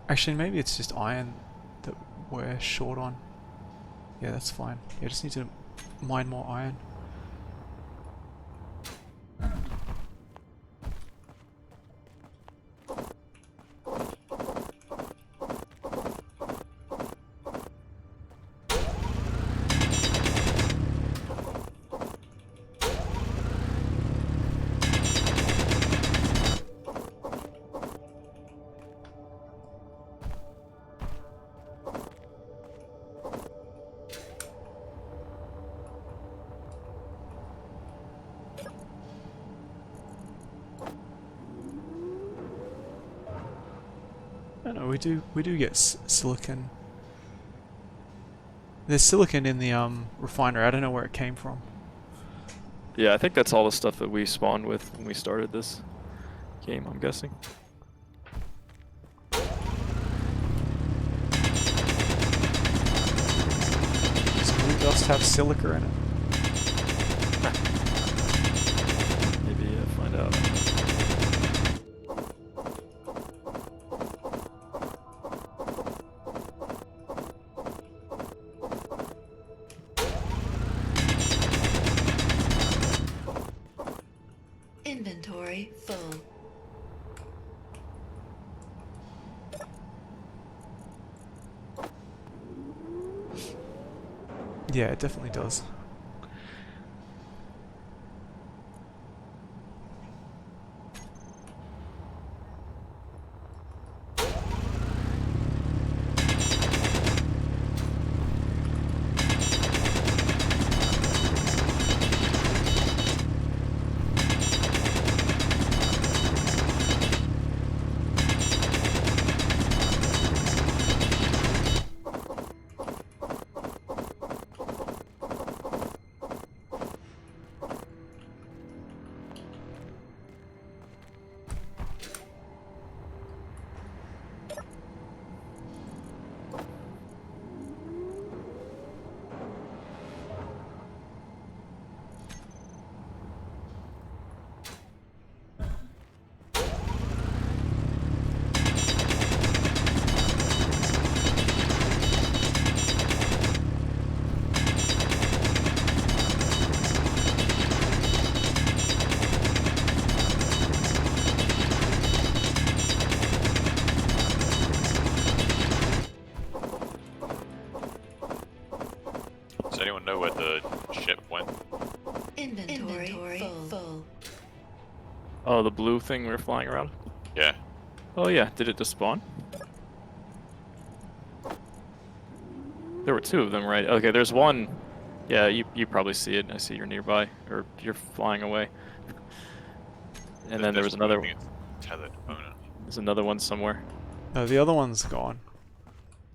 Actually, maybe it's just iron that we're short on. Yeah, that's fine. Yeah, just need to mine more iron. I don't know, we do get silicon. There's silicon in the refinery. I don't know where it came from. Yeah, I think that's all the stuff that we spawned with when we started this game, I'm guessing. Does blue dust have silica in it? Maybe find out. Inventory full. Yeah, it definitely does. anyone know where the ship went? Inventory full. Oh, the blue thing we were flying around? Yeah. Oh yeah, did it despawn? There were 2 of them, right? Okay, there's one. Yeah, you probably see it. I see you're nearby, or you're flying away. And then there was another. Tethered. Oh no. There's another one somewhere. No, the other one's gone.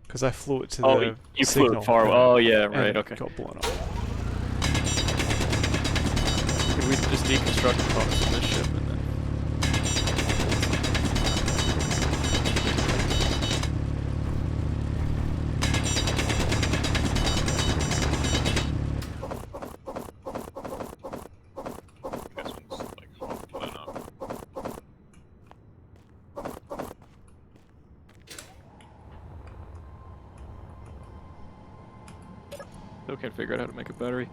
Because I flew it to Oh, the you flew signal. it far. and Oh yeah, and right. it Okay. got blown up. Could we just deconstruct the parts from this ship and then? This one's like half blown up. Still can't figure out how to make a battery.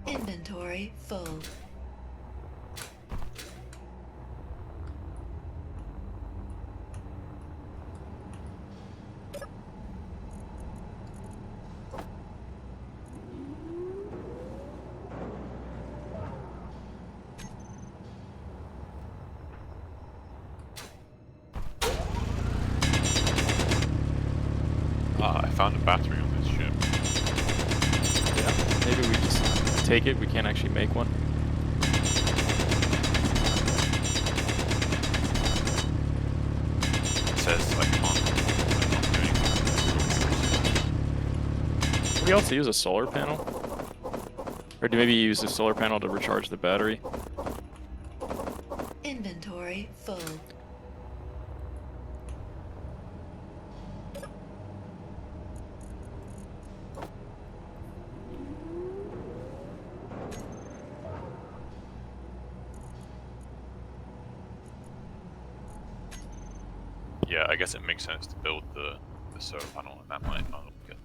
Inventory full. Ah, I found a battery on this ship. Yeah. Maybe we just take it. We can't actually make one. It says I can't do anything. Can we also use a solar panel? Or do maybe use the solar panel to recharge the battery? Inventory full. Yeah, I guess it makes sense to build the solar panel, and that might unlock it.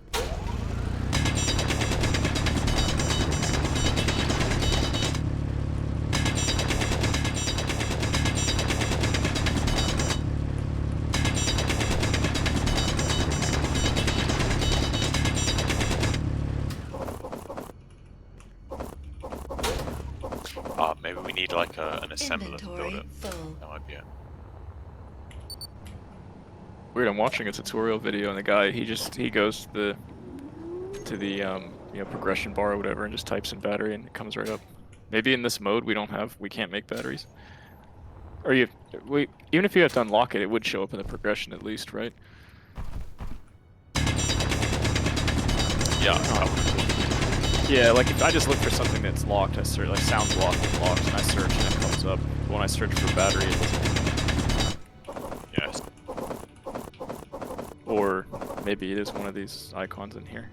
Maybe we need like an assembler to build Inventory it. full. That might be it. Weird, I'm watching a tutorial video and the guy, he goes to the you know, progression bar or whatever and just types in battery and it comes right up. Maybe in this mode we can't make batteries. Or even if you have to unlock it, it would show up in the progression at least, right? Yeah, I would have thought. Yeah, like if I just look for something that's locked, I search, like sounds locked and locked, and I search and it comes up. But when I search for battery, it doesn't. Yes. Or maybe it is one of these icons in here.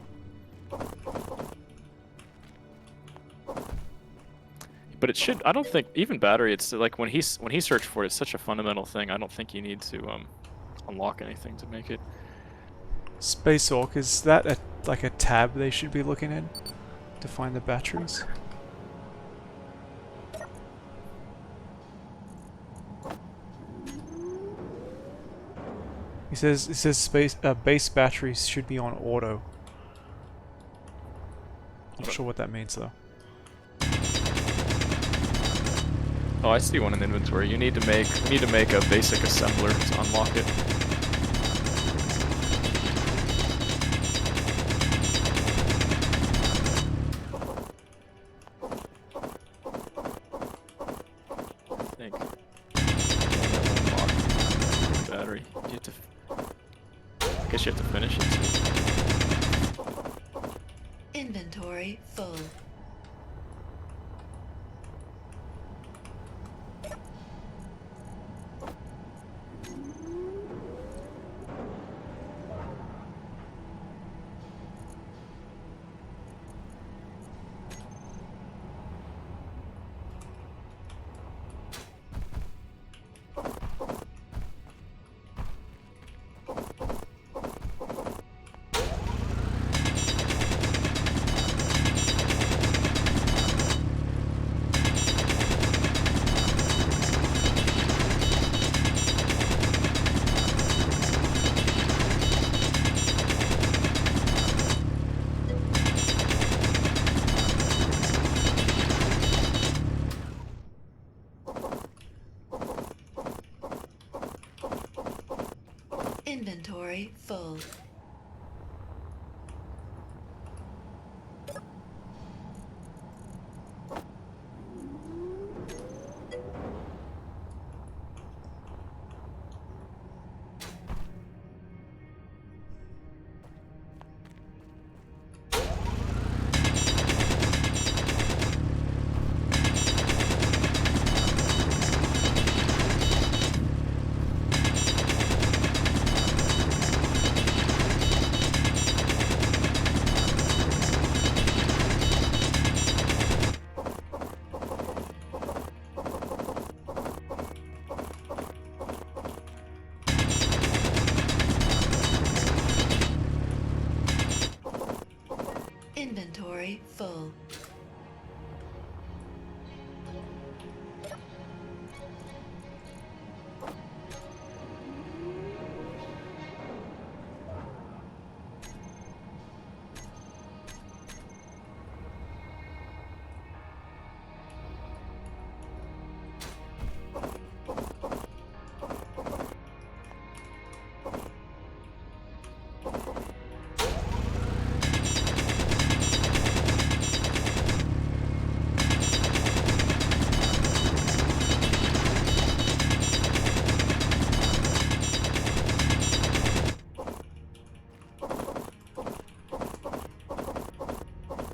But it should. I don't think even battery. It's like when he searched for it, it's such a fundamental thing. I don't think you need to unlock anything to make it. Space Orc, is that like a tab they should be looking in to find the batteries? It says base batteries should be on auto. Not sure what that means though. Oh, I see one in inventory. We need to make a basic assembler to unlock it. I think. Yeah, that won't unlock battery. You have to. I guess you have to finish it too. Inventory full. Inventory full. Inventory full.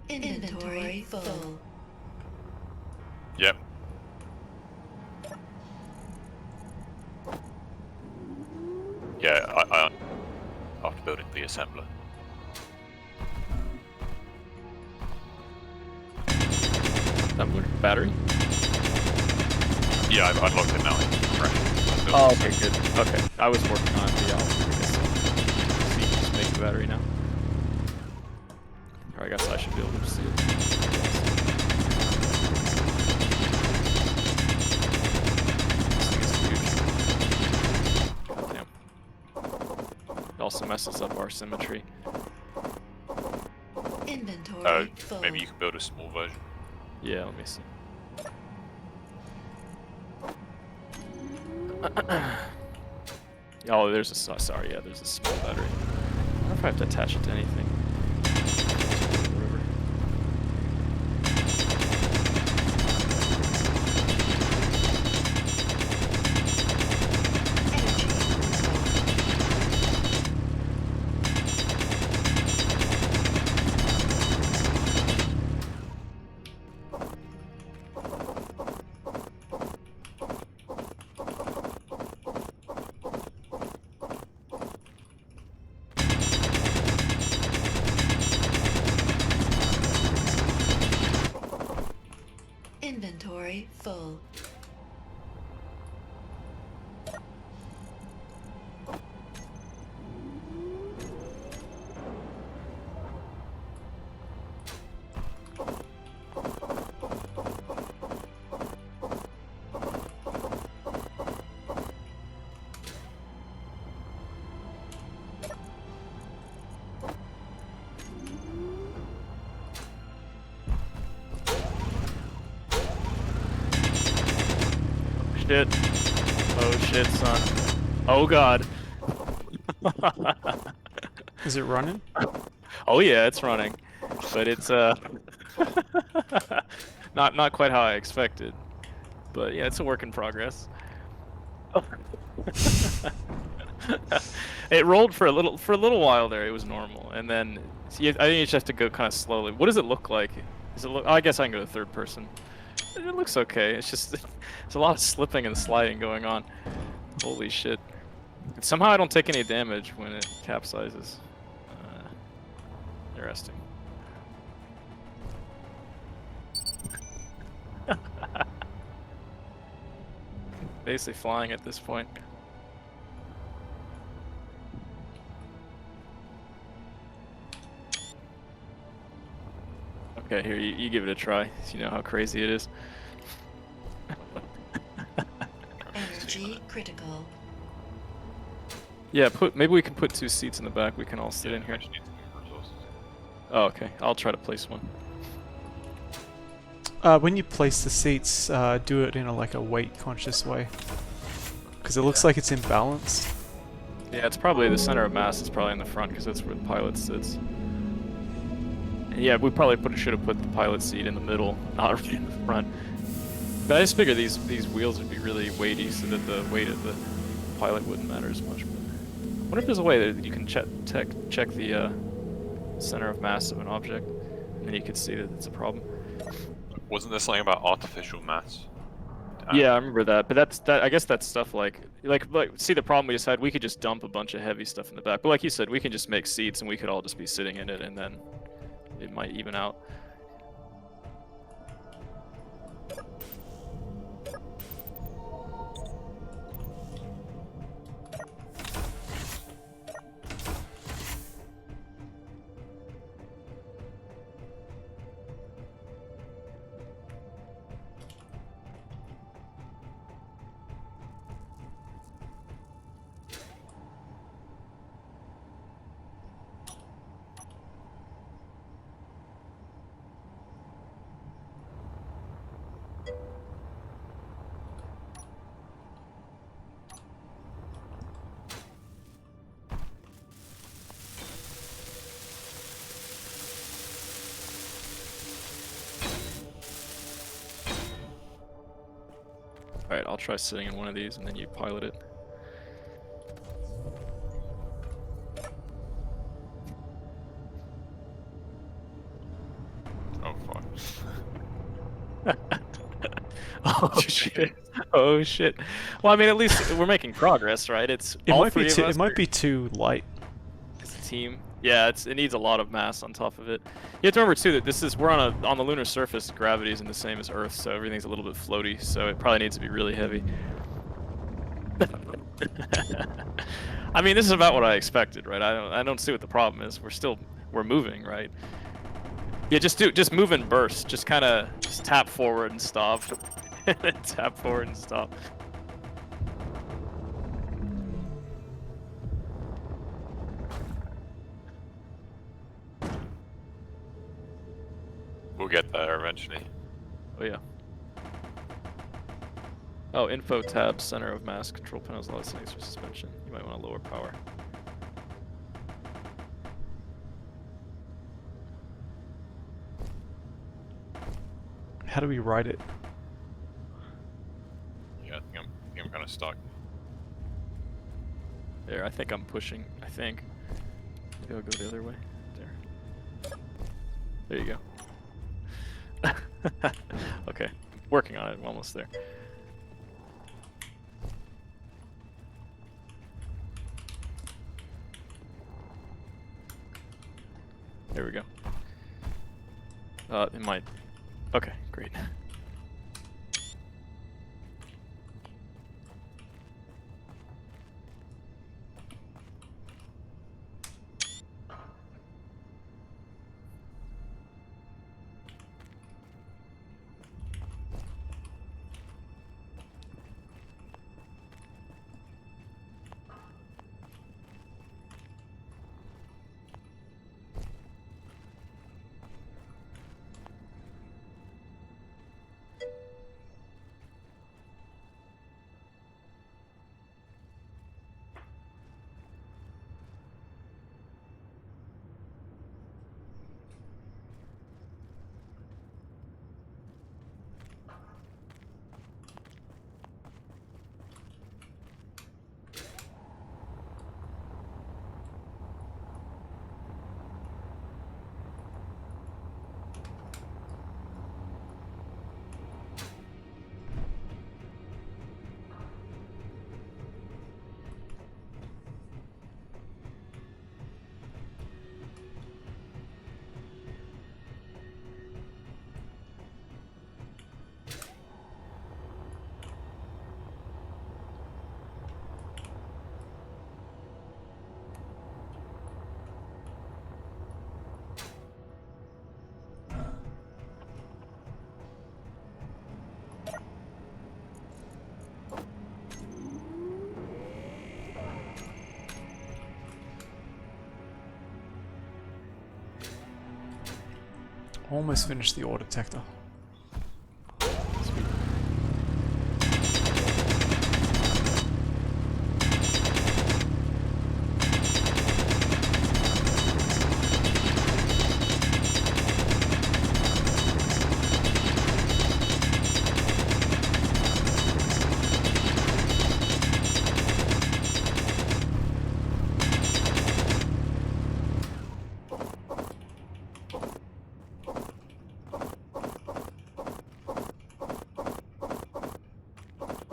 Inventory full. Yep. Yeah, I after building the assembler. Assembler battery. Yeah, I've unlocked it now. Oh, okay, good. Okay, I was working on it, but yeah, I guess I'll see, just make the battery now. Or I guess I should be able to see it. This thing is huge. Goddamn. It also messes up our symmetry. Inventory full. Maybe you can build a small version. Yeah, let me see. Oh, there's a sorry. Yeah, there's a small battery. I wonder if I have to attach it to anything. Whatever. shit. Oh shit, son. Oh god. Is it running? Oh yeah, it's running. But it's not quite how I expected. But yeah, it's a work in progress. It rolled for a little while there. It was normal, and then I think you just have to go kind of slowly. What does it look like? Does it look? Oh, I guess I can go to third person. It looks okay. It's just there's a lot of slipping and sliding going on. Holy shit! And somehow I don't take any damage when it capsizes. Interesting. Basically flying at this point. Okay, here, you give it a try, so you know how crazy it is. Energy critical. Yeah, maybe we can put 2 seats in the back, we can all sit in I here. just need to move resources. Oh, okay, I'll try to place one. When you place the seats, do it in like a weight-conscious way. Because it looks like it's imbalanced. Yeah, it's probably the center of mass is probably in the front, because that's where the pilot sits. And yeah, we probably should have put the pilot seat in the middle, not in the front. But I just figured these wheels would be really weighty, so that the weight of the pilot wouldn't matter as much. But I wonder if there's a way that you can check the center of mass of an object, and then you could see that it's a problem. Wasn't there something about artificial mass? Yeah, I remember that, but I guess that's stuff like see the problem we just had. We could just dump a bunch of heavy stuff in the back, but like you said, we can just make seats and we could all just be sitting in it, and then it might even out. Alright, I'll try sitting in one of these and then you pilot it. Oh fuck. Oh shit. Oh shit. Well, I mean, at least we're making progress, right? It's It all might be three of too. us It might be too light. as a team. Yeah, it needs a lot of mass on top of it. You have to remember too that we're on the lunar surface. Gravity isn't the same as Earth, so everything's a little bit floaty. So it probably needs to be really heavy. I mean, this is about what I expected, right? I don't see what the problem is. We're moving, right? Yeah, just move in bursts. Just kind of tap forward and stop. Tap forward and stop. We'll get there eventually. Oh yeah. Oh, info tab, center of mass, control panels, a lot of settings for suspension. You might want to lower power. How do we write it? Yeah, I think I'm kind of stuck. There, I think I'm pushing. I think. Maybe I'll go the other way. There. There you go. Okay, working on it. I'm almost there. There we go. It might. Okay, great. Almost finished the ore detector. Sweet.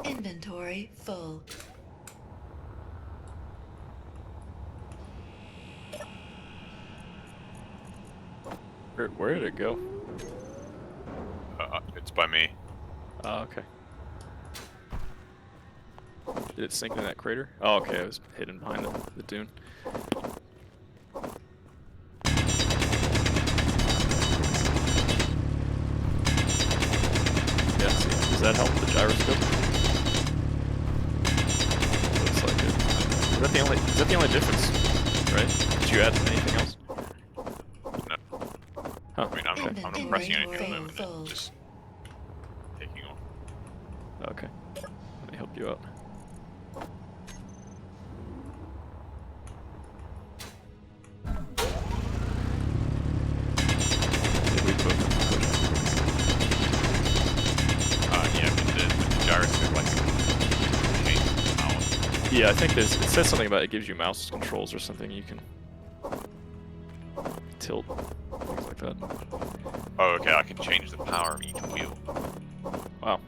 Inventory full. Where did it go? It's by me. Oh, okay. Did it sink in that crater? Oh, okay, it was hidden behind the dune. Yeah, see, does that help the gyroscope? Looks like it. Is that the only difference? Right? Did you add anything else? No. Huh. I mean, I'm not pressing anything at the moment. It's just taking off. Okay. Let me help you out. Yeah, we both have to push. Yeah, with the gyroscope, like change the power. Yeah, I think it says something about it gives you mouse controls or something. You can tilt, things like that. Oh, okay. I can change the power of each wheel. Wow.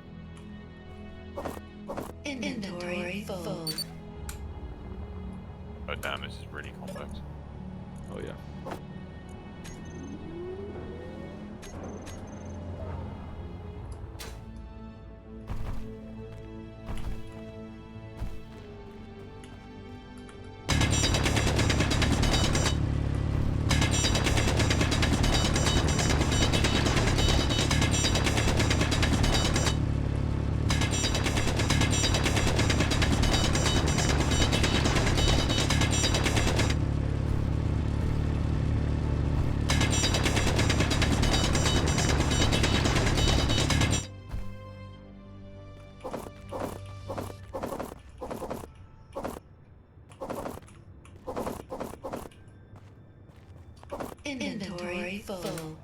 Inventory full. Oh damn, this is really complex. Oh yeah. Inventory full.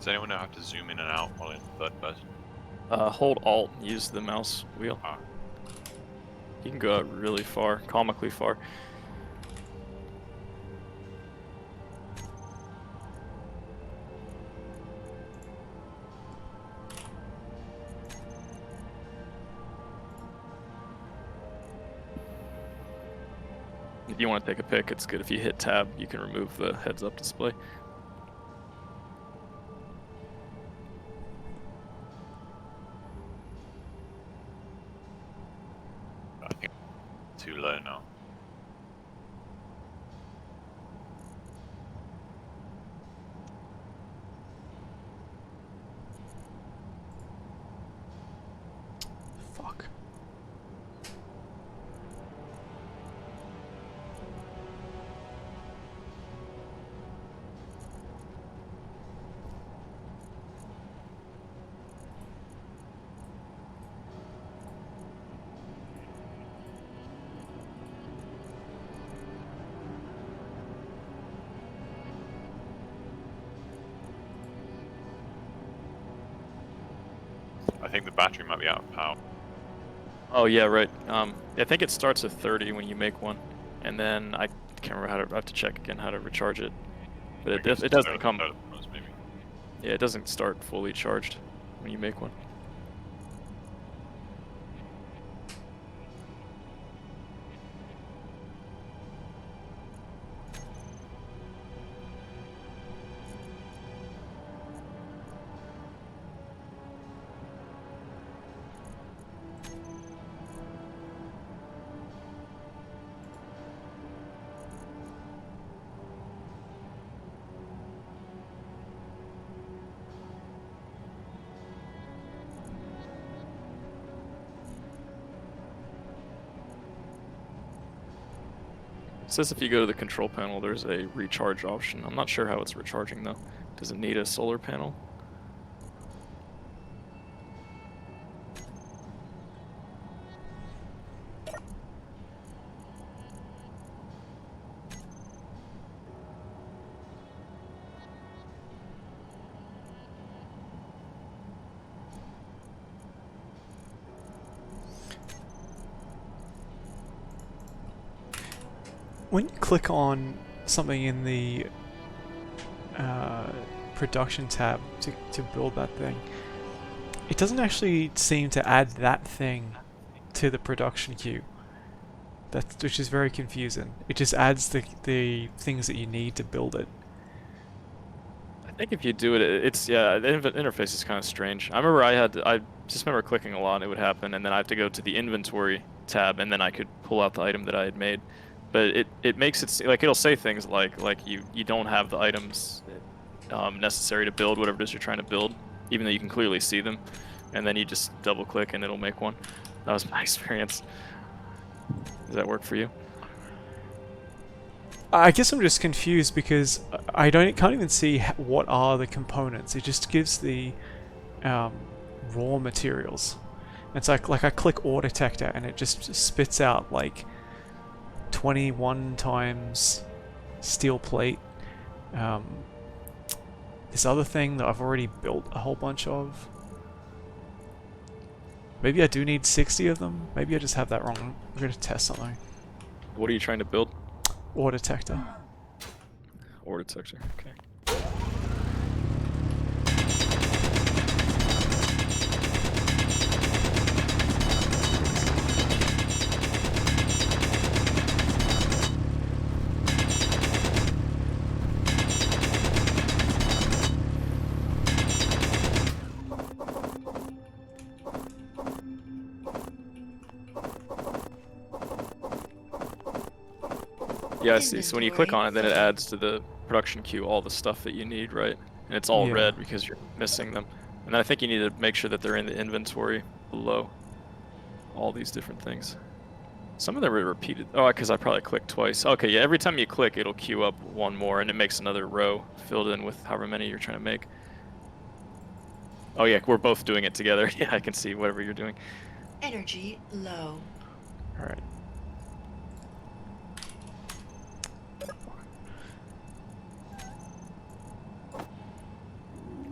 Does anyone know how to zoom in and out while in third person? Hold Alt, use the mouse wheel. Ah. You can go out really far, comically far. If you want to take a pic, it's good. If you hit tab, you can remove the heads-up display. I think too low now. Fuck. I think the battery might be out of power. Oh yeah, right. I think it starts at 30 when you make one, and then I can't remember how to. I have to check again how to recharge it. But it doesn't come. Maybe. Yeah, it doesn't start fully charged when you make one. It says if you go to the control panel, there's a recharge option. I'm not sure how it's recharging though. Does it need a solar panel? When you click on something in the production tab to build that thing, it doesn't actually seem to add that thing to the production queue. Which is very confusing. It just adds the things that you need to build it. I think if you do it, yeah, the interface is kind of strange. I remember I just remember clicking a lot and it would happen, and then I have to go to the inventory tab, and then I could pull out the item that I had made. But it makes it like it'll say things like you don't have the items necessary to build whatever it is you're trying to build, even though you can clearly see them, and then you just double click and it'll make one. That was my experience. Does that work for you? I guess I'm just confused because I can't even see what are the components. It just gives the raw materials. It's like I click ore detector and it just spits out like 21 times steel plate. This other thing that I've already built a whole bunch of. Maybe I do need 60 of them. Maybe I just have that wrong. I'm going to test something. What are you trying to build? Ore detector. Ore detector. Okay. Yeah, I see. So when you click on it, then it adds to the production queue all the stuff that you need, right? And it's all red because you're missing them. And then I think you need to make sure that they're in the inventory below all these different things. Some of them are repeated. Oh, because I probably clicked twice. Okay, yeah, every time you click, it'll queue up one more, and it makes another row filled in with however many you're trying to make. Oh yeah, we're both doing it together. Yeah, I can see whatever you're doing. Energy low. Alright.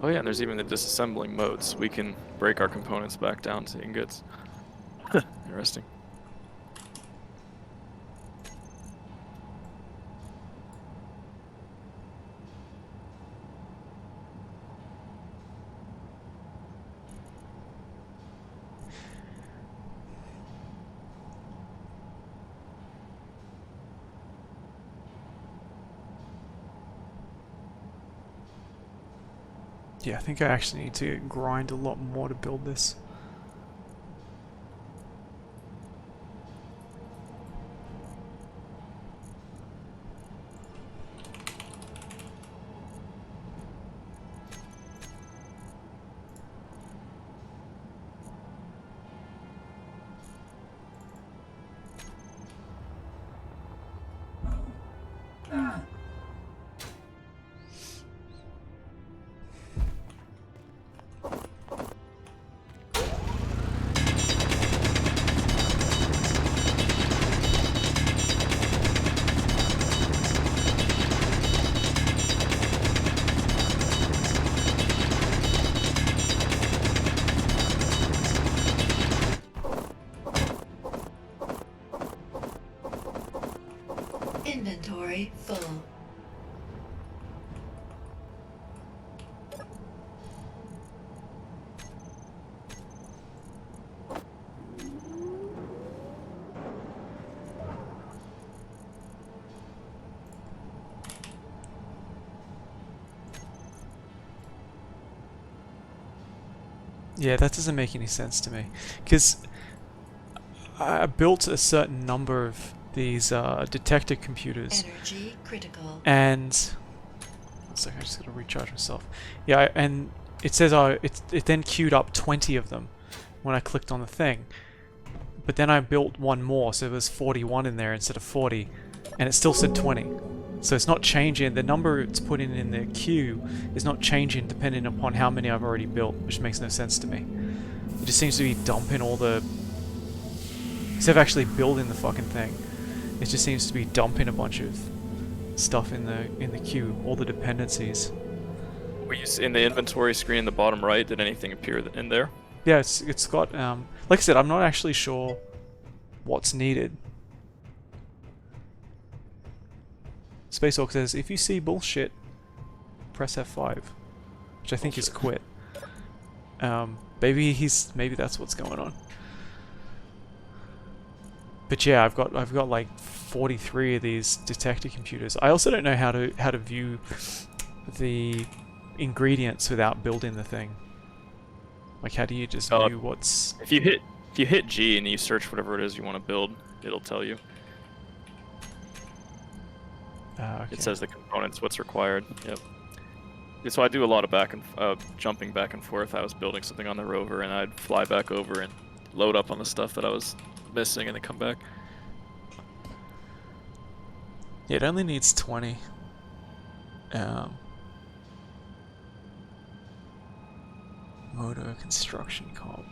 Oh yeah, and there's even the disassembling modes. We can break our components back down to ingots. Interesting. Yeah, I think I actually need to grind a lot more to build this. Inventory full. Yeah, that doesn't make any sense to me. Because I built a certain number of these detector computers. Energy critical. And... one second, I just gotta recharge myself. Yeah, and it says it then queued up 20 of them when I clicked on the thing. But then I built one more, so there was 41 in there instead of 40. and it still said 20. So it's not changing. The number it's putting in the queue is not changing depending upon how many I've already built, which makes no sense to me. It just seems to be dumping all the... Instead of actually building the fucking thing, it just seems to be dumping a bunch of stuff in the queue, all the dependencies. Were you in the inventory screen in the bottom right? Did anything appear in there? Yeah, it's got... like I said, I'm not actually sure what's needed. Spacehawk says, if you see bullshit, press F5. Which I think is quit. Maybe that's what's going on. But yeah, I've got like 43 of these detector computers. I also don't know how to view the ingredients without building the thing. Like, how do you just view what's... If you hit G and you search whatever it is you want to build, it'll tell you. Okay. It says the components, what's required. Yep. So I do a lot of jumping back and forth. I was building something on the rover, and I'd fly back over and load up on the stuff that I was missing, and then come back. Yeah, it only needs 20. Motor construction comp.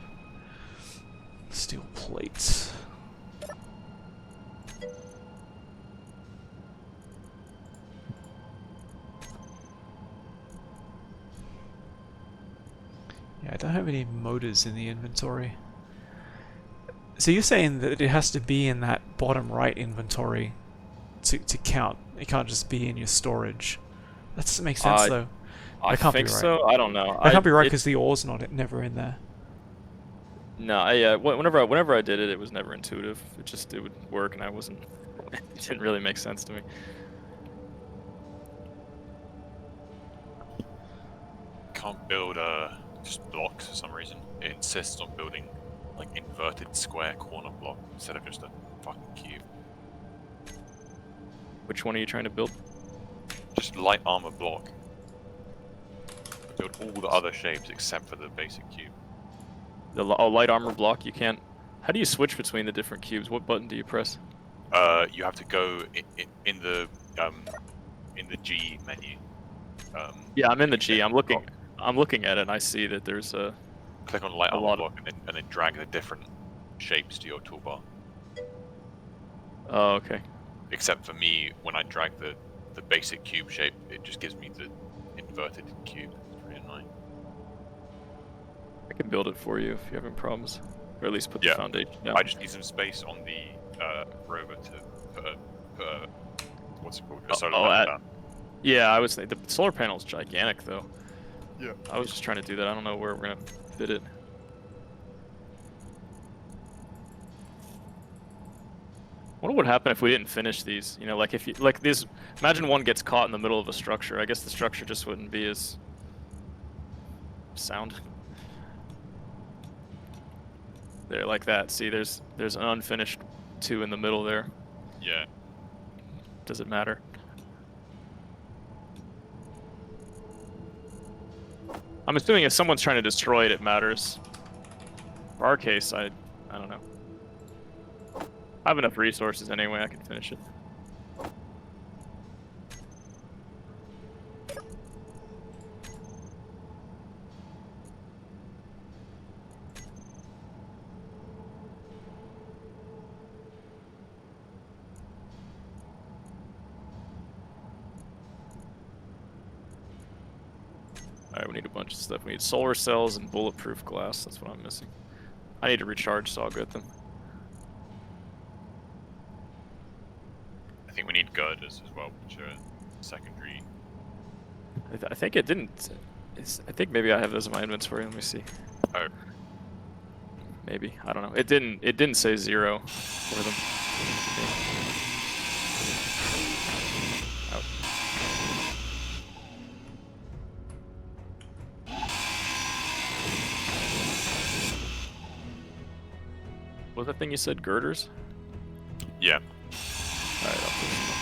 Steel plates. Yeah, I don't have any motors in the inventory. So you're saying that it has to be in that bottom right inventory to count. It can't just be in your storage. That doesn't make sense though. I That can't think be right. so. I don't know. That can't be right because the ore's never in there. No, yeah. Whenever I did it, it was never intuitive. It would work, and I wasn't. It didn't really make sense to me. Can't build just blocks for some reason. It insists on building like inverted square corner block instead of just a fucking cube. Which one are you trying to build? Just light armor block. Build all the other shapes except for the basic cube. The light armor block. You can't. How do you switch between the different cubes? What button do you press? You have to go in the G menu. Yeah, I'm in the G. I'm looking at it, and I see that there's a. Click on light A armor lot block and then drag the different shapes to your toolbar. Oh, okay. Except for me, when I drag the basic cube shape, it just gives me the inverted cube. It's pretty annoying. I can build it for you if you're having problems, or at least put the Yeah. foundation down. I just need some space on the rover to put a what's it called? A solar panel down. Yeah, I was thinking the solar panel's gigantic though. Yeah. I was just trying to do that. I don't know where we're gonna fit it. I wonder what would happen if we didn't finish these. You know, like if you like this. Imagine one gets caught in the middle of a structure. I guess the structure just wouldn't be as sound. There, like that. See, there's an unfinished 2 in the middle there. Yeah. Does it matter? I'm assuming if someone's trying to destroy it, it matters. For our case, I don't know. I have enough resources anyway, I can finish it. Alright, we need a bunch of stuff. We need solar cells and bulletproof glass. That's what I'm missing. I need to recharge, so I'll get them. I think we need girders as well, which are secondary. I think it didn't. I think maybe I have those in my inventory. Let me see. Oh. Maybe, I don't know. It didn't say 0 for them. Out. What was that thing you said? Girders? Yeah. Alright, I'll put some up.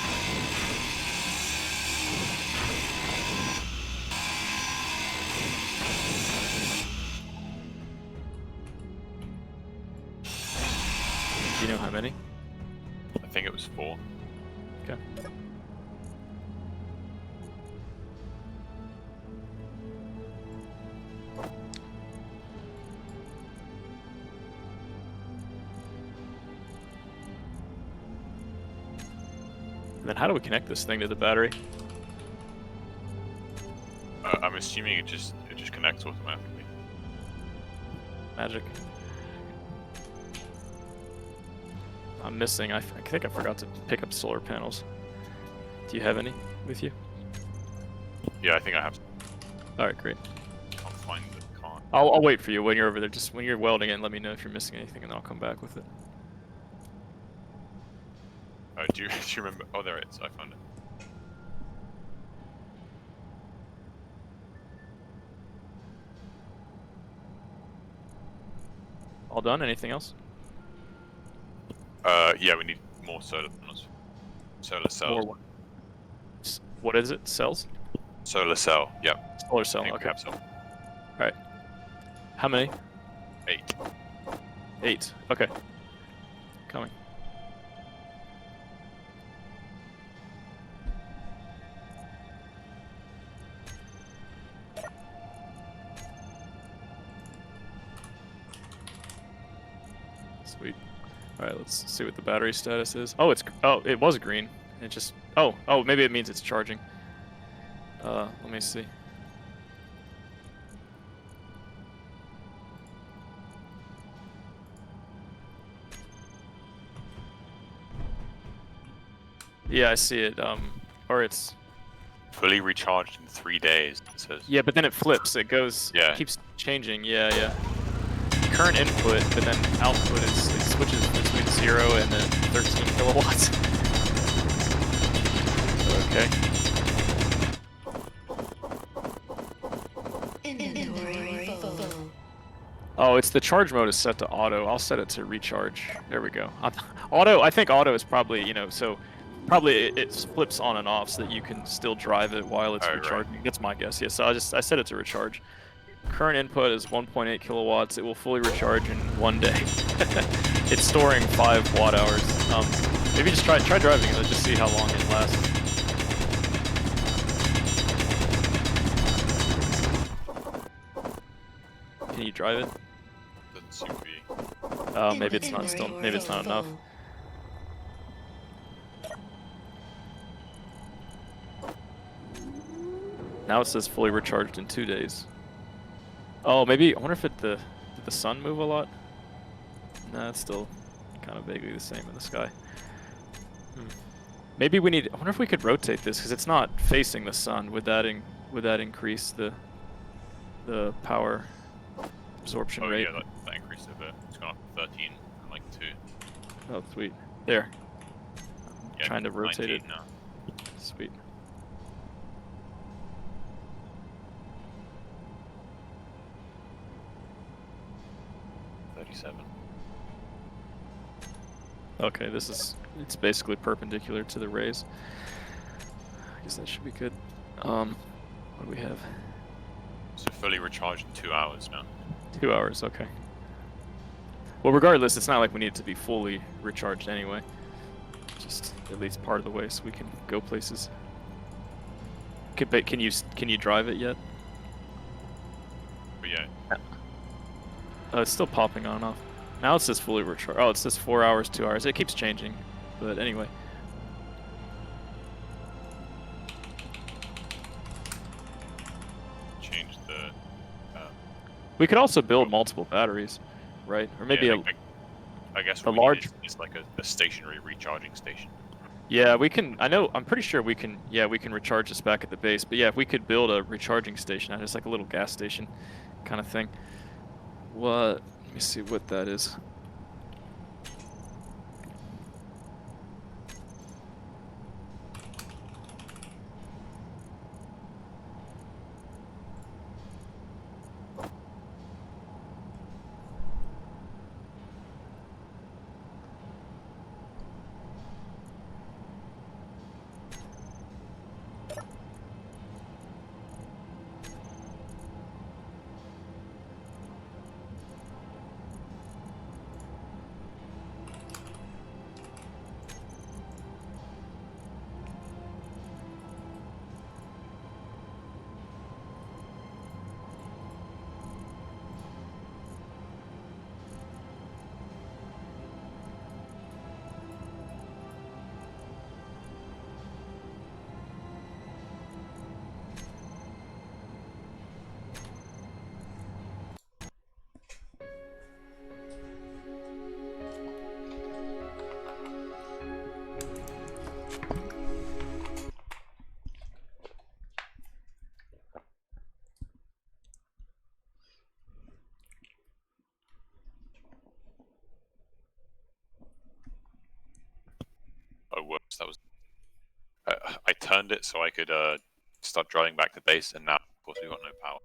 Do you know how many? I think it was 4. Okay. And then how do we connect this thing to the battery? I'm assuming it just connects automatically. Magic. I'm missing. I think I forgot to pick up solar panels. Do you have any with you? Yeah, I think I have. All right, great. I'll find the card. I'll wait for you when you're over there. Just when you're welding it, let me know if you're missing anything, and then I'll come back with it. Do you remember? Oh, there it is. I found it. All done? Anything else? Yeah, we need more solar panels. Solar cells. More what is it? Cells? Solar cell. Yeah. Solar cell. I think we Okay. have some. All right. How many? 8. 8. Okay. Coming. Sweet. All right, let's see what the battery status is. Oh, it was green. It just oh maybe it means it's charging. Let me see. Yeah, I see it. Or it's Fully recharged in 3 days. It says. yeah, but then it flips. It goes. Yeah. It keeps changing. Yeah. Current input, but then output it switches between 0 and then 13 kilowatts. Okay. Inventory full. Oh, it's the charge mode is set to auto. I'll set it to recharge. There we go. Auto. I think auto is probably so. Probably it flips on and off so that you can still drive it while it's Oh, recharging. right. That's my guess. Yeah. So I set it to recharge. Current input is 1.8 kilowatts. It will fully recharge in 1 day. It's storing 5 watt hours. Maybe just try driving it. Let's just see how long it lasts. Can you drive it? Doesn't seem to be. Maybe it's not still. Maybe it's not enough. Now it says fully recharged in 2 days. Oh, maybe I wonder if did the sun move a lot? Nah, it's still kind of vaguely the same in the sky. Maybe we need. I wonder if we could rotate this because it's not facing the sun. Would that increase the power absorption Oh rate? yeah, that increased a bit. It's gone up to 13 and like 2. Oh, sweet. There. Yeah, Trying to rotate it. 19 now. Sweet. Okay, it's basically perpendicular to the rays. I guess that should be good. What do we have? So fully recharged in 2 hours now. 2 hours, okay. Well, regardless, it's not like we need it to be fully recharged anyway. Just at least part of the way so we can go places. Can you drive it yet? But yeah, Oh, it's still popping on and off. Now it says fully recharged. Oh, it says 4 hours, 2 hours. It keeps changing. But anyway. change the. We could also build multiple batteries, right? Or maybe yeah, I guess a what we large- need is like a stationary recharging station. yeah, we can. I'm pretty sure we can. Yeah, we can recharge this back at the base. But yeah, if we could build a recharging station, just like a little gas station, kind of thing. What? Let me see what that is. returned it so I could start driving back to base, and now, of course, we got no power.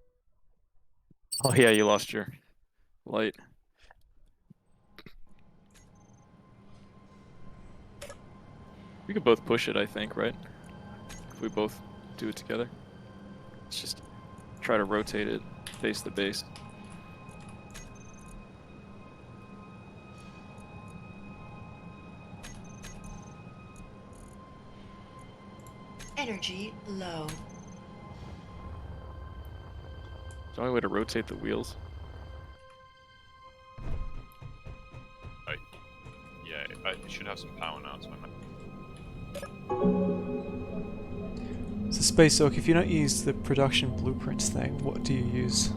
Oh yeah, you lost your light. We could both push it, I think, right? If we both do it together. Let's just try to rotate it, face the base. Energy low. Is the only way to rotate the wheels? Yeah, I should have some power now. So So Space Oak, if you don't use the production blueprints thing, what do you use?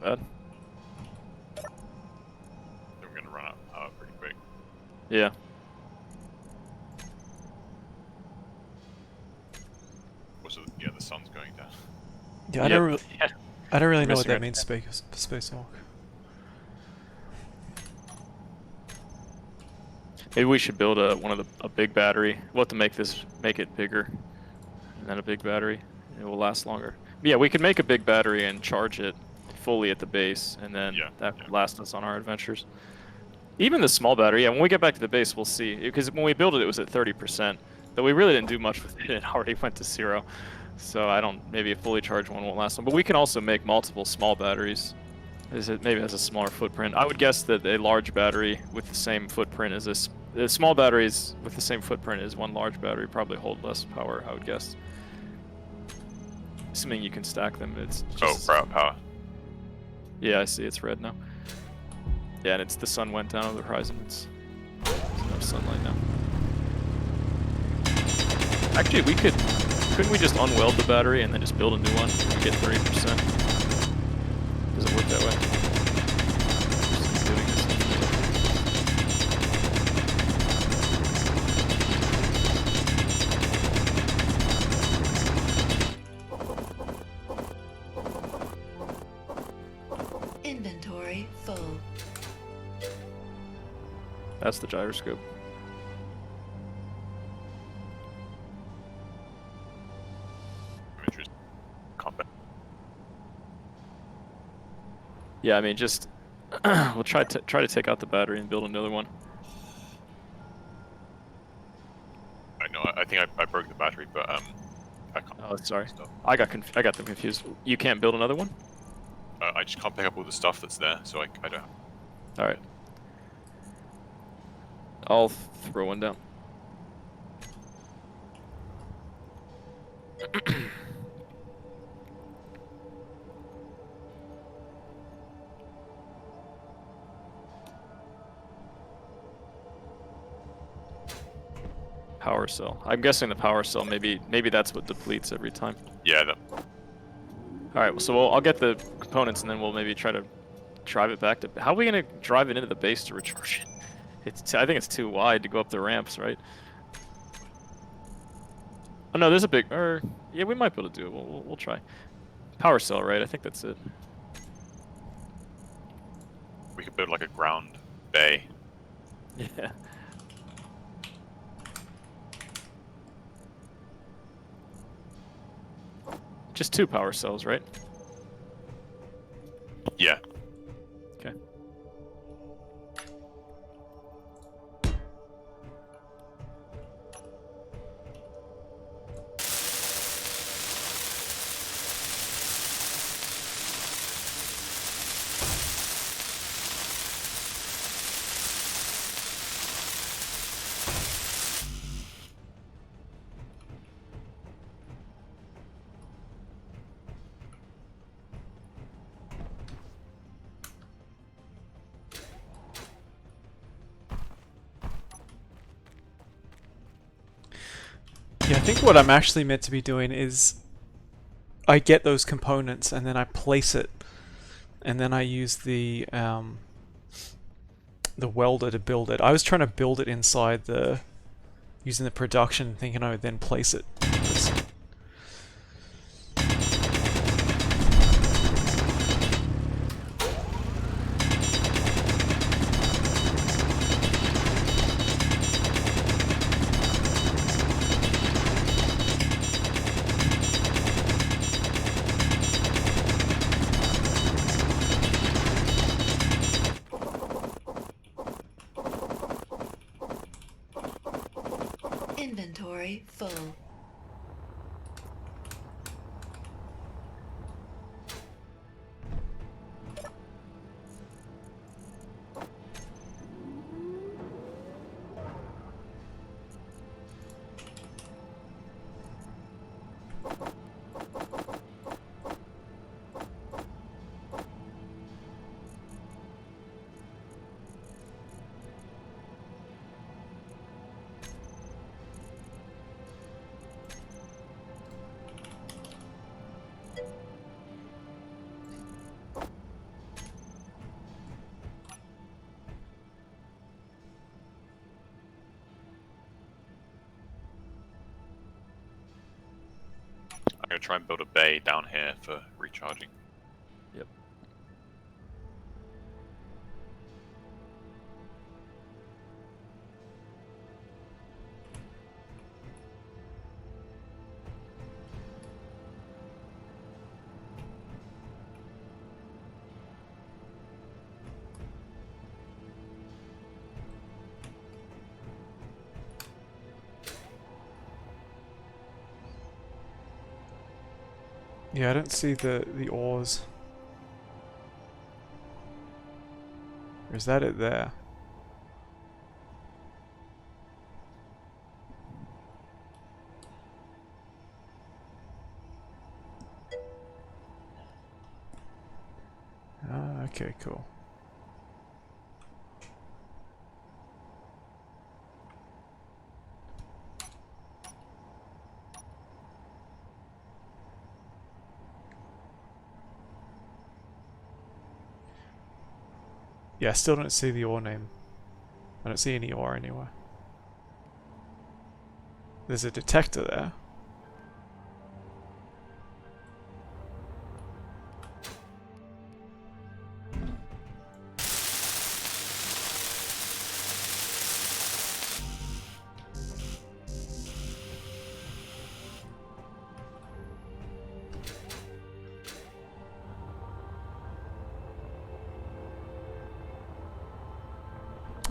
Bad. we're gonna run out of power pretty quick. Yeah. Also, yeah, the sun's going down. Yeah, Yep. I don't really know what Missing that our- means, Space Oak. Maybe we should build a big battery. We'll have to make it bigger, and then a big battery. It will last longer. But yeah, we could make a big battery and charge it fully at the base, and then that would last us on our adventures. Even the small battery, yeah. When we get back to the base, we'll see. Because when we built it, it was at 30%, but we really didn't do much with it. It already went to 0. So I don't. Maybe a fully charged one won't last long. But we can also make multiple small batteries. Maybe has a smaller footprint. I would guess that a large battery with the same footprint as this. The small batteries with the same footprint as one large battery probably hold less power, I would guess. Assuming you can stack them, it's just... Oh, power. Yeah, I see, it's red now. Yeah, and it's the sun went down over the horizon. There's no sunlight now. Actually, couldn't we just unweld the battery and then just build a new one and get 30%? Does it work that way? Just keep doing this. Inventory full. That's the gyroscope. Combat. Yeah, I mean, just we'll try to take out the battery and build another one. I know. I think I broke the battery, but I can't. Oh, sorry. Stuff. I got them confused. You can't build another one? I just can't pick up all the stuff that's there, so I don't. All right. I'll throw one down. Power cell. I'm guessing the power cell. Maybe that's what depletes every time. Yeah. That, All right. Well, so I'll get the components and then we'll maybe try to drive it back to. How are we gonna drive it into the base to recharge it? I think it's too wide to go up the ramps, right? Oh no, there's a big. Yeah, we might be able to do it. We'll try. Power cell, right? I think that's it. we could build like a ground bay. Yeah. Just 2 power cells, right? Yeah. Okay. Yeah, I think what I'm actually meant to be doing is I get those components and then I place it, and then I use the welder to build it. I was trying to build it inside using the production, thinking I would then place it. Inventory full. I'm gonna try and build a bay down here for recharging. Yep. Yeah, I don't see the ores. Or is that it there? Ah, okay, cool. Yeah, I still don't see the ore name. I don't see any ore anywhere. There's a detector there.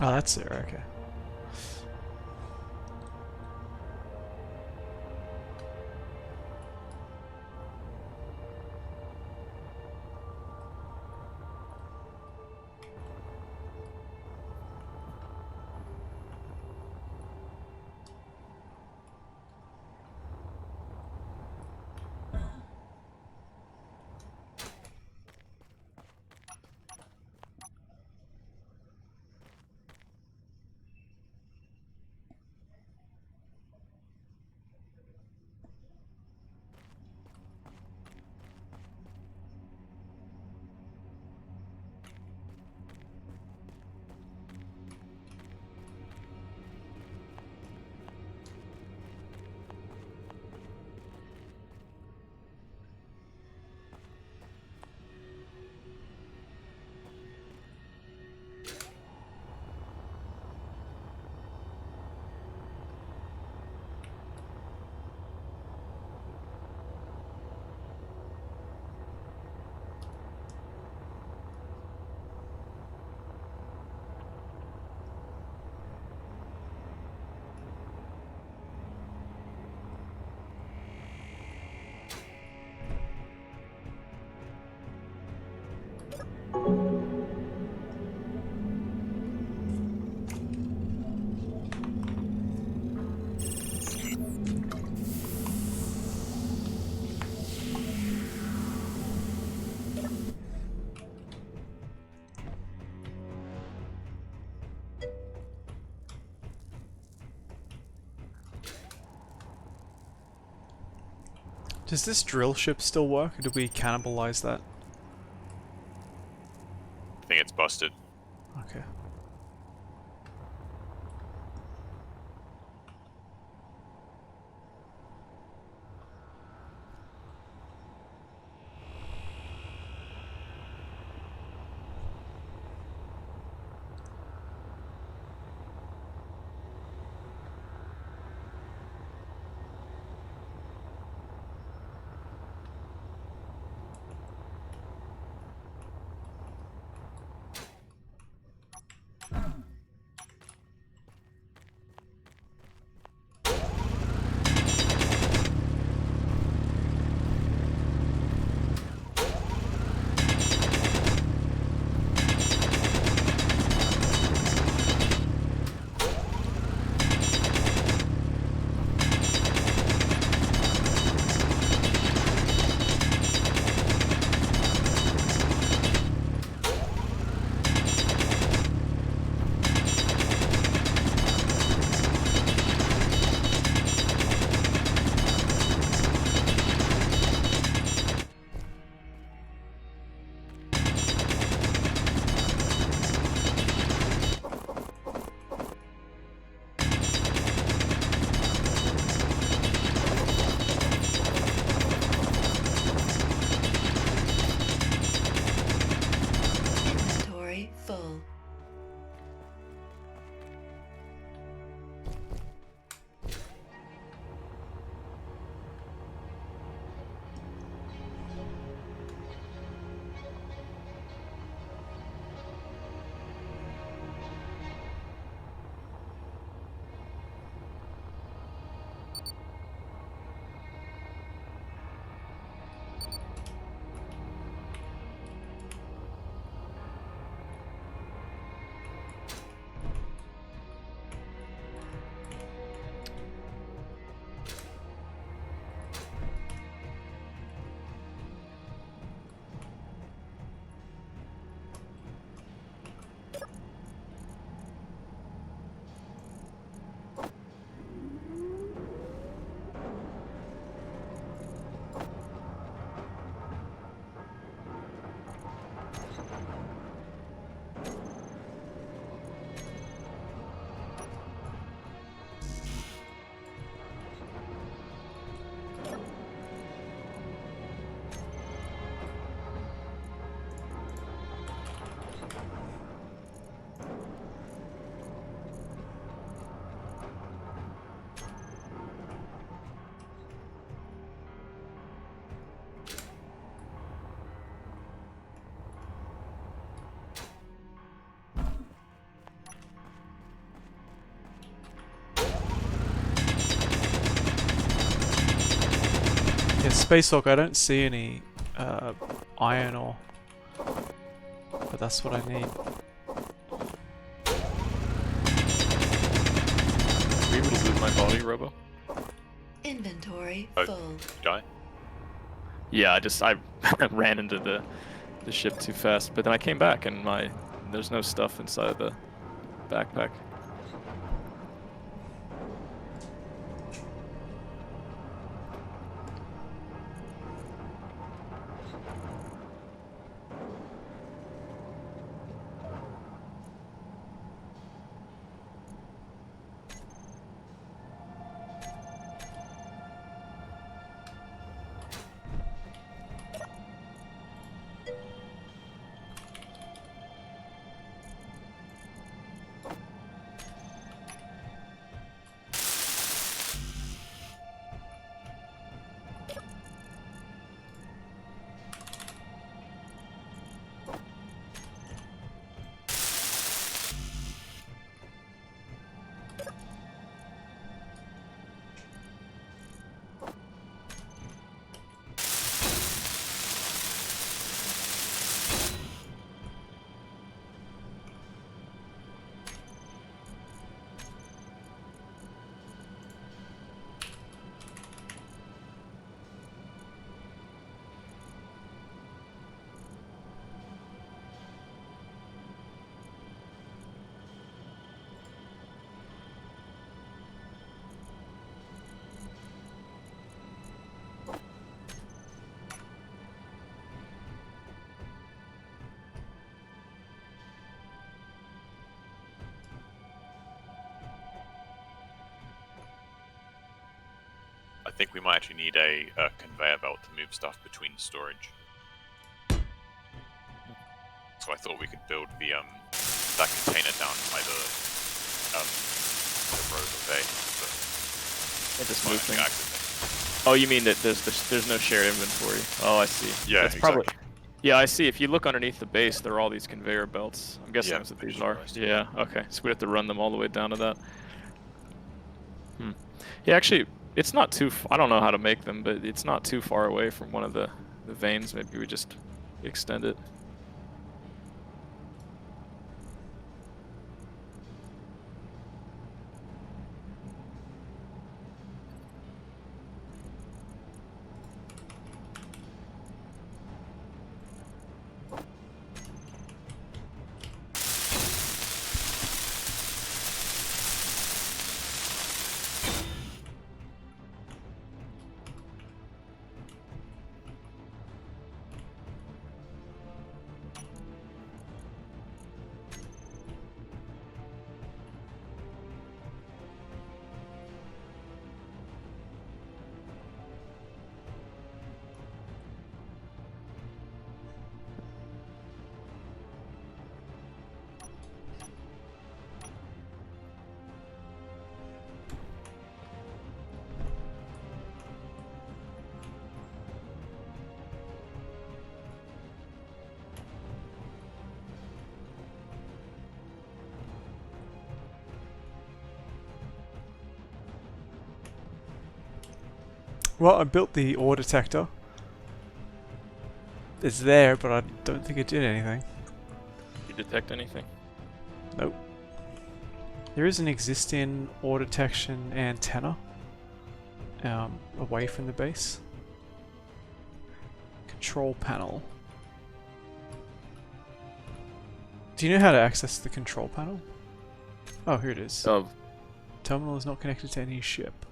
Oh, that's there, okay. Does this drill ship still work, or do we cannibalize that? I think it's busted. Okay. Inventory full. Yeah, Space Hawk, I don't see any iron ore, but that's what I need. Are you able to loot my body, Robo? Inventory Oh. full. You die? Yeah, I ran into the ship too fast, but then I came back and there's no stuff inside the backpack. think we might actually need a conveyor belt to move stuff between storage. So I thought we could build the that container down by the Robomoo bay. And just Might move actually things. access Oh, you mean that there's no shared inventory? Oh, I see. Yeah, That's probably. exactly. Yeah, I see. If you look underneath the base, there are all these conveyor belts. I'm guessing Yeah, that's what I these just are. realized. Yeah. Okay. So we have to run them all the way down to that. Yeah, actually, it's not too. I don't know how to make them, but it's not too far away from one of the veins. Maybe we just extend it. Well, I built the ore detector. It's there, but I don't think it did anything. You detect anything? Nope. There is an existing ore detection antenna away from the base. Control panel. Do you know how to access the control panel? Oh, here it is. Oh, Terminal is not connected to any ship.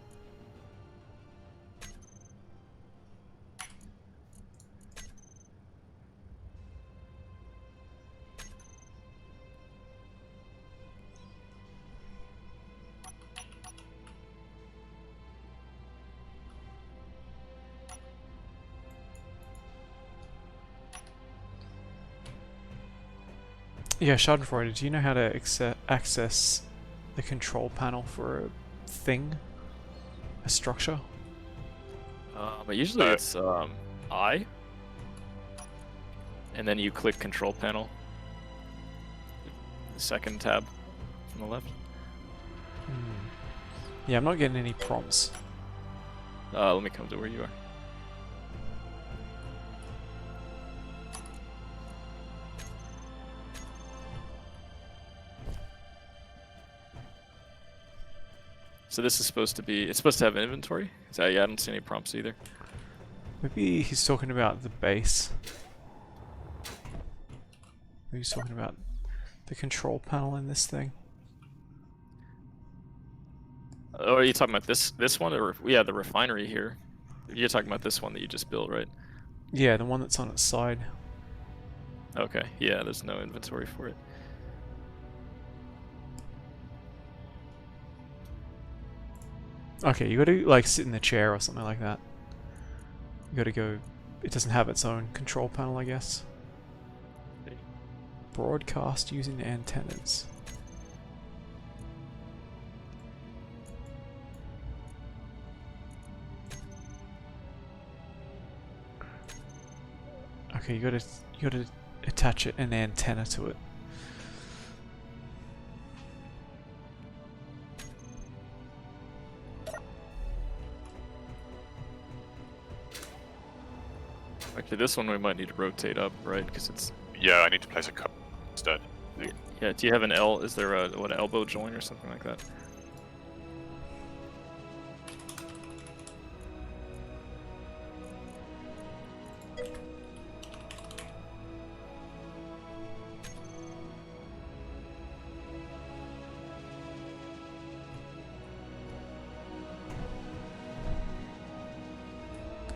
Yeah, schadenfreude, do you know how to access the control panel for a thing? A structure? but usually it's I, and then you click Control Panel. The second tab from the left. Yeah, I'm not getting any prompts. Let me come to where you are. So this is supposed to be, it's supposed to have an inventory? So yeah, I don't see any prompts either. Maybe he's talking about the base. Maybe he's talking about the control panel in this thing. Oh, are you talking about this one? Or yeah, the refinery here. You're talking about this one that you just built, right? Yeah, the one that's on its side. Okay, yeah, there's no inventory for it. Okay, you gotta like sit in the chair or something like that. You gotta go. It doesn't have its own control panel, I guess. Broadcast using antennas. Okay, you gotta attach an antenna to it. Actually, this one we might need to rotate up, right? Because it's Yeah, I need to place a cup instead. yeah. Do you have an L? Is there a an elbow joint or something like that?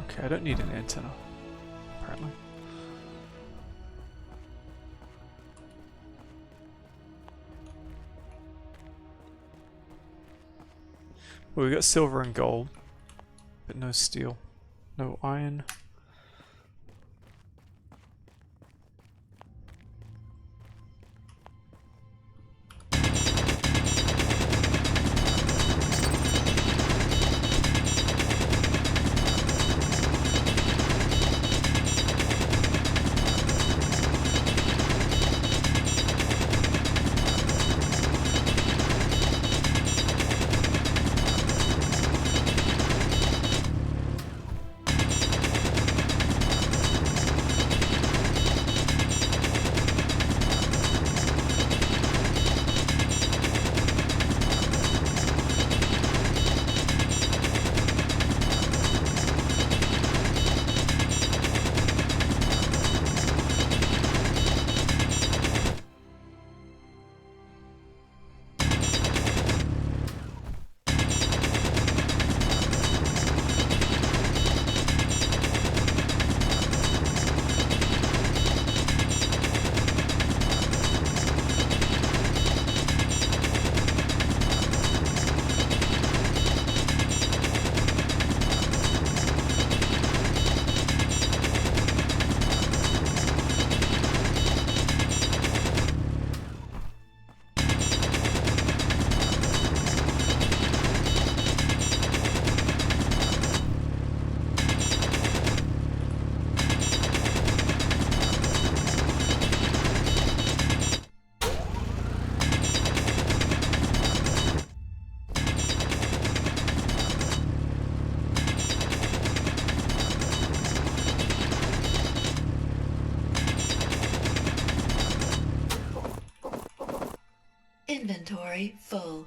Okay, I don't need an antenna, apparently. Well, we got silver and gold. but no steel. No iron. Inventory full.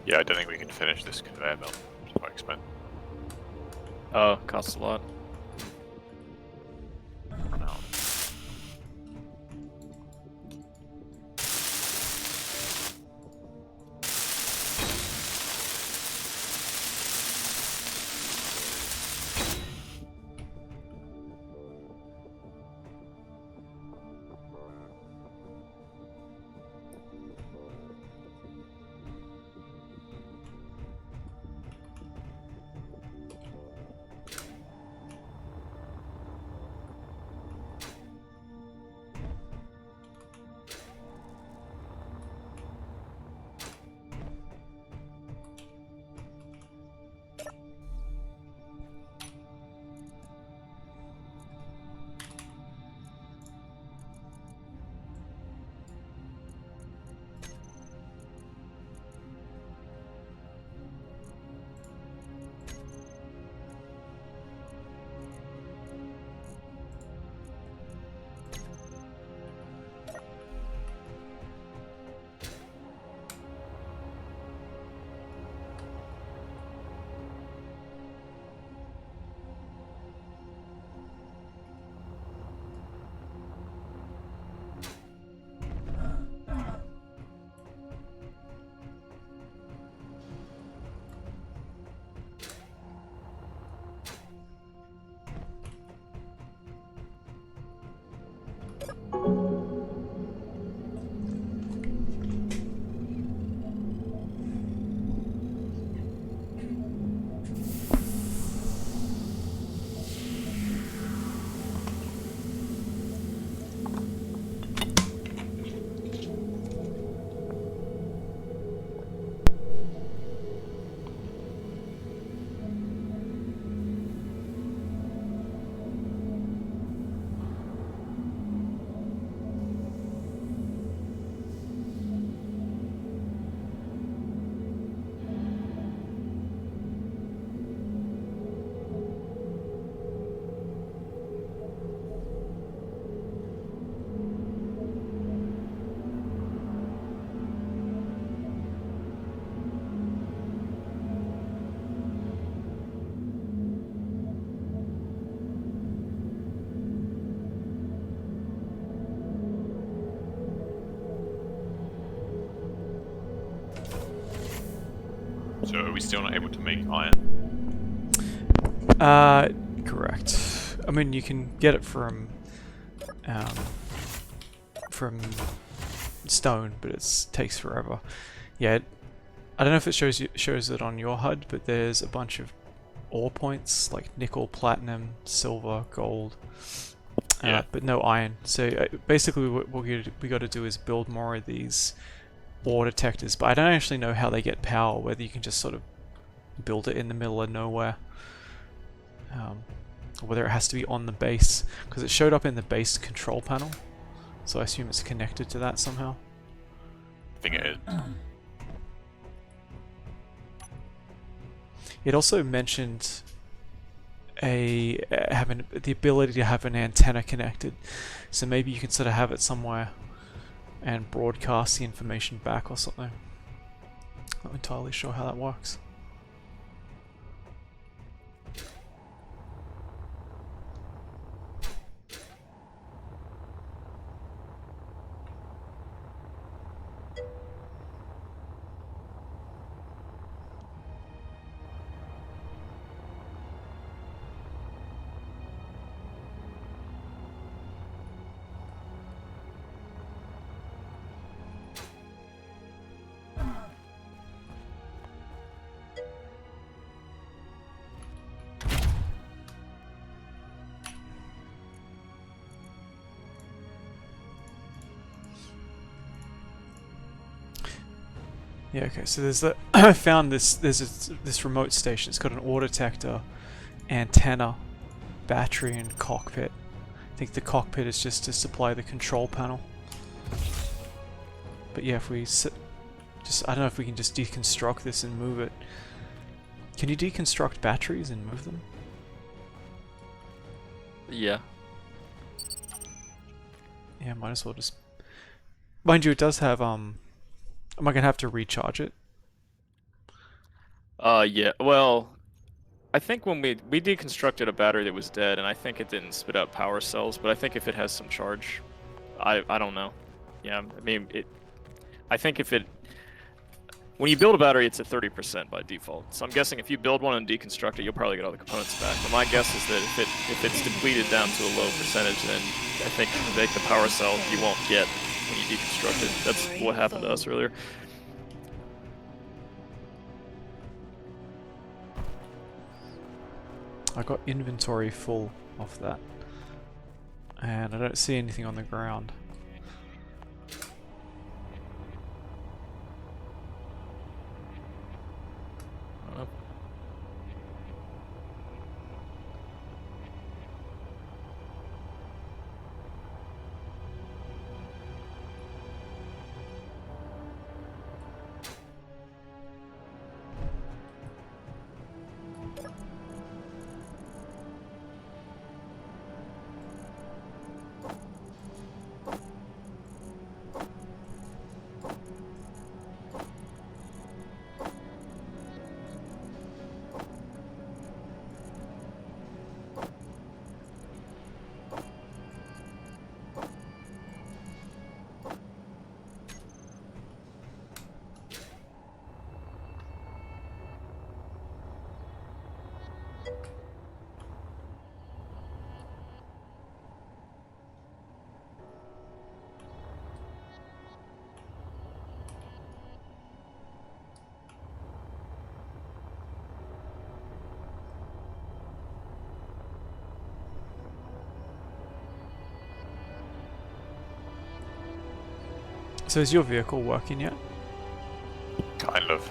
Yeah, I don't think we can finish this conveyor belt. It's quite expensive. Oh, costs a lot. No. So are we still not able to make iron? Correct. I mean, you can get it from stone, but it takes forever. Yeah, I don't know if it shows it on your HUD, but there's a bunch of ore points like nickel, platinum, silver, gold, Yeah. but no iron. So basically, what we got to do is build more of these ore detectors. But I don't actually know how they get power. Whether you can just sort of build it in the middle of nowhere, or whether it has to be on the base, because it showed up in the base control panel. So I assume it's connected to that somehow. I think it is. It also mentioned having the ability to have an antenna connected, so maybe you can sort of have it somewhere and broadcast the information back or something. Not entirely sure how that works. Yeah, okay, so there's I found this remote station. It's got an ore detector, antenna, battery, and cockpit. I think the cockpit is just to supply the control panel. But yeah, if we I don't know if we can just deconstruct this and move it. Can you deconstruct batteries and move them? Yeah. Yeah, might as well just... Mind you, it does have, am I gonna have to recharge it? Yeah. Well, I think when we deconstructed a battery that was dead, and I think it didn't spit out power cells, but I think if it has some charge, I don't know. Yeah, I mean I think if it when you build a battery, it's at 30% by default. So I'm guessing if you build one and deconstruct it, you'll probably get all the components back. But my guess is that if it's depleted down to a low percentage, then I think to make the power cell you won't get when you deconstruct it. That's what happened to us earlier. I got inventory full off that. And I don't see anything on the ground. So is your vehicle working yet? Kind of.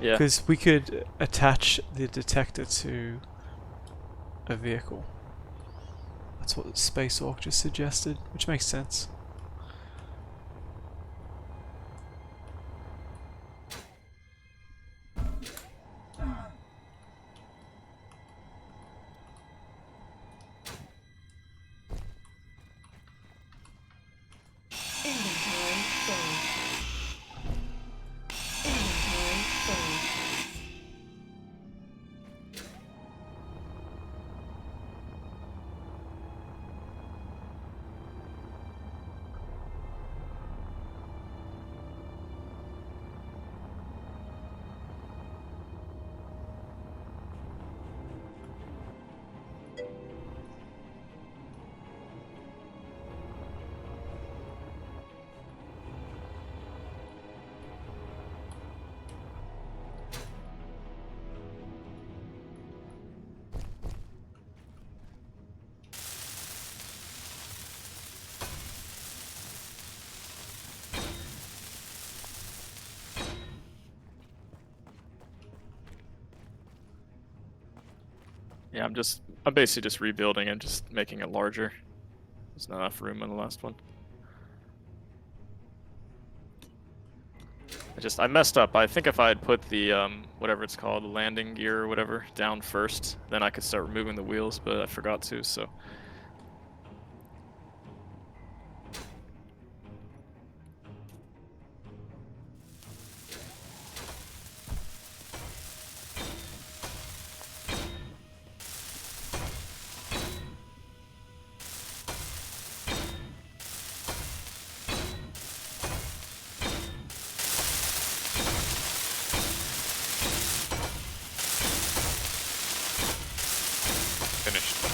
Yeah. Because we could attach the detector to a vehicle. That's what Space Orc just suggested, which makes sense. Inventory full. Inventory full. Yeah, I'm basically just rebuilding and just making it larger. There's not enough room in the last one. I messed up. I think if I had put the whatever it's called, the landing gear or whatever, down first, then I could start removing the wheels, but I forgot to, so.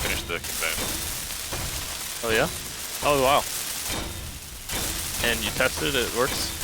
Finished the conveyor belt. Oh yeah? Oh wow. And you tested it, works?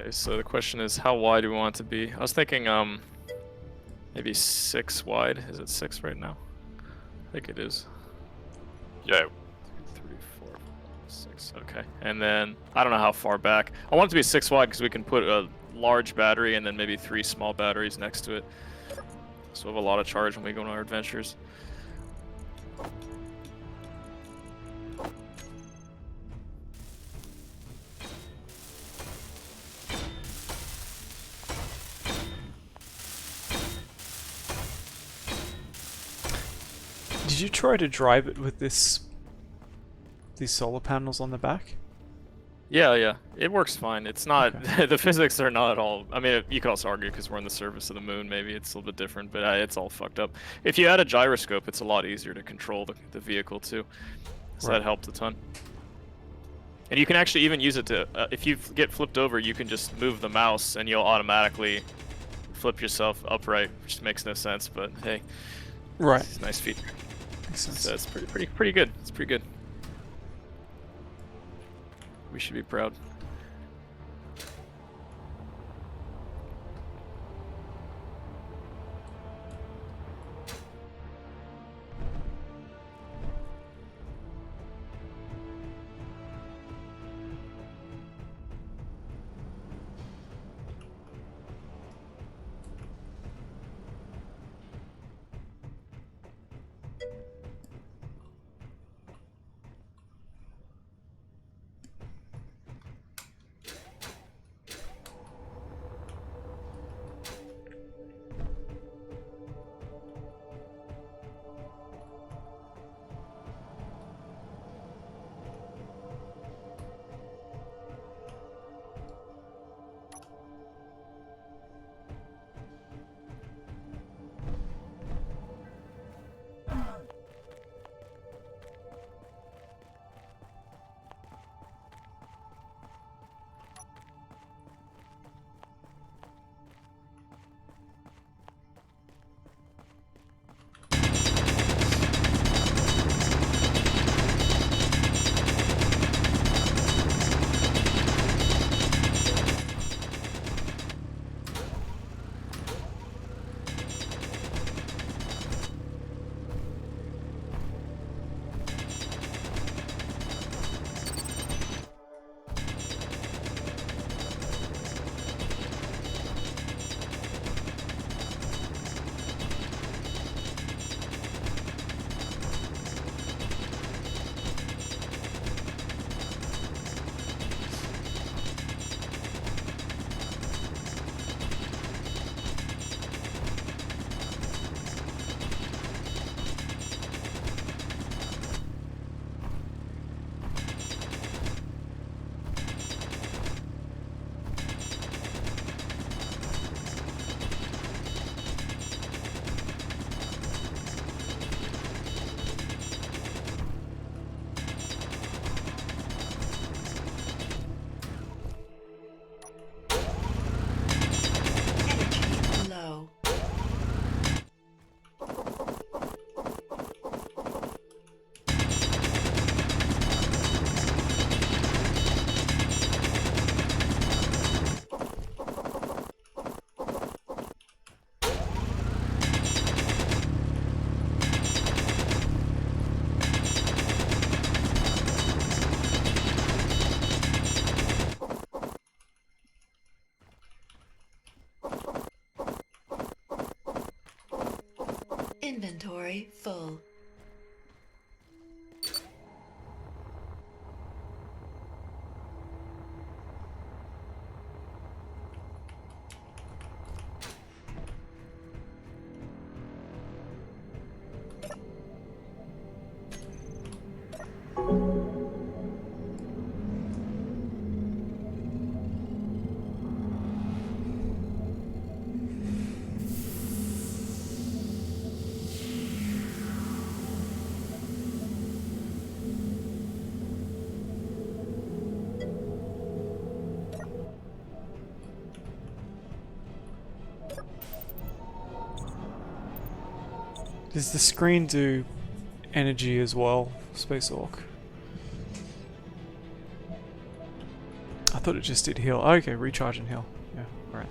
Okay, so the question is, how wide do we want it to be? I was thinking, maybe 6 wide. Is it 6 right now? I think it is. Yeah. 2, 3, 4, 6. Okay, and then I don't know how far back. I want it to be 6 wide because we can put a large battery and then maybe 3 small batteries next to it. So we have a lot of charge when we go on our adventures. Did you try to drive it with these solar panels on the back? Yeah, it works fine. It's not the physics are not all. I mean, you could also argue because we're on the surface of the moon, maybe it's a little bit different, but it's all fucked up. If you add a gyroscope, it's a lot easier to control the vehicle too, so that helped a ton. And you can actually even use it to, if you get flipped over, you can just move the mouse and you'll automatically flip yourself upright, which makes no sense, but hey, Right. it's a nice feature. Makes sense. So it's pretty good. It's pretty good. We should be proud. Inventory full. Does the screen do energy as well, Space Orc? I thought it just did heal. Oh, okay, recharge and heal. Yeah, alright.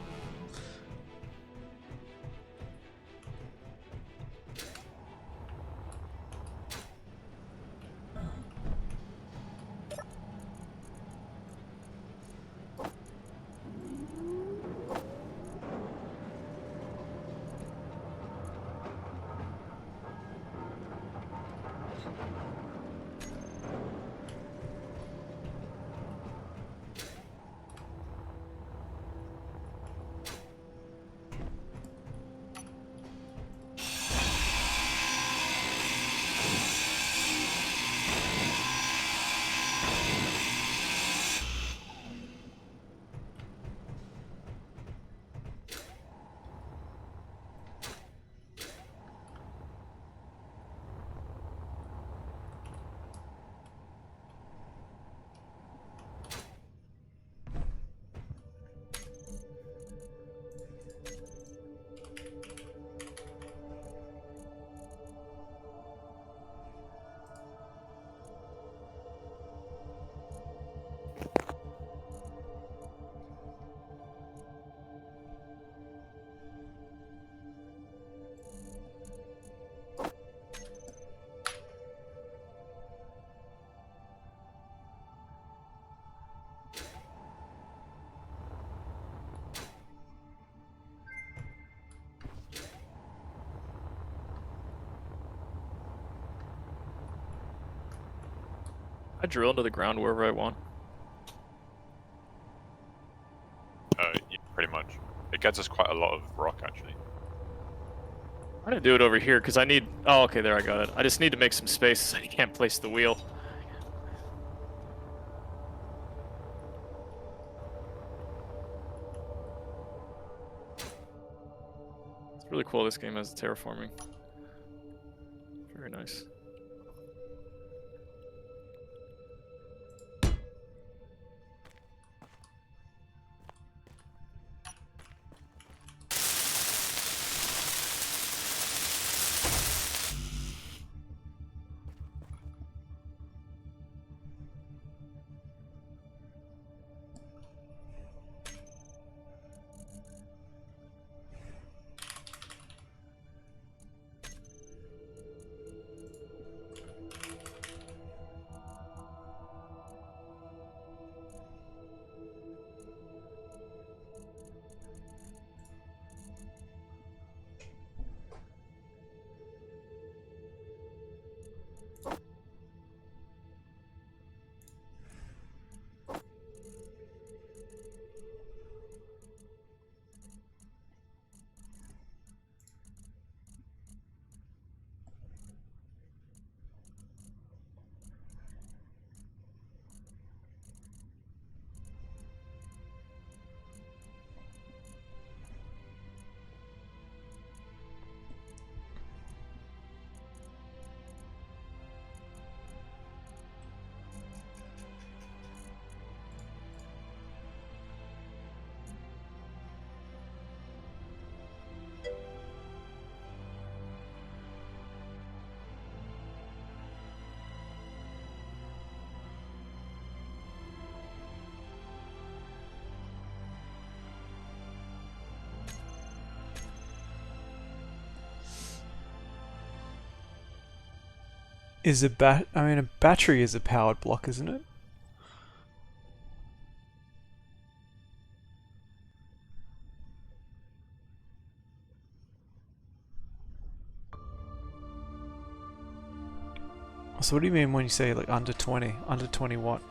I drill into the ground wherever I want. Yeah, pretty much. It gets us quite a lot of rock, actually. I'm gonna do it over here because I need. Oh, okay, there I got it. I just need to make some space. I can't place the wheel. It's really cool. This game has terraforming. Very nice. Is a a battery is a powered block, isn't it? So what do you mean when you say like under 20? Under 20 what?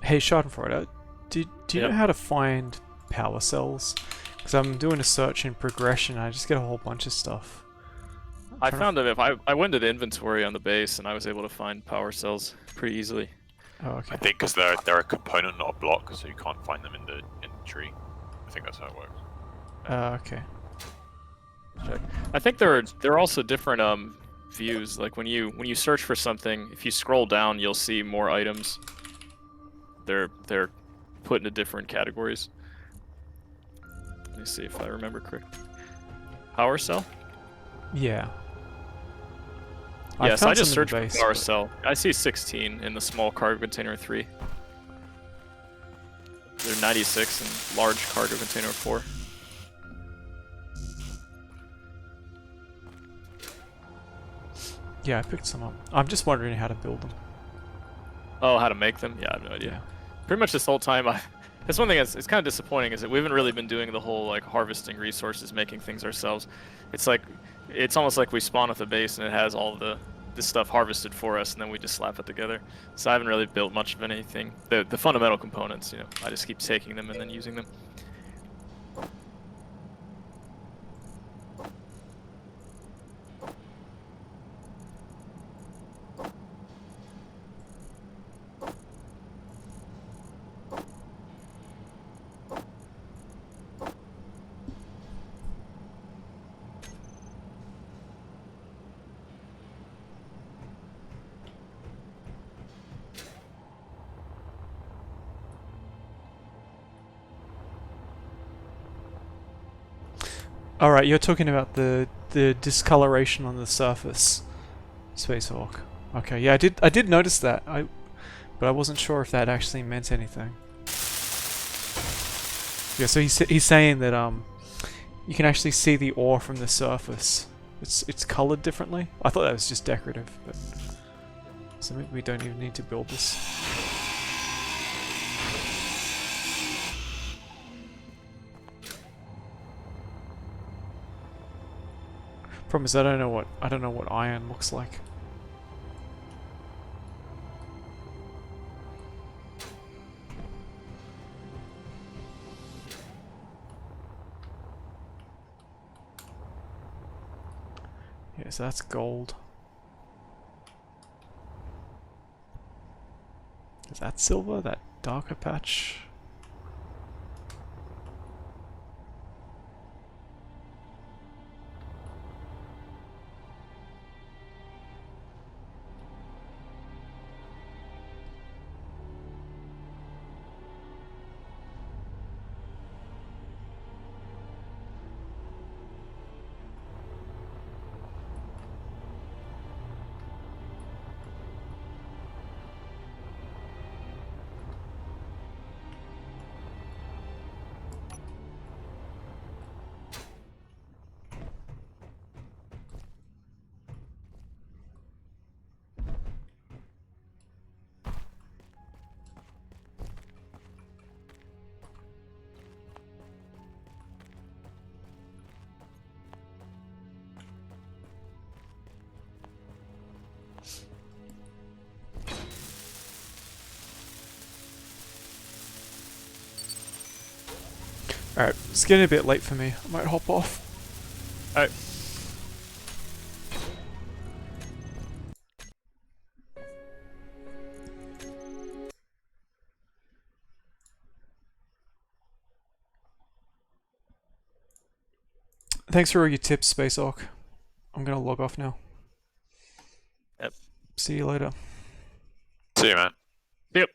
Hey, Schadenfreude, do you know Yep. how to find power cells? Because I'm doing a search in progression and I just get a whole bunch of stuff. I Trying to found them if I went to the inventory on the base and I was able to find power cells pretty easily. Oh, okay. I think because they're a component, not a block, so you can't find them in the tree. I think that's how it works. Okay. Check. I think there are also different views. Like when you search for something, if you scroll down, you'll see more items. They're put into different categories. Let me see if I remember correct. Power cell? Yeah. Yes, I just some in searched the for base, power but- cell. I see 16 in the small cargo container 3. They're 96 in large cargo container 4. Yeah, I picked some up. I'm just wondering how to build them. Oh, how to make them? Yeah, I have no idea. Pretty much this whole time, that's one thing that's it's kind of disappointing is that we haven't really been doing the whole like harvesting resources, making things ourselves. It's almost like we spawn at the base and it has all this stuff harvested for us, and then we just slap it together. So I haven't really built much of anything. The fundamental components, you know, I just keep taking them and then using them. Alright, you're talking about the discoloration on the surface, Spacehawk. Okay, yeah, I did notice that. But I wasn't sure if that actually meant anything. Yeah, so he's saying that you can actually see the ore from the surface. It's colored differently. I thought that was just decorative, but so maybe we don't even need to build this. Problem is I don't know what iron looks like. Yeah, so that's gold. Is that silver? That darker patch? Alright, it's getting a bit late for me. I might hop off. Alright. Thanks for all your tips, Spacehawk. I'm gonna log off now. Yep. See you later. See you, man. Yep.